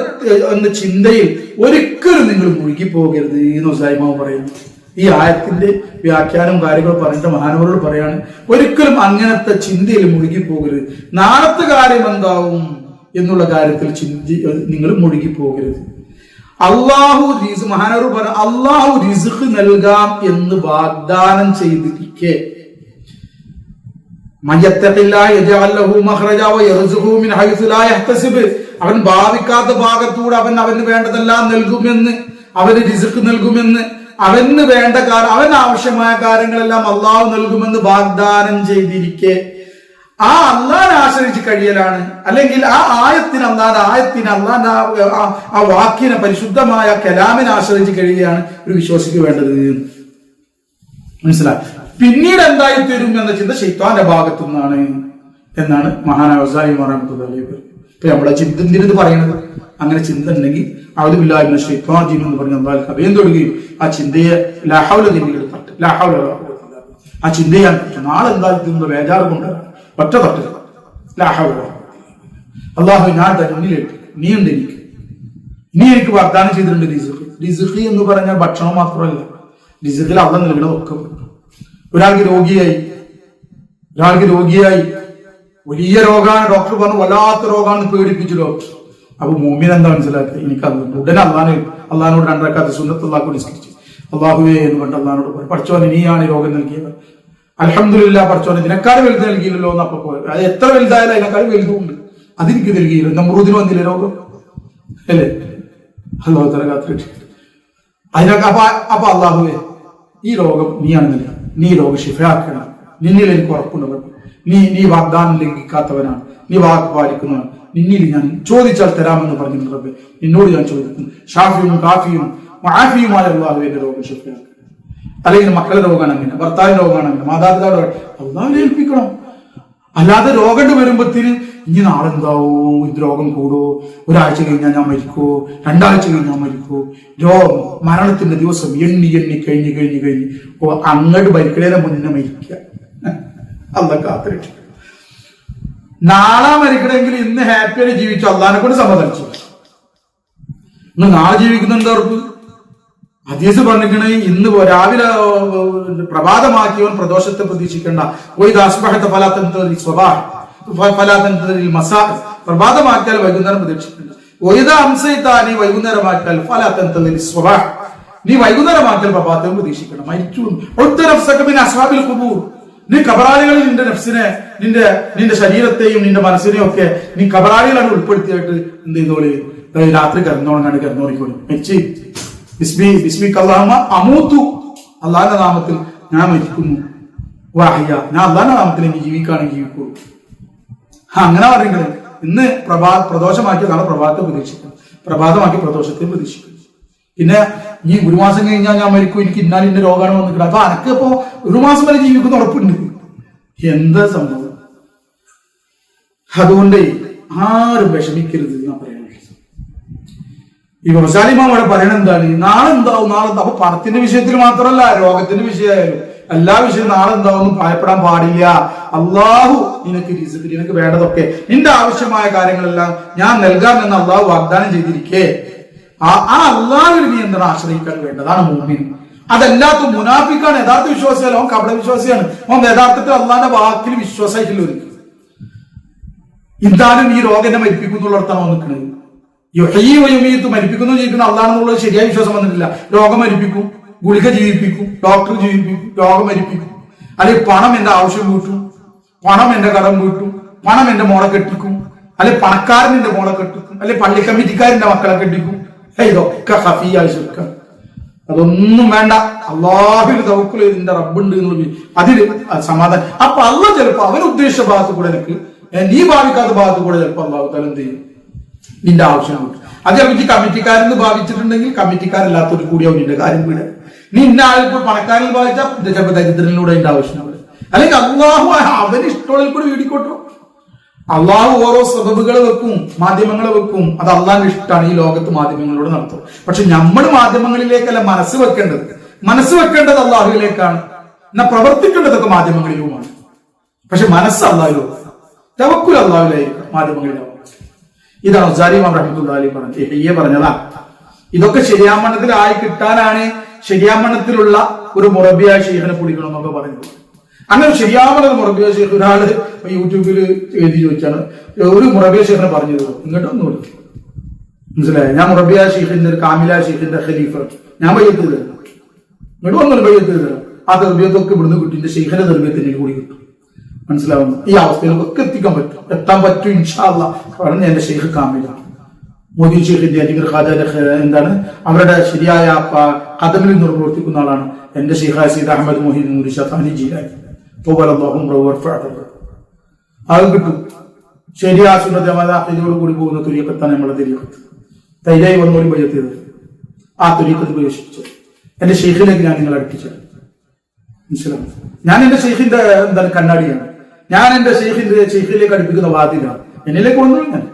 എന്ന ചിന്തയിൽ ഒരിക്കലും നിങ്ങൾ മുഴുകിപ്പോകരുത് എന്ന് ഉസൈമാവ് പറയുന്നു. ഈ ആയത്തിന്റെ വ്യാഖ്യാനം കാര്യങ്ങൾ പറഞ്ഞിട്ട് മഹാനവരോട് പറയാണ്, ഒരിക്കലും അങ്ങനത്തെ ചിന്തയിൽ മുഴുകിപ്പോകരുത്. നാളത്തെ കാര്യം എന്താവും എന്നുള്ള കാര്യത്തിൽ നിങ്ങൾ മുഴുകിപ്പോകരുത്. മഹാനവർ പറഞ്ഞ അള്ളാഹു റിസ്ഖ് നൽകാം എന്ന് വാഗ്ദാനം ചെയ്തിരിക്കെ അവൻ ഭാവിക്കാത്ത ഭാഗത്തൂടെ അവന് വേണ്ടതെല്ലാം നൽകുമെന്ന്, അവന് റിസ്ഖ് നൽകുമെന്ന്, അവന് വേണ്ട അവന് ആവശ്യമായ കാര്യങ്ങളെല്ലാം അള്ളാഹു നൽകുമെന്ന് വാഗ്ദാനം ചെയ്തിരിക്കെ ആ അള്ളാഹിനെ ആശ്രയിച്ച് കഴിയലാണ്, അല്ലെങ്കിൽ ആ ആയത്തിന് ആ വാക്കിനെ, പരിശുദ്ധമായ കലാമിനെ ആശ്രയിച്ച് കഴിയുകയാണ് ഒരു വിശ്വാസിക്ക് വേണ്ടത്. മനസ്സിലായി? പിന്നീട് എന്തായി തീരും എന്ന ചിന്ത ശൈത്താന്റെ ഭാഗത്തു നിന്നാണ് എന്നാണ് മഹാനായ ഉസൈമി റഹ്മത്തുള്ളാഹി അലൈഹി. ഇപ്പൊ നമ്മളെ ചിന്ത പറയുന്നത് അങ്ങനെ ചിന്ത ഉണ്ടെങ്കിൽ അഊദു ബില്ലാഹി മിനശ് ശൈത്വാനിർ റജീം എന്ന് പറഞ്ഞ് അല്ലാഹു അഭയം തൊടുകയും ആ ചിന്തയെ ലാ ഹൗല നിന്നെടുത്തിട്ട് ലാ ഹൗല വലാ ഖുവത ഇല്ലാ ബില്ലാഹ് ആ ചിന്തയാൻ നാളെ എന്തായി തീരുന്ന ബേജാറ് കൊണ്ട് ഒറ്റ തൊട്ട് ലാ ഹൗല വലാ ഖുവത അല്ലാഹു ഞാൻ തന്നിലേക്ക് നീ ഉണ്ട്, നീ എനിക്ക് വാഗ്ദാനം ചെയ്തിട്ടുണ്ട് റിസ്ഖ് എന്ന് പറഞ്ഞാൽ ഭക്ഷണം മാത്രമല്ല, റിസ്ഖിൽ അള്ളാഹ് നൽകണതൊക്കെ. ഒരാൾക്ക് രോഗിയായി വലിയ രോഗമാണ്, ഡോക്ടർ പറഞ്ഞു വല്ലാത്ത രോഗമാണെന്ന് പേടിപ്പിച്ചു ഡോക്ടർ. അപ്പൊ മോമിൻ എന്താ മനസ്സിലാക്കുക, എനിക്ക് ഉടനെ അള്ളഹാനോട് 2 റക്അത്ത് സുന്നത്തുള്ളാഹ് നിസ്കരിച്ചു. അള്ളാഹുവേ എന്ന് പറഞ്ഞിട്ട് അള്ളഹാനോട് പറഞ്ഞു, പഠിച്ചോനെ നീയാണ് ഈ രോഗം നൽകിയത്, അൽഹംദുലില്ലാഹ് പഠിച്ചോനെ ഇതിനേക്കാൾ വലുത് നൽകിയില്ലല്ലോ എന്ന്. അപ്പൊ പോയത് അത് എത്ര വലുതായാലും അതിനേക്കാൾ വലുതുണ്ട്, അതെനിക്ക് നൽകിയില്ല. നമ്രൂദിന് വന്നില്ല രോഗം അല്ലേ? അള്ളാഹു തആല കാത്തിട്ട് അതിനൊക്കെ അപ്പൊ അള്ളാഹുവേ ഈ രോഗം നീയാണ് നൽകുക, നീ രോഗം ശിഫയാക്കണം, നിന്നിൽ എനിക്ക് ഉറപ്പുണ്ട്, നീ വാഗ്ദാനം ലംഘിക്കാത്തവനാണ്, നീ വാക്ക് പാലിക്കുന്നവനാണ്, നിന്നിൽ ഞാൻ ചോദിച്ചാൽ തരാമെന്ന് പറഞ്ഞിട്ടുണ്ട് റബ്ബേ, നിന്നോട് ഞാൻ ചോദിക്കുന്നു. ഷാഫിയും കാഫിയും മാഫിയുമായ അള്ളാഹുവിന്റെ രോഗം ശിഫയാക്കണം. അല്ലെങ്കിൽ മക്കളുടെ രോഗമാണ് അങ്ങനെ, ഭർത്താവിന്റെ രോഗമാണ് അങ്ങനെ, മാതാപിതാക്കളുടെ അള്ളാഹുവിനെ ഏൽപ്പിക്കണം. അല്ലാതെ രോഗം വരുമ്പത്തിന് ഇനി നാളെന്താവോ, ഇത് രോഗം കൂടോ, ഒരാഴ്ച കഴിഞ്ഞാൽ ഞാൻ മരിക്കോ, 2 ആഴ്ച കഴിഞ്ഞാൽ ഞാൻ മരിക്കോ, മരണത്തിന്റെ ദിവസം എണ്ണി കഴിഞ്ഞ് അങ്ങോട്ട് മരിക്കണേനെ മുന്നേ മരിക്കുക. അള്ളാഹ് കാത്തിരിക്കും. നാളെ മരിക്കണമെങ്കിൽ ഇന്ന് ഹാപ്പിയായി ജീവിച്ചു അള്ളാഹിനെ കൊണ്ട് സമ്മതിച്ചു. ഇന്ന് നാളെ ജീവിക്കുന്നുണ്ട് ഉറപ്പ്. ഹദീസ് പറഞ്ഞിരിക്കണേ, ഇന്ന് രാവിലെ പ്രഭാതമാക്കിയവൻ പ്രദോഷത്തെ പ്രതീക്ഷിക്കേണ്ട. പ്രഭാതമാക്കിയാൽ വൈകുന്നേരം പ്രതീക്ഷിക്കേണ്ട. വൈകുന്നേരമാക്കിയാൽ നീ വൈകുന്നേരമാക്കിയാൽ പ്രഭാതവും പ്രതീക്ഷിക്കണം. മരിച്ചു നീ കബറാളികളിൽ നിന്റെ നഫ്സിനെ, നിന്റെ ശരീരത്തെയും നിന്റെ മനസ്സിനെയും ഒക്കെ നീ കബറാളികളാണ് ഉൾപ്പെടുത്തിയിട്ട് എന്ത് ചെയ്തോളി, രാത്രി കിടന്നോളിക്കോളി. മെച്ചി അമൂത്തു, അള്ളാഹിന്റെ നാമത്തിൽ ഞാൻ മരിക്കുന്നു, വാഹിയ ഞാൻ അള്ളാഹിന്റെ നാമത്തിൽ എനിക്ക് ജീവിക്കുകയാണെങ്കിൽ ജീവിക്കുള്ളൂ. അങ്ങനെ പറയുന്നത്. ഇന്ന് പ്രദോഷമാക്കി നാളെ പ്രഭാതത്തെ പ്രതീക്ഷിക്കണം, പ്രഭാതമാക്കി പ്രദോഷത്തെ പ്രതീക്ഷിക്കണം. പിന്നെ ഈ 1 മാസം കഴിഞ്ഞാൽ ഞാൻ മരിക്കും, എനിക്ക് ഇന്നാലിന്റെ രോഗമാണ് വന്നിട്ട്, അപ്പൊ അനക്ക് ഇപ്പോ 1 മാസം വരെ ജീവിക്കുന്ന ഉറപ്പുണ്ട്. എന്താ സംഭവം? അതുകൊണ്ട് ആരും വിഷമിക്കരുത് ഞാൻ പറയാൻ. ഈ റസാലിമാം അവിടെ പറയണത് എന്താണ്? നാളെ എന്താവും. അപ്പൊ പണത്തിന്റെ വിഷയത്തിൽ മാത്രമല്ല, രോഗത്തിന്റെ വിഷയമായാലും എല്ലാ വിഷയവും നാളെ എന്താവും ഭയപ്പെടാൻ പാടില്ല. അള്ളാഹു നിനക്ക് റിസ്ക്, നിനക്ക് വേണ്ടതൊക്കെ, നിന്റെ ആവശ്യമായ കാര്യങ്ങളെല്ലാം ഞാൻ നൽകാമെന്ന് അള്ളാഹു വാഗ്ദാനം ചെയ്തിരിക്കേ ആ അള്ളാഹുവിൽ നീ എന്താണ് ആശ്രയിക്കാൻ വേണ്ടതാണ് മുഅ്മിൻ. അതല്ലാത്ത മുനാഫിക്കാണ് യഥാർത്ഥ വിശ്വാസിയല്ല, അവൻ കപട വിശ്വാസിയാണ്. അവൻ യഥാർത്ഥത്തിൽ അള്ളാഹിന്റെ വാക്കിൽ വിശ്വാസമായിട്ടില്ല. ഒരിക്കലും എന്തായാലും ഈ രോഗം എന്നെ മരിപ്പിക്കുന്നുള്ളിടത്താണ് വന്നിരിക്കുന്നത്. മരിപ്പിക്കുന്നു ജീവിക്കുന്ന അള്ളാഹെന്നുള്ളത് ശരിയായ വിശ്വാസം വന്നിട്ടില്ല. രോഗം മരിപ്പിക്കും, ഗുളിക ജീവിപ്പിക്കും, ഡോക്ടർ ജീവിപ്പിക്കും, രോഗം മരിപ്പിക്കും. അല്ലെങ്കിൽ പണം എന്റെ ആവശ്യം വീട്ടും, പണം എന്റെ കടം വീട്ടും, പണം എന്റെ മോളെ കെട്ടിക്കും, അല്ലെങ്കിൽ പണക്കാരൻ എന്റെ മോളെ കെട്ടിക്കും, അല്ലെങ്കിൽ പള്ളി കമ്മിറ്റിക്കാരന്റെ മക്കളെ കെട്ടിക്കും. ഇതൊക്കെ ഹഫിയായി ചുരുക്കം. അതൊന്നും വേണ്ട. അള്ളാഹുവിൽ തവക്കുൽ ചെയ്തിന്റെ റബ്ബുണ്ട് എന്നുള്ളത് അതിൽ സമാധാനം. അപ്പൊ അള്ളാഹ് ചിലപ്പോ അവൻ ഉദ്ദേശിച്ച ഭാഗത്ത് കൂടെ എനിക്ക്, നീ ഭാവിക്കാത്ത ഭാഗത്ത് കൂടെ ചിലപ്പോ അള്ളാഹു തആല എന്ത് ചെയ്യും, നിന്റെ ആവശ്യം കിട്ടും. അത് ചിലപ്പോൾ കമ്മിറ്റിക്കാരെന്ന് ഭാവിച്ചിട്ടുണ്ടെങ്കിൽ കമ്മിറ്റിക്കാരല്ലാത്തൊരു കൂടിയാവും നിന്റെ കാര്യം വീട്. നീ ഇന്ന ആൾക്ക് പണക്കാരിൽ ഭാവിച്ചാൽ ചിലപ്പോൾ ദരിദ്രനിലൂടെ അതിന്റെ ആവശ്യം അവിടെ. അല്ലെങ്കിൽ അള്ളാഹു അവന് ഇഷ്ടമുള്ളിൽ കൂടി വീടിക്കോട്ടോ. അള്ളാഹു ഓരോ സബബുകൾ വെക്കും, മാധ്യമങ്ങൾ വെക്കും. അത് അള്ളാഹിന്റെ ഇഷ്ടമാണ് ഈ ലോകത്ത് മാധ്യമങ്ങളോട് നടത്തും. പക്ഷെ നമ്മൾ മാധ്യമങ്ങളിലേക്കല്ല മനസ്സ് വെക്കേണ്ടത്. മനസ്സ് വെക്കേണ്ടത് അള്ളാഹുവിലേക്കാണ്. എന്നാൽ പ്രവർത്തിക്കേണ്ടതൊക്കെ മാധ്യമങ്ങളിലുമാണ്. പക്ഷെ മനസ്സ് അള്ളാഹുവിലും, തവക്കുൽ അള്ളാഹുവിലായിരിക്കും, മാധ്യമങ്ങളിലാവും. ഇതാണ് അസ്സാരി ഇമാം റഹ്മത്തുള്ളാഹി അലൈഹി പറഞ്ഞതാ. ഇതൊക്കെ ശരിയാമണ്ണത്തിലായി കിട്ടാനാണ് ശരിയാമണ്ണത്തിലുള്ള ഒരു മുറബിയ ഷെയ്ഖിനെ പിടിക്കണം എന്നൊക്കെ പറയുന്നത്. അങ്ങനെ ശരിയാമണ്ണ മുറബിയ ഷെയ്ഖ് ഒരാള് യൂട്യൂബിൽ എഴുതി ചോദിച്ചാണ്, ഒരു മുറബിയ ഷെയ്ഖിനെ പറഞ്ഞത് ഇങ്ങോട്ടൊന്നും മനസ്സിലായി. ഞാൻ മുറബിയ ഷെയ്ഖിന്റെ കാമില ഷെയ്ഖിന്റെ ഖലീഫ, ഞാൻ ബയ്യത്ത് തരാം, ഇങ്ങോട്ട് വന്നൊരു ബയ്യത്ത് തരാം. ആ തെർബിയത്തൊക്കെ ഇവിടുന്ന് കിട്ടും, എന്റെ ഷെയ്ഖിന്റെ തെർബിയത്തിന് കൂടി കിട്ടും. മനസ്സിലാവുന്നു? ഈ അവസ്ഥയിലൊക്കെ എത്താൻ പറ്റും ഇൻഷാ അല്ലാഹ്. പറഞ്ഞ എന്റെ ഷെയ്ഖ് കാമില മോദി ഷെയ്ഖിന്റെ അജ്മീർ ഖാജയുടെ എന്താണ് അവരുടെ ശരിയായ ഖദമിൽ നിന്ന് പ്രവർത്തിക്കുന്ന ആളാണ് എന്റെ ഷെയ്ഖ് സയ്യിദ് അഹമ്മദ് മുഹീദ്ദീൻ നൂരി ശഫാനി ജീലാനി. അത് കിട്ടും. ശരിയാ സുന്നത്ത് ജമാഅത്തോട് കൂടി പോകുന്ന തുരീഖത്താണ് നമ്മളെ തുരീഖത്ത്. തൈരായി വന്നോളി ബയ്യത്ത് ചെയ്തത് ആ തുരീഖത്ത് പ്രവേശിപ്പിച്ചത് എന്റെ ഷെയ്ഖിലേക്ക് ഞാൻ നിങ്ങളെ അടുപ്പിച്ചത്. മനസ്സിലാവും? ഞാൻ എന്റെ ഷെയ്ഖിന്റെ എന്താണ് കണ്ണാടിയാണ്. ഞാൻ എന്റെ ഷെയ്ഖിലേക്ക് അടുപ്പിക്കുന്ന വാതിലാണ്. എന്നിലേക്ക് വന്നു ഞാൻ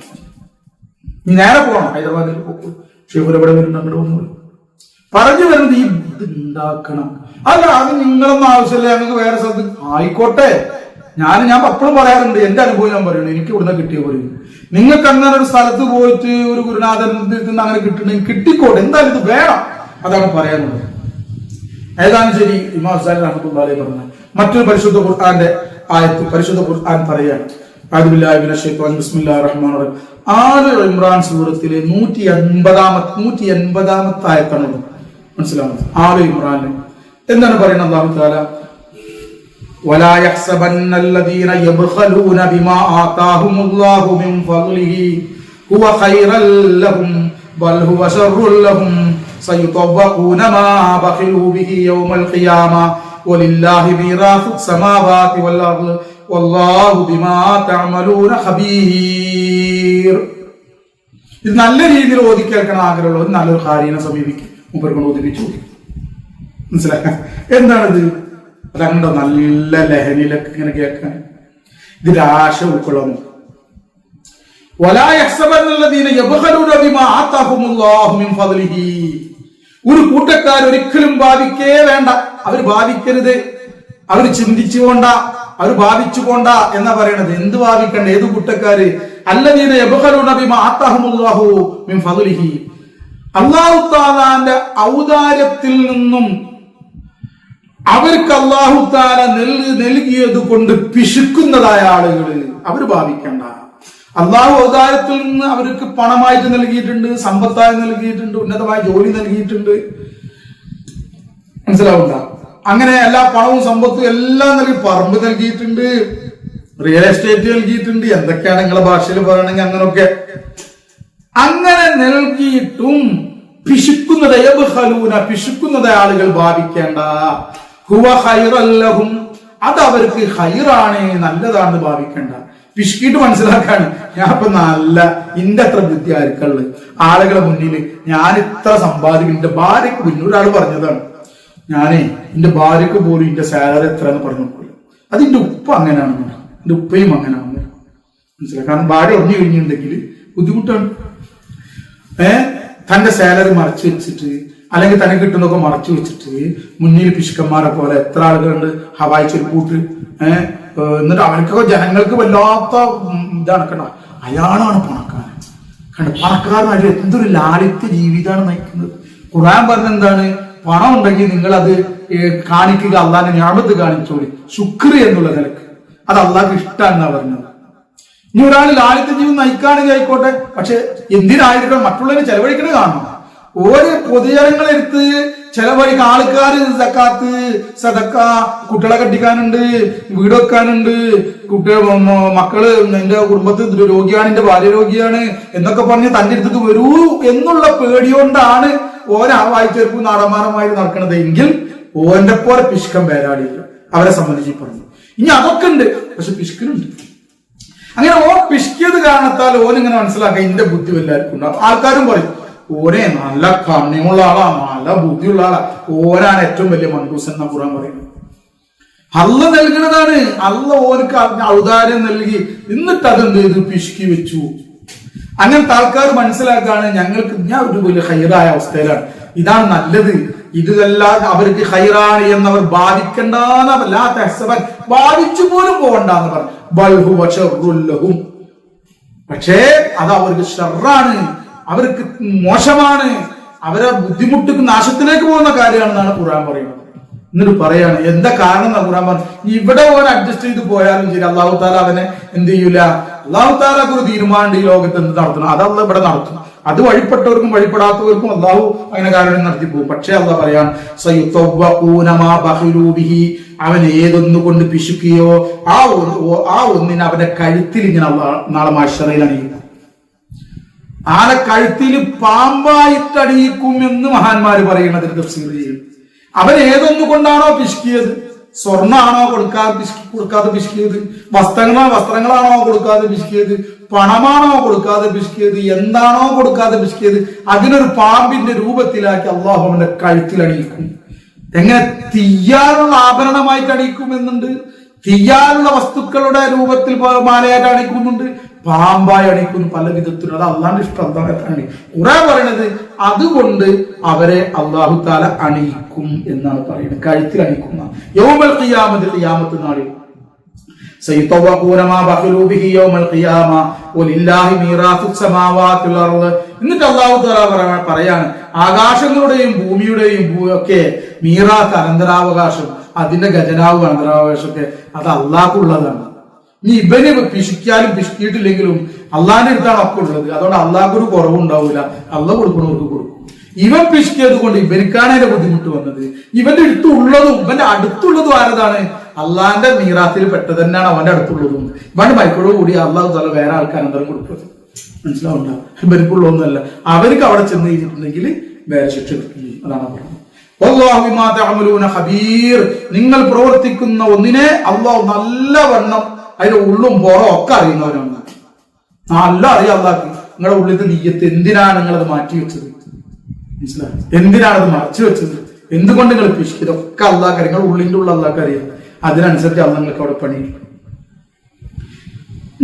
നേരെ പോകണം, ഹൈദരാബാദിലേക്ക് പോകും. ഷെയ്ഖുൽ എവിടെ വരുന്നുണ്ട്, അങ്ങോട്ട് വന്നു. പറഞ്ഞു വരുന്നത് ഈ ഉണ്ടാക്കണം. അല്ല, അത് നിങ്ങളൊന്നും ആവശ്യമില്ല, ഞങ്ങൾക്ക് വേറെ സ്ഥലത്ത് ആയിക്കോട്ടെ. ഞാൻ എപ്പോഴും പറയാറുണ്ട്, എന്റെ അനുഭവം ഞാൻ പറയുന്നത്, എനിക്ക് ഇവിടുന്ന് കിട്ടിയ പറയും. നിങ്ങൾക്ക് അങ്ങനെ ഒരു സ്ഥലത്ത് പോയിട്ട് ഒരു ഗുരുനാഥന്റെ നിന്ന് അങ്ങനെ കിട്ടണമെങ്കിൽ കിട്ടിക്കോട്ടെ, എന്തായാലും ഇത് വേണം. അതാണ് പറയാനുള്ളത്. ഏതാനും ശരി ഇമാം അസ്സാരി റഹ്മത്തുള്ളാഹി അലൈഹി പറഞ്ഞ മറ്റൊരു പരിശുദ്ധ ഖുർആന്റെ ആയത്ത്, പരിശുദ്ധ ഖുർആൻ പറയാണ്, അഊദു ബില്ലാഹി മിനശ് ശൈത്വാനിർ റജീം, ബിസ്മില്ലാഹിർ റഹ്മാനിർ റഹീം. ആല ഇമ്രാൻ സൂറത്തിലെ 180 ആയത്താണ്. മനസ്സിലാവുന്നത്? ആല ഇമ്രാൻ എന്താണ് പറയുന്നത്? അല്ലാഹു തആല വലാ യഹ്സബന്നല്ലദീന യബ്ഖലൂന ബിമാ ആതാഹുമുല്ലാഹു മിൻ ഫളിഹി ഹുവ ഖൈറൽ ലഹും ബൽ ഹുവ ശർറുൽ ലഹും സയുതവഖൂന മാ ബഖിലൂ ബിഹി യൗമൽ ഖിയാമ വലില്ലാഹി മീറാസുസ് സമാവാതി വൽ അർള് വല്ലാഹു ബിമാ തഅമലൂന ഖബീർ. ഇത് നല്ല രീതിയിൽ ഓതി കേൾക്കണം ആഗ്രഹമുള്ളവർ നല്ലൊരു ഖാരിനെ സമീപിക്കും, മൂപ്പർക്കൊണ്ട് ഓതിപ്പിച്ചു. മനസ്സിലായ എന്താണിത്? അതങ്ങോ നല്ല ലഹരിയിലൊക്കെ ഇങ്ങനെ കേൾക്കാൻ ഇതിന്റെ ആശ ഉൾക്കൊള്ളുന്നു. ഒരു കൂട്ടക്കാർ ഒരിക്കലും ഭാവിക്കേ വേണ്ട, അവർ ഭാവിക്കരുത്, അവർ ചിന്തിച്ചു പോണ്ട, അവർ ഭാവിച്ചു പോണ്ട എന്നാ പറയണത്. എന്ത് ഭാവിക്കണ്ട? ഏത് കൂട്ടക്കാര്? അല്ലദീന യബ്ഖലൂന ബിമാ ആതാഹുമുല്ലാഹു മിൻ ഫളിഹി, അല്ലാഹു തആലാന്റെ ഔദാര്യത്തിൽ നിന്നും അവർക്ക് അല്ലാഹു തആല നൽകിയത് കൊണ്ട് പിശുക്കുന്നതായ ആളുകൾ അവർ ഭാവിക്കണ്ട. അല്ലാഹു ഔദാര്യത്തിൽ നിന്ന് അവർക്ക് പണമായിട്ട് നൽകിയിട്ടുണ്ട്, സമ്പത്തായി നൽകിയിട്ടുണ്ട്, ഉന്നതമായ ജോലി നൽകിയിട്ടുണ്ട്. മനസ്സിലാവുണ്ട? അങ്ങനെ എല്ലാ പണവും സമ്പത്തും എല്ലാം നൽകി, പറമ്പ് നൽകിയിട്ടുണ്ട്, റിയൽ എസ്റ്റേറ്റ് നൽകിയിട്ടുണ്ട്, എന്തൊക്കെയാണ് നിങ്ങളെ ഭാഷയിൽ പറയണമെങ്കിൽ അങ്ങനൊക്കെ. അങ്ങനെ നൽകിയിട്ടും പിശുക്കുന്നത് ആളുകൾ ഭാവിക്കേണ്ട. ഹുവ ഖൈറൽ ലഹും, അത് അവർക്ക് ഖൈറാണ്, നല്ലതാണെന്ന് ഭാവിക്കേണ്ട. പിശുക്കിയിട്ട് മനസ്സിലാക്കാണ്, ഞാൻ ഇപ്പൊ നല്ല ഇന്റെ അത്ര ബുദ്ധി ആർക്കുള്ളത്, ആളുകളെ മുന്നിൽ ഞാൻ ഇത്ര സമ്പാദിക്കും. എന്റെ ഭാര്യക്ക് മുന്നിൽ ഒരാൾ പറഞ്ഞതാണ്, ഞാനേ എന്റെ ഭാര്യക്ക് പോലും എന്റെ സാലറി എത്ര എന്ന് പറഞ്ഞു കൊടുക്കില്ല. അത് എന്റെ ഉപ്പ അങ്ങനെയാണെന്ന്, എന്റെ ഉപ്പയും അങ്ങനെയാണെന്ന് മനസ്സിലാക്കാം. കാരണം ഭാര്യ ഒന്നു കഴിഞ്ഞിട്ടുണ്ടെങ്കിൽ ബുദ്ധിമുട്ടാണ്. തന്റെ സാലറി മറച്ചു വെച്ചിട്ട് അല്ലെങ്കിൽ തന്നെ കിട്ടുന്നതൊക്കെ മറച്ചു വെച്ചിട്ട് മുന്നിൽ പിശുക്കന്മാരെ പോലെ എത്ര ആളുകളുണ്ട്, ഹവായി ചെരുപ്പൂട്ട്. എന്നിട്ട് അവർക്കൊക്കെ ജനങ്ങൾക്ക് വല്ലാത്ത ഇതാണ്. കണ്ട, അയാളാണ് പണക്കാരൻ. കണ്ട, പണക്കാരനായിട്ട് എന്തൊരു ലാളിത്യ ജീവിതമാണ് നയിക്കുന്നത്. ഖുർആൻ പറഞ്ഞ എന്താണ്? പണം ഉണ്ടെങ്കിൽ നിങ്ങൾ അത് കാണിക്കുക, അള്ളാഹിന്റെ നിഅമത്ത് കാണിച്ചോളി, ശുക്ർ എന്നുള്ള നിലക്ക്. അത് അള്ളാഹ്ക്ക് ഇഷ്ടമാണെന്നാ പറഞ്ഞത്. ഇനി ഒരാൾ ലാളിത്യ ജീവിതം നയിക്കുകയാണെങ്കിൽ ആയിക്കോട്ടെ, പക്ഷെ എന്തിനായിരിക്കണം മറ്റുള്ളവരെ ചെലവഴിക്കണത് കാണണം. ഓരോ പൊതുജനങ്ങളെടുത്ത് ചെലവഴിക്കാൻ ആൾക്കാർ സക്കാത്ത്, സദക്ക, കുട്ടികളെ കെട്ടിക്കാനുണ്ട്, വീട് വെക്കാനുണ്ട്, മക്കള് എന്റെ കുടുംബത്തിൽ രോഗിയാണ്, എന്റെ ഭാര്യ രോഗിയാണ് എന്നൊക്കെ പറഞ്ഞ് തന്റെ അടുത്തേക്ക് വരൂ എന്നുള്ള പേടിയോണ്ടാണ് ഓരോ വായിച്ചേർക്കും നാടന്മാരമായി നടക്കണത് എങ്കിൽ ഓന്റെ പോലെ പിശുക്കൻ പേരാടിയില്ല അവരെ സംബന്ധിച്ച് പറഞ്ഞു. ഇനി അതൊക്കെ ഉണ്ട്, പക്ഷെ പിശുക്കനുണ്ട്. അങ്ങനെ ഓ പിശുക്കിയത് കാരണത്താൽ ഓനിങ്ങനെ മനസ്സിലാക്കാൻ എന്റെ ബുദ്ധി എല്ലാവർക്കും ഉണ്ടാവും. ആൾക്കാരും പറയും ഓനെ നല്ല കണ്ണിയുള്ള ആളാ, നല്ല ബുദ്ധിയുള്ള ആളാ, ഓനാണ് ഏറ്റവും വലിയ മണ്ടൂസ് എന്ന ഖുർആൻ പറയുന്നത്. അള്ള നൽകുന്നതാണ്. അള്ള ഓർക്ക് ഔദാര്യം നൽകി, എന്നിട്ട് അതെന്ത് ചെയ്തു? പിശുക്കി വെച്ചു. അങ്ങനത്തെ ആൾക്കാർ മനസ്സിലാക്കാണ് ഞങ്ങൾക്ക് ഞാൻ ഒരു വലിയ ഹൈറായ അവസ്ഥയിലാണ്, ഇതാണ് നല്ലത്, ഇതെല്ലാം അവർക്ക് ഹൈറാണ് എന്നവർ ബാധിക്കണ്ടെന്നവർ ബാധിച്ചു പോലും പോകണ്ടെന്ന് പറഞ്ഞു. ബൽഹു വശറുല്ലഹും, പക്ഷേ അത് അവർക്ക് ഷർറാണ്, അവർക്ക് മോശമാണ്, അവരെ ബുദ്ധിമുട്ട് നാശത്തിലേക്ക് പോകുന്ന കാര്യമാണെന്നാണ് ഖുർആൻ പറയുന്നത്. എന്നിട്ട് പറയാണ് എന്താ കാരണം എന്നാ ഖുർആൻ പറഞ്ഞു, ഇവിടെ ഓൻ അഡ്ജസ്റ്റ് ചെയ്ത് പോയാലും ശരി അള്ളാഹു താല അവനെ എന്ത് ചെയ്യൂല. അള്ളാഹു താലാക്ക് ഒരു തീരുമാനം ഈ ലോകത്ത് എന്ത് നടത്തണം അത് അള്ളാഹ് ഇവിടെ നടത്തും. അത് വഴിപ്പെട്ടവർക്കും വഴിപ്പെടാത്തവർക്കും അള്ളാഹു അങ്ങനെ കാരണം നടത്തി പോകും. പക്ഷെ അള്ളാഹ് പറയാൻ അവൻ ഏതൊന്നുകൊണ്ട് പിശുക്കിയോ ആ ഒന്നിന് അവന്റെ കഴുത്തിൽ ഇങ്ങനെ നാളെ മഹ്ശറയിൽ അണിയും. ആളെ കഴുത്തിൽ പാമ്പായിട്ടടിയിക്കും എന്ന് മഹാന്മാര് പറയുന്നത് തഫ്സീർ ചെയ്യും. അവൻ ഏതൊന്നുകൊണ്ടാണോ പിശുക്കിയത്, സ്വർണ്ണാണോ കൊടുക്കാതെ പിശുക്കിയത്, വസ്ത്രങ്ങളാണോ കൊടുക്കാതെ പിശുക്കിയത്, പണമാണോ കൊടുക്കാതെ പിശുക്കിയത്, എന്താണോ കൊടുക്കാതെ പിശുക്കിയത്, അതിനൊരു പാമ്പിന്റെ രൂപത്തിലാക്കി അള്ളാഹു അവന്റെ കഴുത്തിൽ അണിയിക്കും. എങ്ങനെ തീയാലുള്ള ആഭരണമായിട്ട് അണിയിക്കുമെന്നുണ്ട്, തീയാലുള്ള വസ്തുക്കളുടെ രൂപത്തിൽ മാലയായിട്ട് അണിക്കുന്നുണ്ട്, പാമ്പായി അണിക്കുന്നു, പല വിധത്തിലും. അത് അള്ളാന്റെ ഇഷ്ടം. അള്ളാഹ് ഖുർആൻ പറയണത് അതുകൊണ്ട് അവരെ അള്ളാഹു താല അണിയിക്കും എന്നാണ് പറയുന്നത്, കഴുത്തിൽ അണിക്കുന്ന. യൗമൽ ഖിയാമത്തിൽ, ഖിയാമത്ത് നാളിൽ എന്നിട്ട് അള്ളാഹു താല പറയാണ് ആകാശങ്ങളുടെയും ഭൂമിയുടെയും ഒക്കെ മീറാത്ത് അനന്തരാവകാശം, അതിന്റെ ഖജനാവ് അനന്തരാവകാശം ഒക്കെ അത് അള്ളാഹ്ക്കുള്ളതാണ്. ഇനി ഇവന് പിശുക്കിയാലും പിശുക്കിയിട്ടില്ലെങ്കിലും അള്ളാഹിന്റെ അടുത്താണ് ഒക്കെ ഉള്ളത്. അതുകൊണ്ട് അള്ളാഹ്ക്കൊരു കുറവുണ്ടാവില്ല, അള്ളാഹ് കൊടുക്കുന്നവർക്ക് കൊടുക്കും. ഇവൻ പിശുക്കിയത് കൊണ്ട് ഇവനിക്കാണ് അതിന്റെ ബുദ്ധിമുട്ട് വന്നത്. ഇവന്റെ അടുത്തുള്ളതും ഇവന്റെ അടുത്തുള്ളതും ആരതാണ്? അള്ളാഹിന്റെ മീറാത്തിൽ പെട്ടത് തന്നെയാണ് അവന്റെ അടുത്തുള്ളതും. ഇവന്റെ മൈക്കളോട് കൂടി അള്ളാഹു താല വേറെ ആൾക്കാർ അന്തരം കൊടുക്കുന്നത് മനസ്സിലാവണ്ട. ഇവർക്കുള്ളതൊന്നുമല്ല, അവർക്ക് അവിടെ ചെന്ന് കഴിഞ്ഞിട്ടുണ്ടെങ്കിൽ വേറെ ശിക്ഷ കിട്ടും. അതാണ് പറഞ്ഞത്. നിങ്ങൾ പ്രവർത്തിക്കുന്ന ഒന്നിനെ അള്ളാഹു നല്ലവണ്ണം അതിന്റെ ഉള്ളും പുറം ഒക്കെ അറിയുന്നവരാണ്. നല്ല അറിയാം അള്ളാഹ്ക്ക് നിങ്ങളുടെ ഉള്ളിലത്തെ നീയത്ത്, എന്തിനാണ് നിങ്ങളത് മാറ്റി വെച്ചത്, മനസ്സിലായി, എന്തിനാണത് മറച്ചു വെച്ചത്, എന്തുകൊണ്ട് നിങ്ങൾ പിശുക്കി, ഇതൊക്കെ അള്ളാഹ്ക്ക് അറിയാം. നിങ്ങൾ ഉള്ളിന്റെ ഉള്ള അള്ളാഹ്ക്ക് അറിയാം. അതിനനുസരിച്ച് അള്ളാഹ് നിങ്ങൾക്ക് അവിടെ പണി.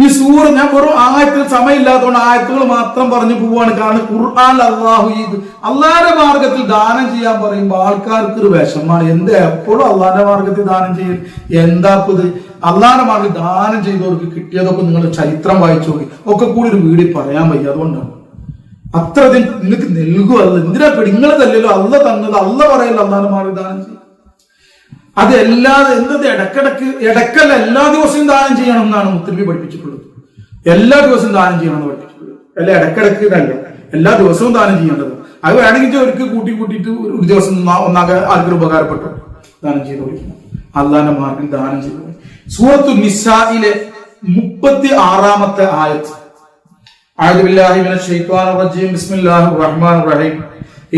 ഈ സൂറ ഞാൻ വെറും ആയത്തിൽ സമയമില്ലാത്തതുകൊണ്ട് ആയത്തുകൾ മാത്രം പറഞ്ഞു പോവാണ്. കാരണം ഖുർആൻ അള്ളാഹിന്റെ മാർഗത്തിൽ ദാനം ചെയ്യാൻ പറയുമ്പോൾ ആൾക്കാർക്ക് ഒരു വിഷമാണ്. എന്താ എപ്പോഴും അള്ളാഹിന്റെ മാർഗത്തിൽ ദാനം ചെയ്യും, എന്താ ഇത്? അള്ളാഹിന്റെ മാർഗത്തിൽ ദാനം ചെയ്തവർക്ക് കിട്ടിയതൊക്കെ നിങ്ങൾ ചരിത്രം വായിച്ചു നോക്കി ഒക്കെ കൂടി ഒരു വീഡിയോ പറയാൻ വയ്യ. അതുകൊണ്ടാണ് അത്ര നിങ്ങൾക്ക് നൽകുമല്ല. എന്തിനാ നിങ്ങൾ തല്ലല്ലോ, അള്ള തന്നത് അള്ള പറയല്ലോ അള്ളാഹിന്റെ മാർഗത്തിൽ ദാനം ചെയ്യും. അത് എന്തത് ഇടക്കല്ല, എല്ലാ ദിവസവും ദാനം ചെയ്യണം എന്നാണ് മുത്തനബി പഠിപ്പിച്ചിട്ടുള്ളത്. എല്ലാ ദിവസവും ദാനം ചെയ്യണമെന്ന് പഠിപ്പിച്ചിട്ടുള്ളത്. അല്ല ഇടക്കിടക്ക് അല്ല, എല്ലാ ദിവസവും ദാനം ചെയ്യേണ്ടത്. അത് വേണമെങ്കിൽ അവർക്ക് കൂട്ടിയിട്ട് ഒരു ദിവസം ഒന്നാകെ ആർക്കൊരു ഉപകാരപ്പെട്ടു ദാനം ചെയ്തു കൊടുക്കണം. അള്ളാന്റെ മാർഗം ദാനം ചെയ്തു. സൂറത്തു നിസായിലെ 36-ാമത്തെ ആയത്ത്. അഊദു ബില്ലാഹി മിനശ് ശൈത്വാനിർ റജീം. ബിസ്മില്ലാഹിർ റഹ്മാനിർ റഹീം.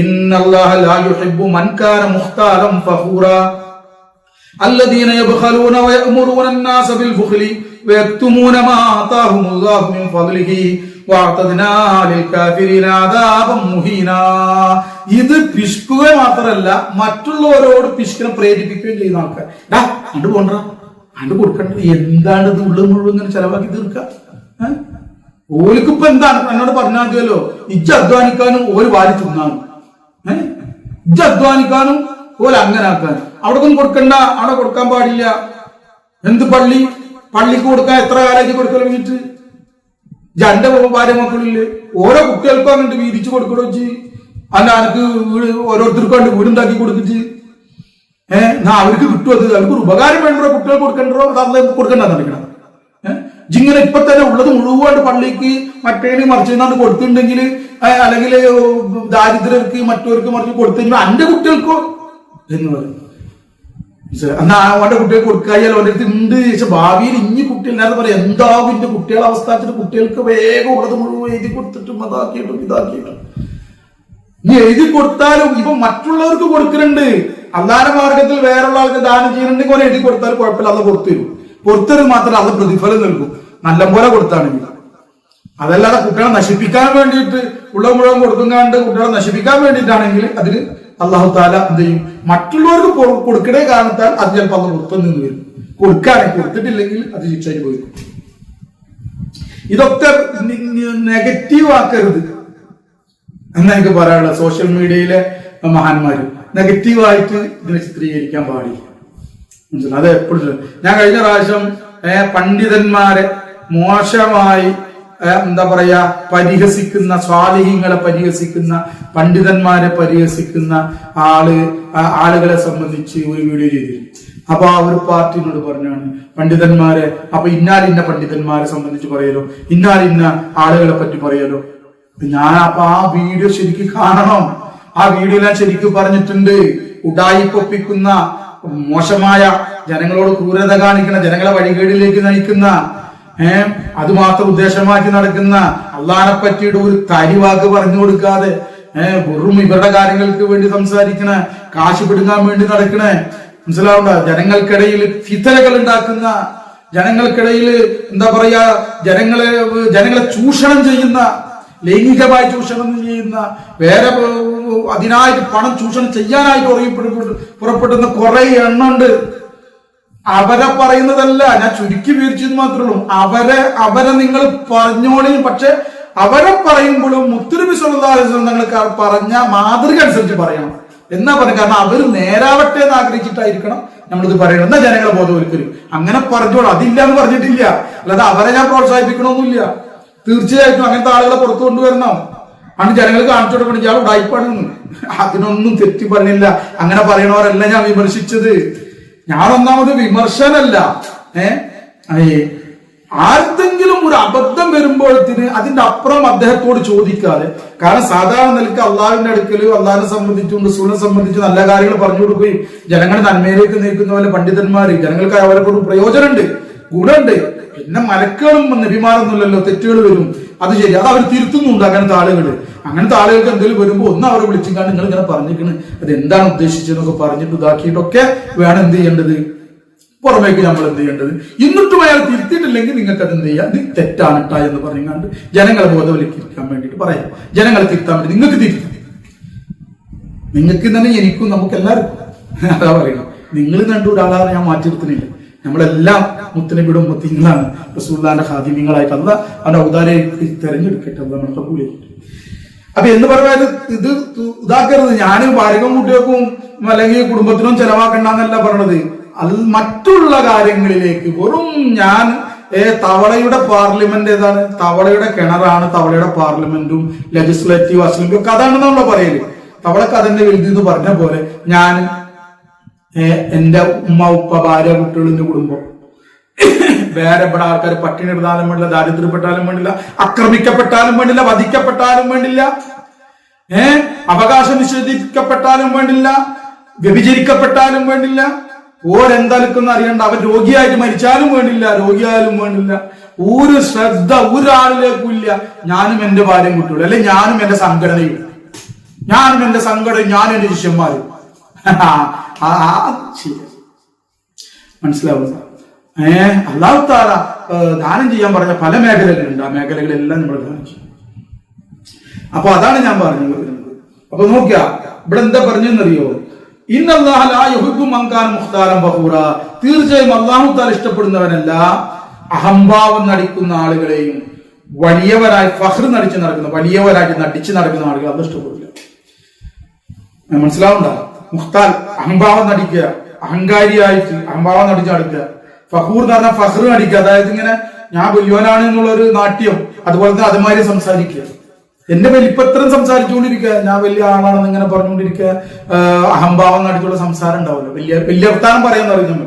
ഇന്നല്ലാഹ ലാ യുഹിബ്ബു മൻ കാന മുഖ്താലൻ ഫഖൂറാ الذين يبخلون ويأمرون الناس بالبخل ويكتمون ما آتاهم الله من فضله وأعتدنا للكافرين عذابا مهينا. ഇത് പിശുക്കുക മാത്രമല്ല, മറ്റുള്ളവരോട് പിശുക്കിനെ പ്രേരിപ്പിക്കുകയും ചെയ്യുന്ന ആൾക്കാർ. അണ്ട് പോണ്ട, അണ്ട് കൊടുക്കണ്ട, എന്താണ് ഇത് ഉള്ളത് മുഴുവൻ ഇങ്ങനെ ചെലവാക്കി തീർക്കുക? ഓലിക്കിപ്പോ എന്താണ്? എന്നോട് പറഞ്ഞാൽ മതിയല്ലോ, ഇജ്ജ് അധ്വാനിക്കാനും ഓര് വാരി തിന്നാനും, ഇജ്ജ് അധ്വാനിക്കാനും ഓല് അങ്ങനെ ആക്കാനും. അവിടെ ഒന്നും കൊടുക്കണ്ട, അവിടെ കൊടുക്കാൻ പാടില്ല. എന്ത് പള്ളിക്ക് കൊടുക്കാൻ എത്ര കാലത്തേക്ക് കൊടുക്കൽ കഴിഞ്ഞിട്ട് എന്റെ ഭാര്യ മക്കളില്ലേ, ഓരോ കുട്ടികൾക്കും അങ്ങോട്ട് വീതിച്ചു കൊടുക്കണോ വെച്ച് അല്ല എനിക്ക് ഓരോരുത്തർക്കും കണ്ട് വീടുണ്ടാക്കി കൊടുത്തിട്ട് അവർക്ക് കിട്ടും. അത് അവർക്ക് ഒരു ഉപകാരം വേണ്ടോ, കുട്ടികൾ കൊടുക്കണ്ടോ, അത് കൊടുക്കണ്ടെന്ന് അറിയിക്കണം. ജിങ്ങനെ ഇപ്പൊ തന്നെ ഉള്ളത് മുഴുവൻ പള്ളിക്ക് മറ്റേന് മറിച്ചാണ്ട് കൊടുത്തിട്ടുണ്ടെങ്കിൽ, അല്ലെങ്കിൽ ദാരിദ്ര്യർക്ക് മറ്റവർക്ക് മറിച്ച് കൊടുത്തു അന്റെ കുട്ടികൾക്കോ എന്ന് പറയും. എന്നാ അവന്റെ കുട്ടികൾക്ക് കൊടുക്കായാലും അവന്റെ അടുത്ത് ഉണ്ട്. പക്ഷെ ഭാവിയിൽ ഇനി കുട്ടികൾ നേരത്തെ പറയാം എന്താവും ഇന്റെ കുട്ടികളെ അവസ്ഥ വെച്ചിട്ട് കുട്ടികൾക്ക് വേഗം ഉള്ളത് മുഴുവൻ എഴുതി കൊടുത്തിട്ടും അതാക്കിയിട്ടും ഇതാക്കിയിട്ടും. ഇനി എഴുതി കൊടുത്താലും ഇപ്പൊ മറ്റുള്ളവർക്ക് കൊടുക്കുന്നുണ്ട്. അള്ളാന്റെ മാർഗത്തിൽ വേറുള്ള ആൾക്ക് ദാനം ചെയ്യുന്നുണ്ടെങ്കിൽ കുറെ എഴുതി കൊടുത്താലും കുഴപ്പമില്ല, അത് പുറത്തുതരും മാത്രമേ അത് പ്രതിഫലം നൽകും, നല്ലപോലെ കൊടുത്താണെങ്കിൽ. അതല്ലാതെ കുട്ടികളെ നശിപ്പിക്കാൻ വേണ്ടിയിട്ട് ഉള്ള മുഴുവൻ കൊടുക്കുന്നാണ്ട് കുട്ടികളെ നശിപ്പിക്കാൻ വേണ്ടിയിട്ടാണെങ്കിൽ അതിന് അള്ളാഹു താല എന്ത് ചെയ്യും? മറ്റുള്ളവർക്ക് കൊടുക്കണേ കാരണത്താൽ അത് ചിലപ്പോൾ അത് പുറത്തു നിന്ന് വരും. കൊടുക്കുകയാണെങ്കിൽ, കൊടുത്തിട്ടില്ലെങ്കിൽ അത് ശിക്ഷയ്ക്ക് പോയി. ഇതൊക്കെ നെഗറ്റീവ് ആക്കരുത് എന്നാ എനിക്ക് പറയാനുള്ള. സോഷ്യൽ മീഡിയയിലെ മഹാന്മാര് നെഗറ്റീവായിട്ട് ഇതിനെ ചിത്രീകരിക്കാൻ പാടില്ല. അത് എപ്പോഴും ഞാൻ കഴിഞ്ഞ പ്രാവശ്യം പണ്ഡിതന്മാരെ മോശമായി എന്താ പറയാ പരിഹസിക്കുന്ന, സ്വാലിഹീങ്ങളെ പരിഹസിക്കുന്ന, പണ്ഡിതന്മാരെ പരിഹസിക്കുന്ന ആളുകളെ സംബന്ധിച്ച് ഒരു വീഡിയോ ചെയ്തിരുന്നു. അപ്പൊ ആ ഒരു പാർട്ടിനോട് പറഞ്ഞാണ് പണ്ഡിതന്മാരെ, അപ്പൊ ഇന്നാലിന്ന പണ്ഡിതന്മാരെ സംബന്ധിച്ച് പറയലോ, ഇന്നാലിന്ന ആളുകളെ പറ്റി പറയലോ. ഞാൻ അപ്പൊ ആ വീഡിയോ ശരിക്കും കാണണം. ആ വീഡിയോ ഞാൻ ശരിക്കും പറഞ്ഞിട്ടുണ്ട്. ഉഡായിപ്പൊപ്പിക്കുന്ന, മോശമായ, ജനങ്ങളോട് ക്രൂരത കാണിക്കുന്ന, ജനങ്ങളെ വഴികേടിലേക്ക് നയിക്കുന്ന, അത് മാത്രം ഉദ്ദേശമാക്കി നടക്കുന്ന, അള്ളാഹിനെ പറ്റിയിട്ട് ഒരു തരി വാക്ക് പറഞ്ഞു കൊടുക്കാതെ വെറും ഇവരുടെ കാര്യങ്ങൾക്ക് വേണ്ടി സംസാരിക്കണ, കാശ് പിടുങ്ങാൻ വേണ്ടി നടക്കണേ, മനസ്സിലാവണ്ട, ജനങ്ങൾക്കിടയിൽ ഫിത്തനകൾ ഉണ്ടാക്കുന്ന, ജനങ്ങൾക്കിടയിൽ എന്താ പറയാ ജനങ്ങളെ ചൂഷണം ചെയ്യുന്ന, ലൈംഗികമായി ചൂഷണം ചെയ്യുന്ന, വേറെ അതിനായിട്ട് പണം ചൂഷണം ചെയ്യാനായിട്ട് പുറപ്പെടുന്ന കുറെ എണ്ണുണ്ട്. അവരെ പറയുന്നതല്ല, ഞാൻ ചുരുക്കി വീഴ്ചത് മാത്രമേ ഉള്ളൂ. അവരെ നിങ്ങൾ പറഞ്ഞോളി. പക്ഷെ അവരെ പറയുമ്പോഴും മുത്തുനബി സ്വല്ലല്ലാഹു അലൈഹി വസല്ലം തങ്ങൾ പറഞ്ഞ മാതൃക അനുസരിച്ച് പറയണം എന്നാ പറയുന്നത്. കാരണം അവർ നേരാവട്ടെ എന്ന് ആഗ്രഹിച്ചിട്ടായിരിക്കണം നമ്മളിത് പറയണം. എന്നാ ജനങ്ങളെ ബോധവൽക്കരിക്കും. അങ്ങനെ പറഞ്ഞോളൂ, അതില്ല എന്ന് പറഞ്ഞിട്ടില്ല. അല്ലാതെ അവരെ ഞാൻ പ്രോത്സാഹിപ്പിക്കണമെന്നില്ല. തീർച്ചയായിട്ടും അങ്ങനത്തെ ആളുകളെ പുറത്തു കൊണ്ടുവരണം. ആണ് ജനങ്ങൾ കാണിച്ചു കൊടുക്കണം ഇയാൾ ഉടായിപ്പാണെന്ന്. അതിനൊന്നും തെറ്റി പറഞ്ഞില്ല. അങ്ങനെ പറയണവരല്ല ഞാൻ വിമർശിച്ചത്. ഞാൻ ഒന്നാമത് വിമർശനല്ല, ആർക്കെങ്കിലും ഒരു അബദ്ധം വരുമ്പോഴത്തിന് അതിന്റെ അപ്പുറം അദ്ദേഹത്തോട് ചോദിക്കാതെ, കാരണം സാധാരണ നിലയ്ക്ക് അള്ളാഹുവിന്റെ അടുക്കൽ അള്ളാഹിനെ സംബന്ധിച്ചും റസൂലിനെ സംബന്ധിച്ച് നല്ല കാര്യങ്ങൾ പറഞ്ഞു കൊടുക്കുകയും ജനങ്ങളുടെ നന്മയിലേക്ക് നയിക്കുന്ന പോലെ പണ്ഡിതന്മാര്, ജനങ്ങൾക്ക് അവരെ കൊണ്ട് പ്രയോജനമുണ്ട്, ഗുണമുണ്ട്. പിന്നെ മലക്കുകളും നബിമാരൊന്നുമില്ലല്ലോ, തെറ്റുകൾ വരും, അത് ശരി, അത് അവർ തിരുത്തുന്നുണ്ട്. അങ്ങനത്തെ ആളുകൾക്ക് എന്തെങ്കിലും വരുമ്പോൾ ഒന്ന് അവരെ വിളിച്ചിട്ടാണ് നിങ്ങൾ ഇങ്ങനെ പറഞ്ഞിരിക്കുന്നത്, അത് എന്താണ് ഉദ്ദേശിച്ചതെന്നൊക്കെ പറഞ്ഞിട്ട് ഇതാക്കിയിട്ടൊക്കെ വേണം എന്ത് ചെയ്യേണ്ടത്, പുറമേക്ക് നമ്മൾ എന്ത് ചെയ്യേണ്ടത്. എന്നിട്ടും അയാൾ തിരുത്തിയിട്ടില്ലെങ്കിൽ നിങ്ങൾക്ക് അത് എന്ത് ചെയ്യാം, ഇത് തെറ്റാണിട്ടാ എന്ന് പറഞ്ഞാണ്ട് ജനങ്ങളെ ബോധവൽക്കരിക്കാൻ വേണ്ടിയിട്ട് പറയാം. ജനങ്ങളെ തിരുത്താൻ വേണ്ടി നിങ്ങൾക്ക് തിരുത്താം. നിങ്ങൾക്ക് തന്നെ എനിക്കും നമുക്ക് എല്ലാവർക്കും അതാ പറയണം. നിങ്ങൾ കണ്ടുകൂടാതെ ഞാൻ മാറ്റി നിർത്തുന്നില്ല. നമ്മളെല്ലാം മുത്തനബിയുടെ ഉമ്മത്തിങ്ങളാണ്, റസൂലുള്ളാഹിന്റെ ഖാദിമീങ്ങളായിട്ട് അല്ലാഹ് അവന്റെ ഔദാര്യമായി തെരഞ്ഞെടുക്കട്ടെ, അല്ലാഹ് നമ്മളെ കബൂൽ ചെയ്യട്ടെ. അപ്പൊ എന്ന് പറഞ്ഞാൽ ഇത് ഇതാക്കരുത്. ഞാൻ ഭാര്യക്കും കുട്ടികൾക്കും അല്ലെങ്കിൽ കുടുംബത്തിനും ചെലവാക്കണ്ടെന്നല്ല പറഞ്ഞത്. മറ്റുള്ള കാര്യങ്ങളിലേക്ക് വെറും ഞാൻ തവളയുടെ പാർലമെന്റ് ഏതാണ്, തവളയുടെ കിണറാണ് തവളയുടെ പാർലമെന്റും ലെജിസ്ലേറ്റീവ് അസംബ്ലിയും ഒക്കെ അതാണ് നമ്മൾ പറയല്. തവളക്ക് അതിന്റെ വലുത് എന്ന് പറഞ്ഞ പോലെ ഞാൻ എന്റെ ഉമ്മ ഉപ്പ ഭാര്യ കുട്ടികളിന്റെ കുടുംബം, വേറെ ഇവിടെ ആൾക്കാർ പട്ടിണി എടുത്താലും വേണ്ടില്ല, ദാരിദ്ര്യപ്പെട്ടാലും വേണ്ടില്ല, ആക്രമിക്കപ്പെട്ടാലും വേണ്ടില്ല, വധിക്കപ്പെട്ടാലും വേണ്ടില്ല, അവകാശം നിഷേധിക്കപ്പെട്ടാലും വേണ്ടില്ല, വ്യഭിചരിക്കപ്പെട്ടാലും വേണ്ടില്ല, ഓരെന്താലിക്കുന്ന അറിയണ്ട, അവൻ രോഗിയായിട്ട് മരിച്ചാലും വേണ്ടില്ല, രോഗിയായാലും വേണ്ടില്ല, ഒരു ശ്രദ്ധ ഒരാളിലേക്കും ഇല്ല. ഞാനും എന്റെ ഭാര്യയും കുട്ടികളും, അല്ലെ ഞാനും എന്റെ സംഘടനയും, ഞാനും എന്റെ ശിഷ്യന്മാരും. മനസ്സിലാവുക. അല്ലാഹു തആല ദാനം ചെയ്യാൻ പറഞ്ഞ പല മേഖലകളുണ്ട്. ആ മേഖലകളെല്ലാം നമ്മൾ ദാനം ചെയ്യും. അപ്പൊ അതാണ് ഞാൻ പറഞ്ഞു വരുന്നത്. അപ്പൊ നോക്കിയ ഇവിടെ എന്താ പറഞ്ഞെന്നറിയോ, ഇന്നല്ലാഹ ലാ യുഹിബ്ബു മൻ കാന മുഖ്താറൻ ഫഖൂറ. തീർച്ചയായും അല്ലാഹു തആല ഇഷ്ടപ്പെടുന്നവനല്ല അഹംഭാവം നടിക്കുന്ന ആളുകളെയും വലിയവരായി ഫഖ്ർ നടിച്ച് നടക്കുന്ന, വലിയവരായിട്ട് നടിച്ച് നടക്കുന്ന ആളുകൾ അത് ഇഷ്ടപ്പെടില്ല. മനസ്സിലാവണ്ട? മുഖ്താൽ അഹംഭാവം നടിക്കുക, അഹങ്കാരിയായിട്ട് അഹംഭാവം നടിച്ച് നടക്കുക. ഫഖൂർ എന്ന് പറഞ്ഞാൽ ഫഖ്ർ നടിക്കുക, അതായത് ഇങ്ങനെ ഞാൻ വലിയവനാണ് എന്നുള്ളൊരു നാട്യം. അതുപോലെ തന്നെ അതുമാതിരി സംസാരിക്കുക, എന്റെ വലിപ്പത്രം സംസാരിച്ചുകൊണ്ടിരിക്കുക, ഞാൻ വലിയ ആളാണെന്ന് ഇങ്ങനെ പറഞ്ഞുകൊണ്ടിരിക്കുക. അഹംഭാവം നടിച്ചുള്ള സംസാരം ഉണ്ടാവില്ല. വലിയ വർത്താനം പറയാന്ന് പറയുന്നത്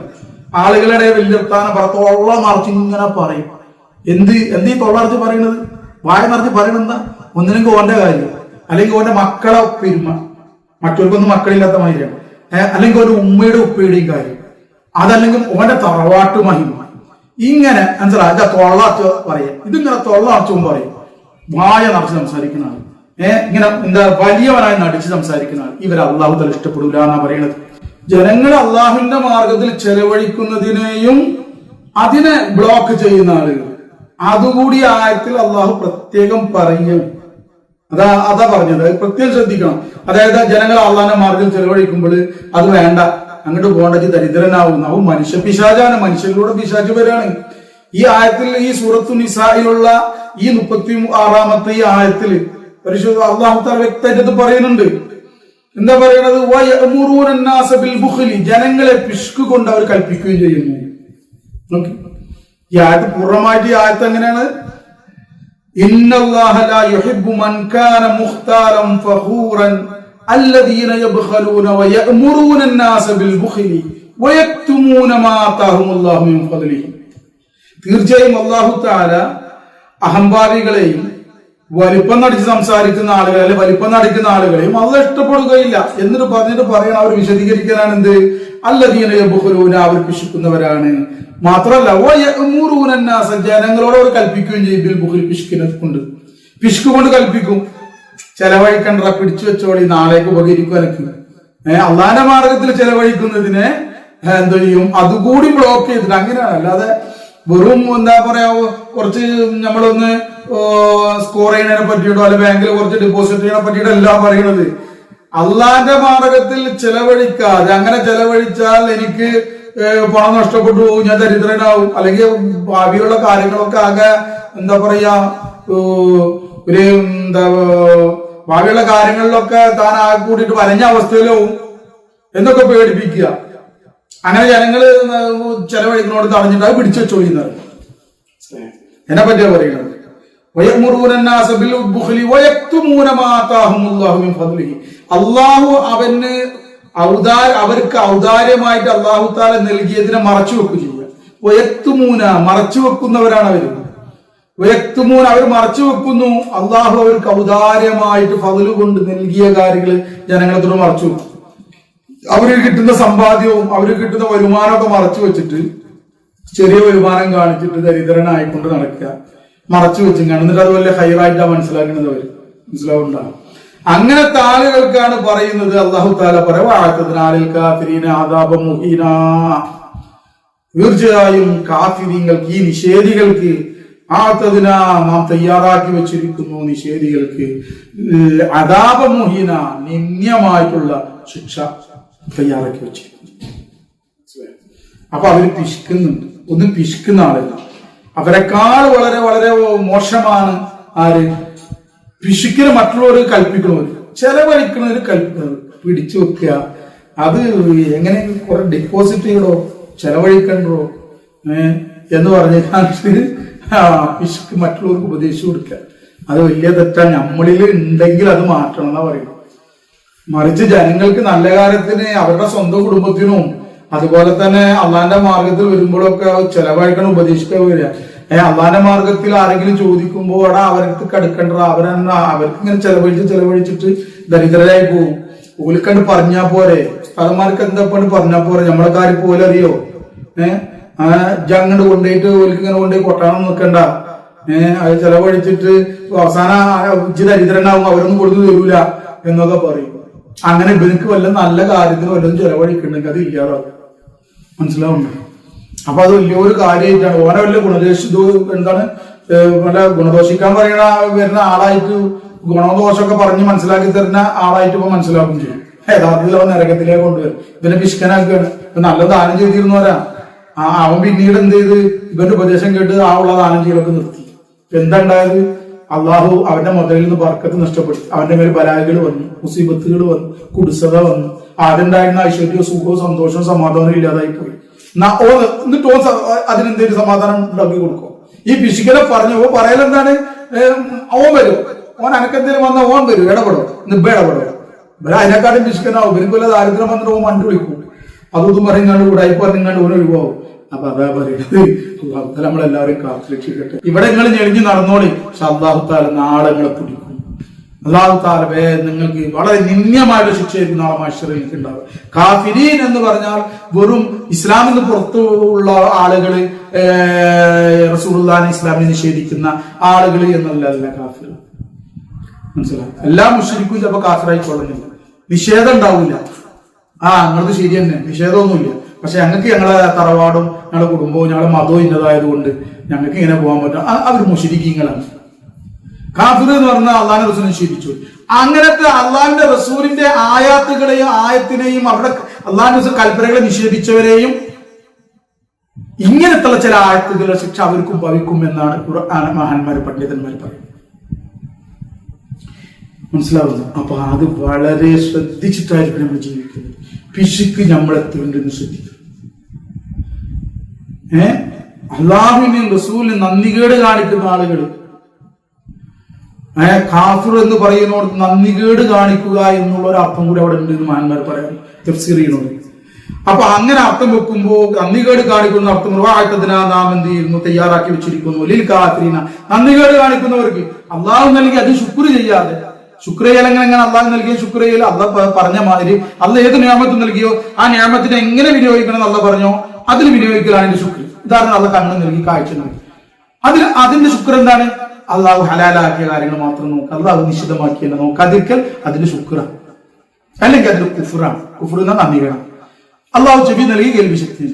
ആളുകളുടെ വലിയ വർത്താനം തൊള്ള മറിച്ച് ഇങ്ങനെ പറയും. എന്ത് ഈ തൊള്ളറച്ച് പറയുന്നത്, വായ നിറച്ച് പറയണത് എന്താ? ഒന്നിനെങ്കിൽ ഓന്റെ കാര്യം, അല്ലെങ്കിൽ ഓന്റെ മക്കളെ പെരുമ, മറ്റവർക്കൊന്നും മക്കളില്ലാത്ത മാതിരിയാണ്, അല്ലെങ്കിൽ ഒരു ഉമ്മയുടെ ഉപ്പയുടെയും കാര്യം, അതല്ലെങ്കിൽ ഓന്റെ തറവാട്ട് മഹിമ, ഇങ്ങനെ മനസ്സിലാക്കുക. തൊള്ളാച്ച് പറയാം, ഇതിങ്ങനെ തൊള്ളാച്ചും പറയും. വായ നിറച്ച് സംസാരിക്കുന്ന ആൾ, ഇങ്ങനെ എന്താ വലിയവനായി നടിച്ച് സംസാരിക്കുന്ന ആൾ, ഇവർ അള്ളാഹു തആല ഇഷ്ടപ്പെടില്ല എന്നാ പറയണത്. ജനങ്ങൾ അള്ളാഹുവിന്റെ മാർഗത്തിൽ ചെലവഴിക്കുന്നതിനെയും അതിനെ ബ്ലോക്ക് ചെയ്യുന്ന ആളുകൾ, അതുകൂടി ആയത്തിൽ അള്ളാഹു പ്രത്യേകം പറയും. അതാ പറഞ്ഞത്, പ്രത്യേകം ശ്രദ്ധിക്കണം. അതായത് ജനങ്ങൾ അള്ളാഹിന്റെ മാർഗത്തിൽ ചെലവഴിക്കുമ്പോൾ അത് വേണ്ട, അങ്ങോട്ട് പോകേണ്ടത് ദരിദ്രനാവുന്നു. അവൻ മനുഷ്യ പിശാചാണ്, മനുഷ്യരിലൂടെ പിശാച് വരാണ്. ഈ ആയത്തിൽ, ഈ സൂറത്തു നിസായിലുള്ള ഈ 36-ാമത്തെ ഈ ആയത്തിൽ പരിശുദ്ധ അല്ലാഹു തആല വ്യക്തമായിട്ട് പറയുന്നുണ്ട്. എന്താ പറയണത്? വയഅ്മുറൂന അന്നാസ ബിൽ ബുഖ്ലി, ജനങ്ങളെ പിശുക്ക് കൊണ്ട് അവർ കൽപ്പിക്കുകയും ചെയ്യുന്നു. ഈ ആയത്ത് പൂർണ്ണമായിട്ട് ഈ ആയത്ത് എങ്ങനെയാണ്? ഇന്നല്ലാഹ ലാ യുഹിബ്ബു മൻ കാന മുഖ്താലൻ ഫഖൂറൻ അല്ലദീന യബ്ഖലൂന വയഅ്മുറൂന അന്നാസ ബിൽ ബുഖ്ലി വയക്തുമൂന മാ ആതാഹുമുല്ലാഹു മിൻ ഫദ്ലിഹി. തീർച്ചയായും അല്ലാഹു തആല അഹംഭാവികളെയും വലിപ്പം നടിച്ച് സംസാരിക്കുന്ന ആളുകളെ, അല്ലെ വലിപ്പം നടിക്കുന്ന ആളുകളെയും അള്ളാഹ് ഇഷ്ടപ്പെടുകയില്ല എന്നിട്ട് പറയണം. അവർ വിശദീകരിക്കാനാണ് എന്ത്? അല്ലദീന യബ്ഖലൂന, അവർ പിശുക്കുന്നവരാണ്. മാത്രമല്ല വയഅ്മുറൂന അന്നാസ, ജനങ്ങളോട് അവർ കൽപ്പിക്കുകയും ചെയ്യും. ബിൽ ബുഖ്ലി, പിശുക്കിനെ കൊണ്ട്, പിശുക്ക് കൊണ്ട് കൽപ്പിക്കും. ചെലവഴിക്കണ്ട, പിടിച്ചു വെച്ചോളി, നാളേക്ക് ഉപകരിക്കും എനിക്ക്. അള്ളാന്റെ മാർഗത്തിൽ ചെലവഴിക്കുന്നതിനെ എന്ത് ചെയ്യും? അതുകൂടി ബ്ലോക്ക് ചെയ്തിട്ട്. അങ്ങനെയാണ്. അല്ലാതെ വെറും എന്താ പറയാ, കുറച്ച് നമ്മളൊന്ന് സ്കോർ ചെയ്യുന്നതിനെ പറ്റിയിട്ടോ അല്ലെ ബാങ്കിൽ കുറച്ച് ഡെപ്പോസിറ്റ് ചെയ്യുന്നതിനെ പറ്റിയിട്ടോ എല്ലാം പറയുന്നത്. അള്ളാന്റെ മാർഗത്തിൽ ചെലവഴിക്കാതെ, അങ്ങനെ ചെലവഴിച്ചാൽ എനിക്ക് പണം നഷ്ടപ്പെട്ടു പോകും, ഞാൻ ദരിദ്രനാവും, അല്ലെങ്കിൽ ഭാവിയുള്ള കാര്യങ്ങളൊക്കെ ആകെ എന്താ പറയാ, ഒരു എന്താ ഭാവിയുള്ള കാര്യങ്ങളിലൊക്കെ താൻ ആകെ കൂടിയിട്ട് വലഞ്ഞ അവസ്ഥയിലാവും എന്നൊക്കെ പേടിപ്പിക്കുക. അങ്ങനെ ജനങ്ങള് ചെലവഴിക്കുന്നോട് തടഞ്ഞിട്ട് അത് പിടിച്ചു വെച്ചോളിയുന്നത് എന്നെ പറ്റിയാ പറയുന്നത്. അള്ളാഹു അവർക്ക് ഔദാര്യമായിട്ട് അള്ളാഹു താല നൽകിയതിനെ മറച്ചു വെക്കുക ചെയ്യുക. വയക്തുമൂന, മറച്ചു വെക്കുന്നവരാണ് അവര്. വയക്തുമൂന, അവർ മറച്ചു വെക്കുന്നു. അള്ളാഹു അവർക്ക് ഔദാര്യമായിട്ട് ഫദ്ല് കൊണ്ട് നൽകിയ കാര്യങ്ങൾ ജനങ്ങളത്തോട് മറച്ചു വെക്കും. അവർക്ക് കിട്ടുന്ന സമ്പാദ്യവും അവർക്ക് കിട്ടുന്ന വരുമാനമൊക്കെ മറച്ചു വെച്ചിട്ട്, ചെറിയ വരുമാനം കാണിച്ചിട്ട് ദരിദ്രനായിക്കൊണ്ട് നടക്കുക, മറച്ചു വെച്ചും എന്നിട്ട് അത് വലിയ ഹൈറായിട്ടാണ് മനസ്സിലാക്കുന്നത്. അവർ മനസ്സിലാവുണ്ടാകും. അങ്ങനത്തെ ആളുകൾക്കാണ് പറയുന്നത് അല്ലാഹു തആല തീർച്ചയായും കാഫിരീങ്ങൾക്ക്, ഈ നിഷേധികൾക്ക്, നാം തയ്യാറാക്കി വെച്ചിരിക്കുന്നു നിഷേധികൾക്ക് അദാബ മുഹീന, നിന്ദ്യമായിട്ടുള്ള ശിക്ഷ തയ്യാറാക്കി വെച്ചിരിക്കുന്നു. അപ്പൊ അവര് പിശുക്കുന്നുണ്ട്. ഒന്നും പിശുക്കുന്ന ആളല്ല, അവരെക്കാൾ വളരെ വളരെ മോശമാണ് ആര്? പിശുക്കിന് മറ്റുള്ളവർ കൽപ്പിക്കണവർ, ചെലവഴിക്കണവർ കൽപ്പിക്കണവർ. പിടിച്ചു വെക്കുക, അത് എങ്ങനെ കുറെ ഡെപ്പോസിറ്റ് ചെയ്യണോ, ചെലവഴിക്കണ്ടോ എന്ന് പറഞ്ഞിട്ട് പിശുക്ക് മറ്റുള്ളവർക്ക് ഉപദേശിച്ചു കൊടുക്കുക. അത് വലിയ തെറ്റാണ്. നമ്മളിൽ ഉണ്ടെങ്കിൽ അത് മാറ്റണം എന്നാ പറയുന്നത്. മറിച്ച് ജനങ്ങൾക്ക് നല്ല കാര്യത്തിന്, അവരുടെ സ്വന്തം കുടുംബത്തിനും അതുപോലെ തന്നെ അള്ളാന്റെ മാർഗത്തിൽ വരുമ്പോഴൊക്കെ ചെലവഴിക്കണം, ഉപദേശിക്കാൻ വരിക. അള്ളാന്റെ മാർഗത്തിൽ ആരെങ്കിലും ചോദിക്കുമ്പോ അവിടെ അവർക്ക് കടുക്കണ്ട, അവർക്ക് ഇങ്ങനെ ചെലവഴിച്ചിട്ട് ദരിദ്രരായി പോകും. ഓലിക്കണ്ട് പറഞ്ഞാ പോരെ, സ്ഥലന്മാർക്ക് എന്താ പറഞ്ഞാ പോരെ, നമ്മളെ കാര്യം പോലെ അറിയോ? ജങ്ങണ്ട് കൊണ്ടുപോയിട്ട് ഓലിക്ക് ഇങ്ങനെ കൊണ്ടുപോയി കൊട്ടാണം നിൽക്കണ്ട. അത് ചെലവഴിച്ചിട്ട് അവസാനം ദരിദ്രനാവും, അവരൊന്നും കൊടുത്തു തരൂല എന്നൊക്കെ പറയും. അങ്ങനെ ഇവർക്ക് വല്ല നല്ല കാര്യത്തിന് വല്ലതും ചെലവഴിക്കണമെങ്കിൽ അത് ഇല്ലാതാവും. മനസ്സിലാവുന്നു? അപ്പൊ അത് വലിയൊരു കാര്യമായിട്ടാണ്. ഓനെ വല്ല എന്താണ് വല്ല ഗുണദോഷിക്കാൻ വരുന്ന ആളായിട്ട്, ഗുണദോഷമൊക്കെ പറഞ്ഞ് മനസ്സിലാക്കി തരുന്ന ആളായിട്ട് ഇപ്പൊ മനസ്സിലാക്കും ചെയ്യും. യഥാർത്ഥത്തിൽ അവൻ നരകത്തിലേക്ക് കൊണ്ടുവരും. ഇവനെ പിശുക്കനാക്കുകയാണ്. ഇപ്പൊ നല്ല ദാനം ചെയ്തിരുന്നവരാ. അവൻ പിന്നീട് എന്ത് ചെയ്ത് ഇവന്റെ ഉപദേശം കേട്ട് ഉള്ള ദാനം ചെയ്യലൊക്കെ നിർത്തി. എന്താ ഉണ്ടായത്? അള്ളാഹു അവന്റെ മുതലിൽ നിന്ന് ബർക്കത്ത് നഷ്ടപ്പെട്ടു. അവന്റെ മേൽ ബലാഗകൾ വന്നു, മുസീബത്തുകൾ വന്നു, കുടിസത വന്നു. ആദ്യണ്ടായിരുന്ന ഐശ്വര്യവും സുഖവും സന്തോഷവും സമാധാനവും ഇല്ലാതായി പോയി. എന്നിട്ട് അതിനെന്തെങ്കിലും സമാധാനം ഉണ്ടാക്കി കൊടുക്കും. ഈ പിശുക്കനെ പറഞ്ഞു പറയലെന്താണ്? ഓൻ വരും, ഓൻ അനക്കെന്തേലും വന്ന ഓൻ വരും, ഇടപെടും, നിബ ഇടപെടും. ഇവരെ അതിനെക്കാട്ടും പിശുക്കനാവും. ഇവർക്ക് ദാരിദ്ര്യം വന്നിട്ട് ഓൻ മണ്ടു വിളിക്കും. അതൊന്നും പറയുന്നത് കൂടായി പറഞ്ഞാണ്ട് ഓരോ ഒഴിവാവും. അപ്പൊ അതാ പറയുന്നത്, അള്ളാഹുത്താല നമ്മളെല്ലാവരും കാത്തുരക്ഷിക്കട്ടെ. ഇവിടെ നിങ്ങൾ ഞെളിഞ്ഞ് നടന്നോളി, പക്ഷെ അള്ളാഹുത്താല നാളെ നിങ്ങളെ പിടിക്കും. അള്ളാഹുത്താല നിങ്ങൾക്ക് വളരെ നിന്ദ്യമായിട്ട് ശിക്ഷയായിരിക്കും നാളെ മഹ്ശറിൽ ഉണ്ടാവുക. കാഫിരീൻ എന്ന് പറഞ്ഞാൽ വെറും ഇസ്ലാമിന് പുറത്തുള്ള ആളുകള്, റസൂലുള്ളാഹിനെ ഇസ്ലാമിനെ നിഷേധിക്കുന്ന ആളുകൾ എന്നല്ല കാഫിർ. മനസ്സിലാവും? എല്ലാ മുശ്രിക്കും ചിലപ്പോ കാഫിറായിക്കൊള്ളുന്നില്ല, നിഷേധം ഉണ്ടാവില്ല. ഞങ്ങളത് ശരി തന്നെ, നിഷേധമൊന്നുമില്ല. പക്ഷെ ഞങ്ങൾക്ക് ഞങ്ങളെ തറവാടും ഞങ്ങളുടെ കുടുംബവും ഞങ്ങളുടെ മതവും ഇന്നതായതുകൊണ്ട് ഞങ്ങൾക്ക് ഇങ്ങനെ പോകാൻ പറ്റും. അവർ മുശ്രിക്കീങ്ങളാണ്. കാഫിർ എന്ന് പറഞ്ഞാൽ അള്ളാഹിന്റെ റസൂൽ നിഷേധിച്ചു. അങ്ങനത്തെ അള്ളാഹിന്റെ റസൂലിന്റെ ആയത്തിനെയും അവരുടെ അള്ളാഹിന്റെ റസൂൽ കൽപ്പനകളെ നിഷേധിച്ചവരെയും ഇങ്ങനത്തുള്ള ചില ആയത്തുകളുടെ ശിക്ഷ അവർക്കും ഭവിക്കും എന്നാണ് ഖുർആൻ മഹാന്മാര് പണ്ഡിതന്മാർ പറയുന്നത്. മനസ്സിലാവുന്നു? അപ്പൊ അത് വളരെ ശ്രദ്ധിച്ചിട്ടായിരിക്കും നമ്മൾ ജീവിക്കുന്നത്. പിശുക്ക് നമ്മളെത്തുണ്ടെന്ന് ശ്രദ്ധിക്കും. അള്ളാഹുവിനെയും റസൂലിനും നന്ദികേട് കാണിക്കുന്ന ആളുകൾ കാഫിർ എന്ന് പറയുന്നവർ നന്ദികേട് കാണിക്കുക എന്നുള്ള ഒരു അർത്ഥം കൂടി അവിടെ ഉണ്ട് എന്ന് മഹാന്മാർ പറയാം തഫ്സീർ ചെയ്യുന്നത്. അപ്പൊ അങ്ങനെ അർത്ഥം വെക്കുമ്പോൾ നന്ദികേട് കാണിക്കുന്ന അർത്ഥം നാം എന്ത് ചെയ്യുന്നു, തയ്യാറാക്കി വെച്ചിരിക്കുന്നു ലിൽ കാഫിരീന, നന്ദികേട് കാണിക്കുന്നവർക്ക്. അള്ളാഹു നൽകി അത് ശുക്ർ ചെയ്യാതെ, ശുക്ർ ചെയ്യലെങ്ങനെ എങ്ങനെ അള്ളാഹു നൽകിയ ശുക്ർ ചെയ്യൽ അള്ളാഹ് പറഞ്ഞ മാതിരി അള്ളാഹ് ഏത് നിയമത്ത് നൽകിയോ ആ നിയമത്തിനെ എങ്ങനെ വിനിയോഗിക്കണം എന്ന് അള്ളാഹ് പറഞ്ഞോ അതിൽ വിനിയോഗിക്കലാണ് അതിന്റെ ശുക്ർ. ഉദാഹരണം അള്ളാഹ് കണ്ണ് നൽകി, കാഴ്ച നൽകി, അതിന്റെ ശുക്ർ എന്താണ്? അള്ളാഹു ഹലാലാക്കിയ കാര്യങ്ങൾ മാത്രം നോക്കുക, അള്ളാഹു നിഷിദ്ധമാക്കിയല്ല നോക്കാതിരിക്കൽ അതിന്റെ ശുക്രാണ്. അല്ലെങ്കിൽ അതിന്റെ കുഫറാണ്. കുഫർ എന്ന നന്ദികേടാണ്. അള്ളാഹു ചെവി നൽകി കേൾവി ശക്തി.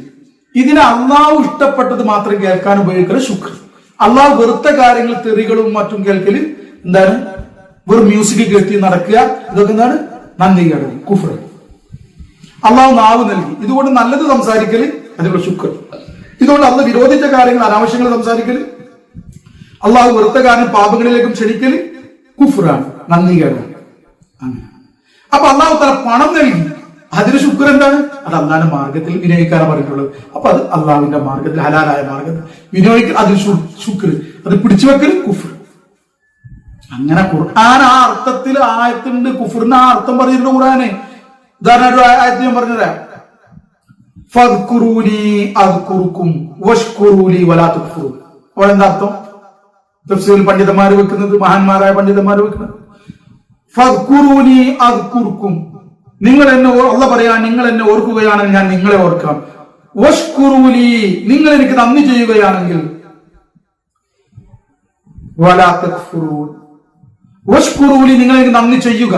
ഇതിനെ അള്ളാഹു ഇഷ്ടപ്പെട്ടത് മാത്രം കേൾക്കാൻ ഉപയോഗിക്കൽ ശുക്ർ. അള്ളാഹു വെറുത്ത കാര്യങ്ങൾ തെറികളും മറ്റും കേൾക്കല് എന്താണ്? വെറും മ്യൂസിക് കേട്ടി നടക്കുക, ഇതൊക്കെ എന്താണ്? നന്ദികേട്, കുഫർ. അള്ളാഹു നാവ് നൽകി, ഇതുകൊണ്ട് നല്ലത് സംസാരിക്കല് അതിനുള്ള ശുക്ർ. ഇതുകൊണ്ട് അള്ളാഹ് വിരോധിച്ച കാര്യങ്ങൾ അനാവശ്യങ്ങൾ സംസാരിക്കല്, അള്ളാഹു വെറുത്ത കാര്യം പാപങ്ങളിലേക്കും ക്ഷണിക്കല് കുഫ്റാണ്, നന്ദികേടാണ്. അങ്ങനെ അപ്പൊ അള്ളാഹു തല പണം നൽകി, അതിന് ശുക്ർ എന്താണ്? അത് അള്ളാഹിന്റെ മാർഗത്തിൽ വിനിയോഗിക്കാനാണ് പറഞ്ഞിട്ടുള്ളത്. അപ്പൊ അത് അള്ളാഹുവിന്റെ മാർഗത്തിൽ ഹലാലായ മാർഗത്തിൽ വിനിയോഗിക്കൽ അതിന് ശുക്ർ, അത് പിടിച്ചു വെക്കൽ കുഫർ. അങ്ങനെ ഖുർആൻ ആ അർത്ഥത്തിൽ ആയത്തുണ്ട്, കുഫറിന് ആ അർത്ഥം പറഞ്ഞിട്ടുണ്ട് ഖുർആന്. ഉദാഹരണം ഒരു ആയത്ത് ഞാൻ പറഞ്ഞുതരാം. ഫദ്കുറൂനി അദ്കുറുക്കും വഷ്കുറൂലി വലാ തുക്ഫുറൂൻ. അപ്പോൾ എന്താ അർത്ഥം? തഫ്സീറിൽ പണ്ഡിതന്മാർ വെക്കുന്നത്, മഹാന്മാരായ പണ്ഡിതന്മാർ വെക്കുന്നത്, ഫദ്കുറൂനി അദ്കുറുക്കും, നിങ്ങൾ എന്നെ അല്ലാഹ് പറയാ, നിങ്ങൾ എന്നെ ഓർക്കുകയാണെങ്കിൽ ഞാൻ നിങ്ങളെ ഓർക്കാം. വഷ്കുറൂലി, നിങ്ങൾ എനിക്ക് നന്ദി ചെയ്യുകയാണെങ്കിൽ വലാ തക്ഫുറൂൻ, വഷ്കുറൂലി, നിങ്ങൾ എനിക്ക് നന്ദി ചെയ്യുക.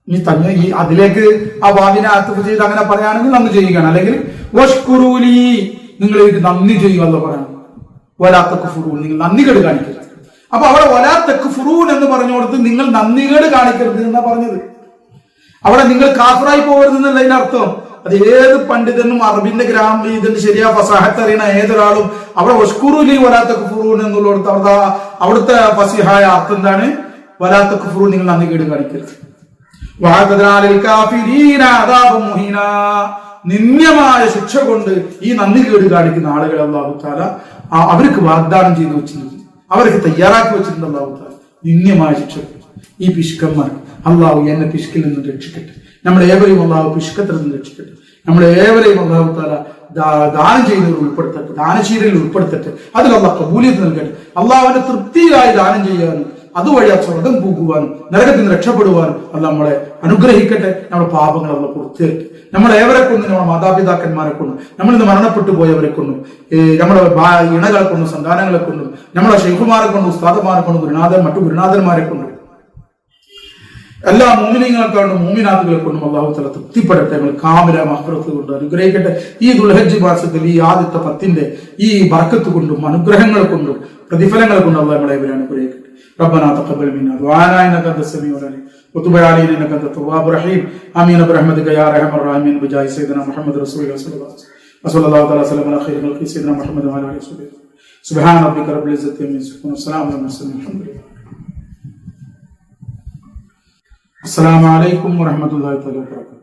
ഈ തന്നെ ഈ അതിലേക്ക് ആ വാദിനെ ആത്തഫ് ചെയ്ത് അങ്ങനെ പറയുകയാണെങ്കിൽ നന്ദി ചെയ്യുകയാണ്. അല്ലെങ്കിൽ വഷ്കുറൂലി, നിങ്ങൾ എനിക്ക് നന്ദി ചെയ്യുക എന്ന് പറയണം. വലാ തക്ഫുറൂൻ, നിങ്ങൾ നന്ദികേട് കാണിക്കരുത്. അപ്പൊ അവിടെ വലാ തക്ഫുറൂൻ എന്ന് പറഞ്ഞുകൊടുത്ത് നിങ്ങൾ നന്ദികേട് കാണിക്കരുത് എന്നാ പറഞ്ഞത്. അവിടെ നിങ്ങൾ കാഫിറായി പോകരുത് എന്നല്ല അതിന്റെ അർത്ഥം. അത് ഏത് പണ്ഡിതനും അറബിന്റെ ഇതിന്റെ ശരിയാ ഫസാഹത്ത് അറിയണ ഏതൊരാളും അവിടെ വഷ്കുറൂലി വലാ തക്ഫുറൂൻ എന്നുള്ളടത്ത് അവിടുത്തെ ഫസിഹായ അർത്ഥം എന്താണ്? വലാ തക്ഫുറൂൻ, നിങ്ങൾ നന്ദികേട് കാണിക്കരുത്. നിന്ദ്യമായ ശിക്ഷ കൊണ്ട് ഈ നന്ദികേട് കാണിക്കുന്ന ആളുകളെ അല്ലാഹു തആല അവർക്ക് വാഗ്ദാനം ചെയ്തു വെച്ചിട്ടുണ്ട്, അവർക്ക് തയ്യാറാക്കി വെച്ചിട്ടുണ്ട് അല്ലാഹു തആല നിന്ദ്യമായ ശിക്ഷ. ഈ പിശുക്കന്മാർ അല്ലാഹു എന്നെ പിശുക്കിൽ നിന്ന് രക്ഷിക്കട്ടെ, നമ്മളേവരെയും അല്ലാഹു പിശുക്കത്തിൽ നിന്ന് രക്ഷിക്കട്ടെ, നമ്മളേവരെയും അല്ലാഹു തആല ദാനം ചെയ്യുന്നവർ ഉൾപ്പെടുത്തട്ടെ, ദാനശീലയിൽ ഉൾപ്പെടുത്തട്ടെ, അതിൽ അല്ലാഹു കബൂലിയത്ത് നൽകട്ടെ. അല്ലാഹുവിന്റെ തൃപ്തിയായി ദാനം ചെയ്യാനും അതുവഴി ആ സ്വർഗം പോകുവാനും നരകത്തിൽ നിന്ന് രക്ഷപ്പെടുവാനും അല്ല നമ്മളെ അനുഗ്രഹിക്കട്ടെ. നമ്മുടെ പാപങ്ങൾ അല്ല പുറത്തേറ്റ് നമ്മളേവരെ കൊണ്ടും, നമ്മുടെ മാതാപിതാക്കന്മാരെ കൊണ്ടും, നമ്മളിന്ന് മരണപ്പെട്ടു പോയവരെ കൊണ്ടും, നമ്മുടെ ഇണകളെ കൊണ്ടും, സന്താനങ്ങളെ കൊണ്ടും, നമ്മുടെ ഷെയ്ഖുമാരെ കൊണ്ടും, ഉസ്താദുമാരെ കൊണ്ടും, മറ്റു ഗുരുനാഥന്മാരെ കൊണ്ടും, എല്ലാ മോമിനിങ്ങളെ കൊണ്ടും മോമിനാഥുകളെ കൊണ്ടും അല്ലാഹു തആല തൃപ്തിപ്പെടട്ടെ. നമ്മൾ കാമില മഹ്ഫറത്ത് കൊണ്ട് അനുഗ്രഹിക്കട്ടെ. ഈ ദുൽഹജ്ജ് മാസത്തിൽ ഈ ആദ്യത്തെ 10ന്റെ ഈ ബർക്കത്ത് കൊണ്ടും അനുഗ്രഹങ്ങൾ കൊണ്ടും പ്രതിഫലങ്ങളെ കൊണ്ടും അല്ലാഹു നമ്മളെ അനുഗ്രഹിക്കട്ടെ. ربنا تقبل منا دعاءنا انك انت السميع العليم وتب علينا انك انت التواب الرحيم امين برحمتك يا ارحم الراحمين بجاه سيدنا محمد رسول الله صلى الله عليه وسلم وصلى الله تعالى وسلم على خير خلق سيدنا محمد وعلى اله وصحبه سبحان ربك رب العزه عما يصفون والسلام على المرسلين الحمد لله. السلام عليكم ورحمه الله تعالى وبركاته.